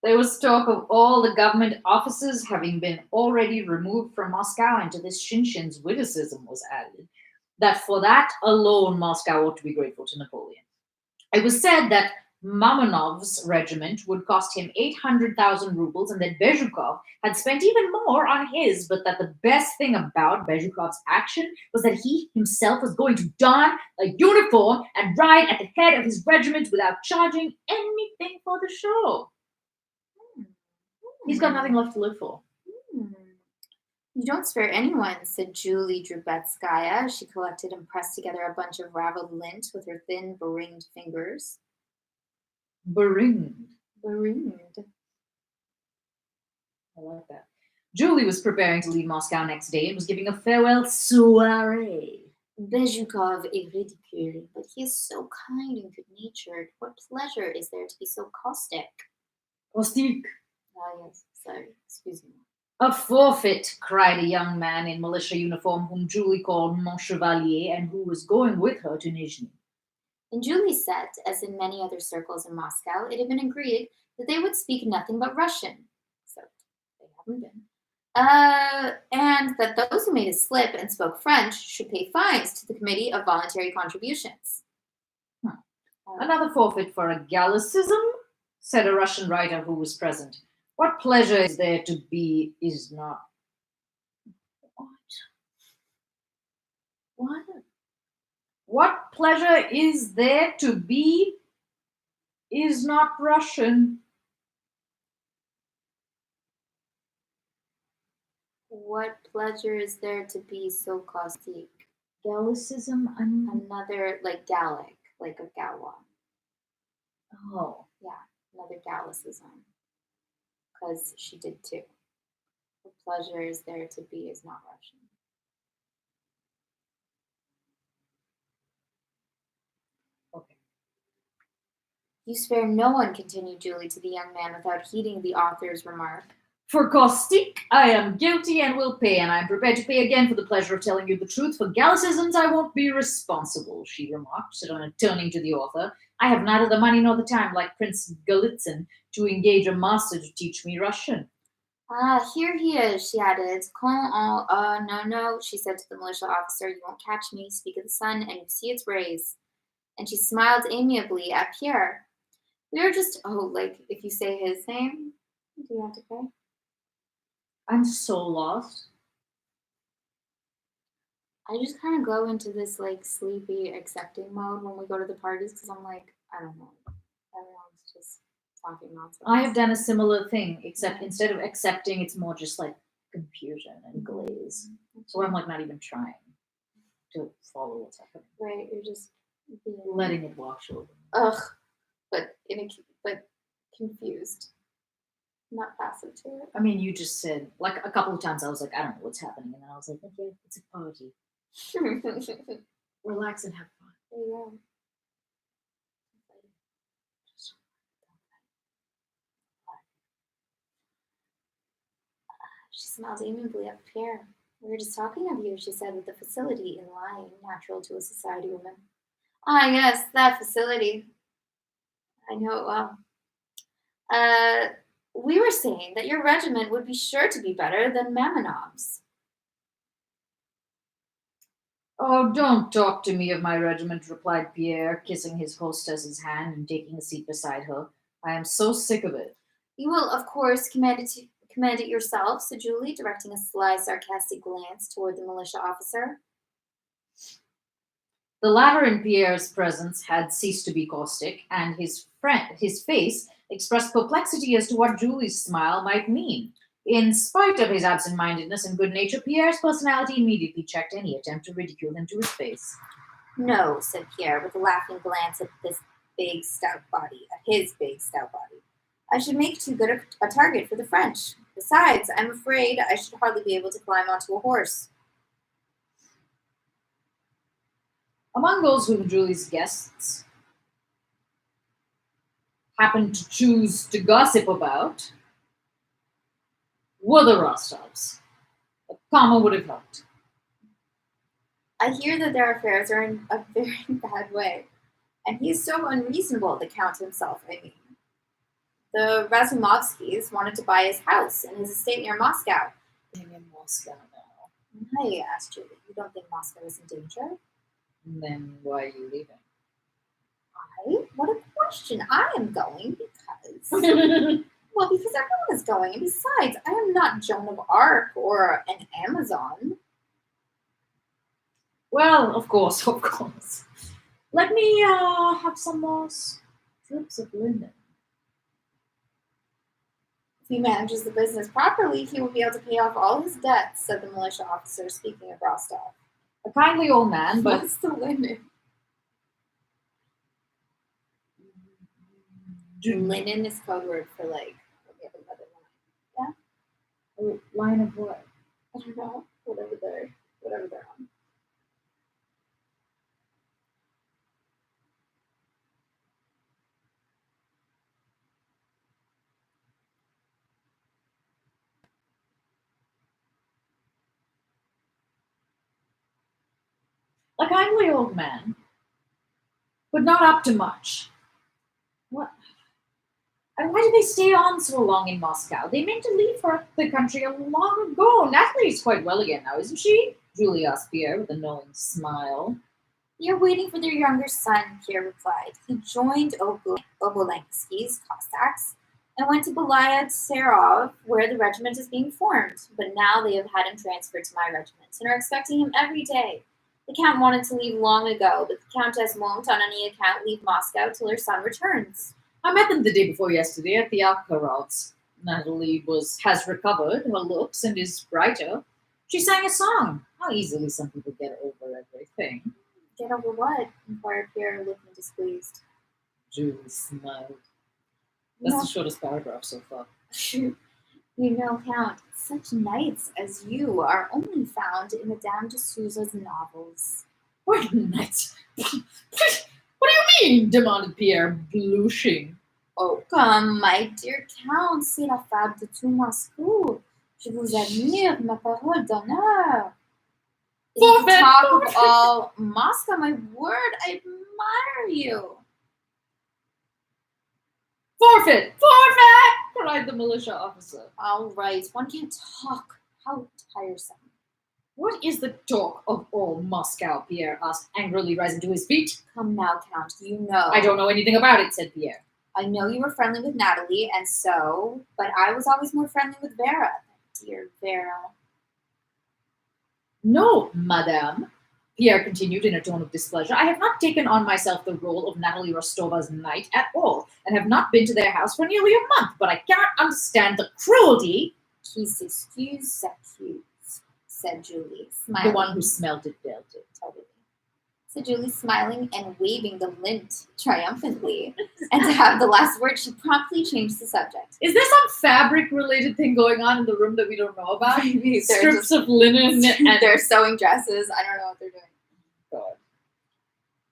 There was talk of all the government offices having been already removed from Moscow, and to this Shinshin's witticism was added that for that alone Moscow ought to be grateful to Napoleon. It was said that Mamonov's regiment would cost him 800,000 rubles, and that Bezhukov had spent even more on his, but that the best thing about Bezhukov's action was that he himself was going to don a uniform and ride at the head of his regiment without charging anything for the show. He's got nothing left to live for. You don't spare anyone, said Julie Drubetskaya. She collected and pressed together a bunch of raveled lint with her thin, beringed fingers. Beringed. Beringed. I like that. Julie was preparing to leave Moscow next day and was giving a farewell soiree. Bezhukov est ridicule, but he is so kind and good-natured. What pleasure is there to be so caustic? Caustic. Ah, yes, sorry, excuse me. A forfeit, cried a young man in militia uniform whom Julie called Mon Chevalier and who was going with her to Nizhny. In Julie's set, as in many other circles in Moscow, it had been agreed that they would speak nothing but Russian, except they haven't been, and that those who made a slip and spoke French should pay fines to the Committee of Voluntary Contributions. Another forfeit for a Gallicism, said a Russian writer who was present. What pleasure is there to be is not. What? What pleasure is there to be is not Russian. What pleasure is there to be so caustic? Gallicism? Another, like Gallic, like a Galois. Oh. Yeah, another Gallicism. Because she did too. What pleasure is there to be is not Russian. Okay. You spare no one, continued Julie to the young man without heeding the author's remark. For caustic, I am guilty and will pay, and I am prepared to pay again for the pleasure of telling you the truth. For Gallicisms, I won't be responsible, she remarked, turning to the author. I have neither the money nor the time, like Prince Golitsyn, to engage a master to teach me Russian. Ah, here he is, she added. No, she said to the militia officer. You won't catch me. Speak of the sun, and you see its rays. And she smiled amiably at Pierre. We are just, if you say his name, do you have to pay? I'm so lost. I just kind of go into this sleepy accepting mode when we go to the parties because I'm like, I don't know, everyone's just talking nonsense. I have done a similar thing, except instead of accepting, it's more just like confusion and glaze. So I'm like not even trying to follow what's happening. Right, you're just letting it wash over. Ugh, but confused. Not passive to it. I mean, you just said, like, a couple of times I was like, I don't know what's happening. And then I was like, okay, it's a party. Relax and have fun. There you go. She smiled amiably at Pierre. We were just talking of you, she said, with the facility in lying natural to a society woman. Ah, yes, that facility. I know it well. We were saying that your regiment would be sure to be better than Mamenov's. Oh, don't talk to me of my regiment, replied Pierre, kissing his hostess's hand and taking a seat beside her. I am so sick of it. You will, of course, command it yourself, said Julie, directing a sly, sarcastic glance toward the militia officer. The latter, in Pierre's presence, had ceased to be caustic, and his face expressed perplexity as to what Julie's smile might mean. In spite of his absent-mindedness and good nature, Pierre's personality immediately checked any attempt to ridicule him to his face. No, said Pierre, with a laughing glance at his big, stout body. I should make too good a target for the French. Besides, I'm afraid I should hardly be able to climb onto a horse. Among those whom Julie's guests happened to choose to gossip about were the Rostovs. A comma would have helped. I hear that their affairs are in a very bad way, and he's so unreasonable, the Count himself, I mean. The Razumovskys wanted to buy his house and his estate near Moscow. I'm in Moscow now. Why, asked Julie. You don't think Moscow is in danger? Then why are you leaving? What a question. I am going because... well, because everyone is going. And besides, I am not Joan of Arc or an Amazon. Well, of course. Let me have some more strips of linen. If he manages the business properly, he will be able to pay off all his debts, said the militia officer, speaking of Rostov. A kindly old man, but What's the linen? Linen is code word for like, let me have another one. a line of what? I don't know. Whatever they're on. A kindly old man, but not up to much. What? And why did they stay on so long in Moscow? They meant to leave for the country long ago. Natalie's quite well again now, isn't she? Julie asked Pierre with a knowing smile. They're waiting for their younger son, Pierre replied. He joined Obolensky's Cossacks and went to Belaya Serov, where the regiment is being formed. But now they have had him transferred to my regiment and are expecting him every day. The Count wanted to leave long ago, but the Countess won't on any account leave Moscow till her son returns. I met them the day before yesterday at the Alkarovs. Natalie has recovered her looks and is brighter. She sang a song. How easily some people get over everything. Get over what? Inquired Pierre, looking displeased. Julie smiled. That's the shortest paragraph so far. You know, Count, such knights as you are only found in Madame de Souza's novels. What knights? What do you mean? Demanded Pierre, blushing. Oh, come, my dear Count, c'est la fable de tout Moscou. Je vous admire, ma parole d'honneur. It's the talk of all Moscow, my word, I admire you. Forfeit! Forfeit! Cried the militia officer. All right, one can't talk. How tiresome. What is the talk of all Moscow? Pierre asked, angrily rising to his feet. Come now, Count, you know. I don't know anything about it, said Pierre. I know you were friendly with Natalie, and so, but I was always more friendly with Vera. Dear Vera. No, madame, Pierre continued in a tone of displeasure. I have not taken on myself the role of Natalie Rostova's knight at all, and have not been to their house for nearly a month, but I cannot understand the cruelty. Qui s'excuse s'accuse, said Julie, smiling. The one who smelled it dealt it. Totally. Said Julie, smiling and waving the lint triumphantly. And to have the last word, she promptly changed the subject. Is there some fabric-related thing going on in the room that we don't know about? Maybe Strips of linen and they're sewing dresses. I don't know what they're doing.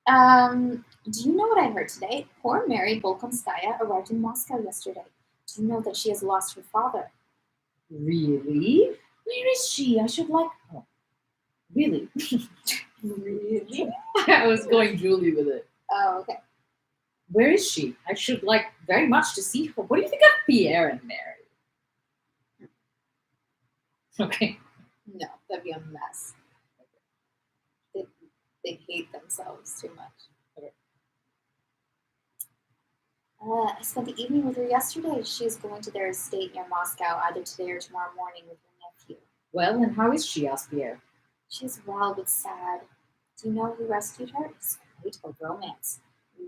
God. Do you know what I heard today? Poor Mary Bolkonskaya arrived in Moscow yesterday. Do you know that she has lost her father? Really? Where is she? I should like her. Really? Really? I was going Julie with it. Oh, okay. Where is she? I should like very much to see her. What do you think of Pierre and Mary? Okay. No, that'd be a mess. They hate themselves too much. Okay. I spent the evening with her yesterday. She is going to their estate near Moscow either today or tomorrow morning with her nephew. Well, and how is she? Asked Pierre. She's well but sad. Do you know who rescued her? It's quite a romance.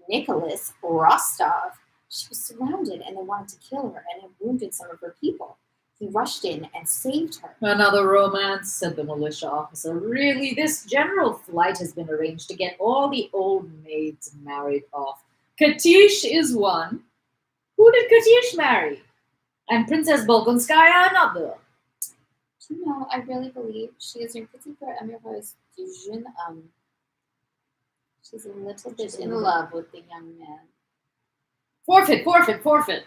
Nicholas Rostov. She was surrounded and they wanted to kill her and had wounded some of her people. He rushed in and saved her. Another romance, said the militia officer. Really, this general flight has been arranged to get all the old maids married off. Katish is one. Who did Katish marry? And Princess Bolkonskaya another. Do you know, I really believe she is your pretty amoureuse du jeune homme. She's a little bit in love with the young man. Forfeit, forfeit, forfeit.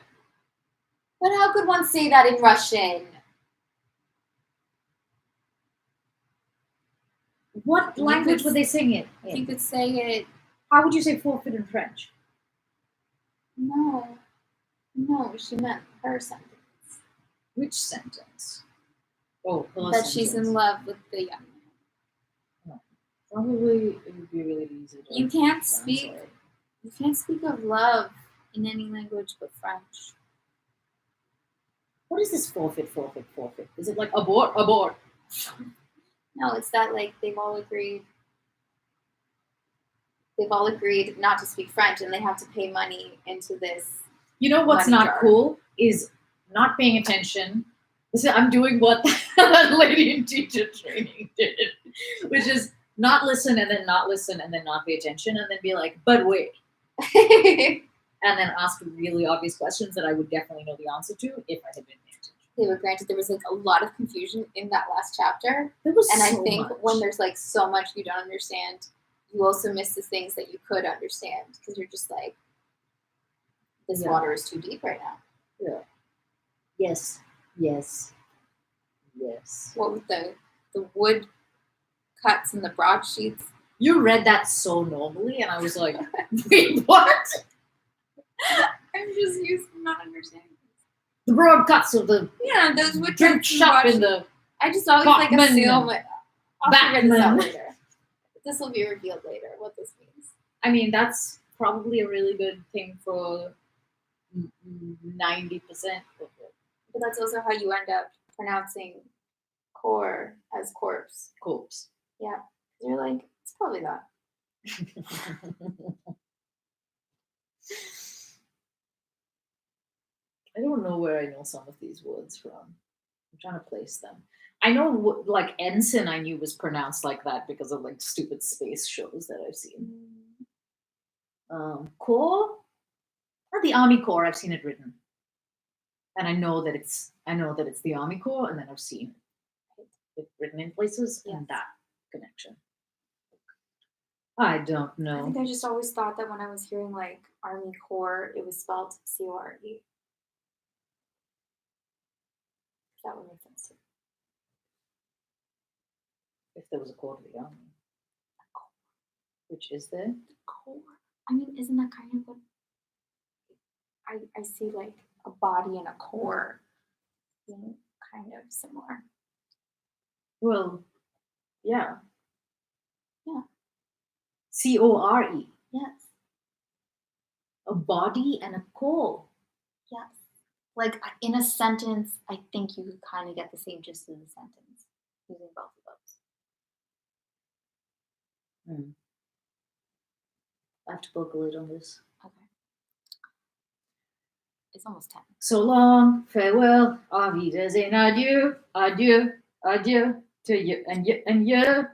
But how could one say that in Russian? What language would they sing it in? You could say it. How would you say forfeit in French? No, she meant her sentence. Which sentence? Oh, her that sentence. She's in love with the young man. Oh, probably it would be really easy to You can't speak of love in any language but French. What is this forfeit, forfeit, forfeit? Is it like abort, abort? No, it's that like they've all agreed not to speak French and they have to pay money into this. You know what's money not jar. cool is not paying attention. I'm doing what that lady in teacher training did, which is not listen and then not listen and then not pay attention and then be like, but wait. And then ask really obvious questions that I would definitely know the answer to if I had been paying attention. Okay, but granted, there was like a lot of confusion in that last chapter. There was And so I think much. when there's like so much you don't understand, you also miss the things that you could understand because you're just like, this Yeah. water is too deep right now. Yeah. Yes. Yes. Yes. What with the wood cuts and the broadsheets? You read that so normally, and I was like, wait, what? I'm just used to not understanding. The broad cuts of the Yeah, those wood drink cuts and shop in broadsheets. the I just always like Bachman assume it. I'll figure this out Batman. later. This will be revealed later what this means. I mean, that's probably a really good thing for 90% of it. But that's also how you end up pronouncing core as corpse. Corpse. Yeah. You're like, it's probably not. I don't know where I know some of these words from. I'm trying to place them. I know, like, ensign I knew was pronounced like that because of, like, stupid space shows that I've seen. Corps? Not the Army Corps, I've seen it written. And I know that it's the Army Corps, and then I've seen it written in places and that connection. I don't I know. think I just always thought that when I was hearing like Army Corps, it was spelled CORE. That would make sense too. If there was a corps to the army. Which is there? Core. I mean, isn't that kind of what I see like a body and a core being kind of similar. Well, yeah. Yeah. CORE. Yes. A body and a core. Yes. Like in a sentence, I think you could kind of get the same gist of the sentence using both of those. I have to poke a lid on this. Okay. It's almost 10. So long, farewell, auf Wiedersehen, adieu, adieu, adieu to you and you and you.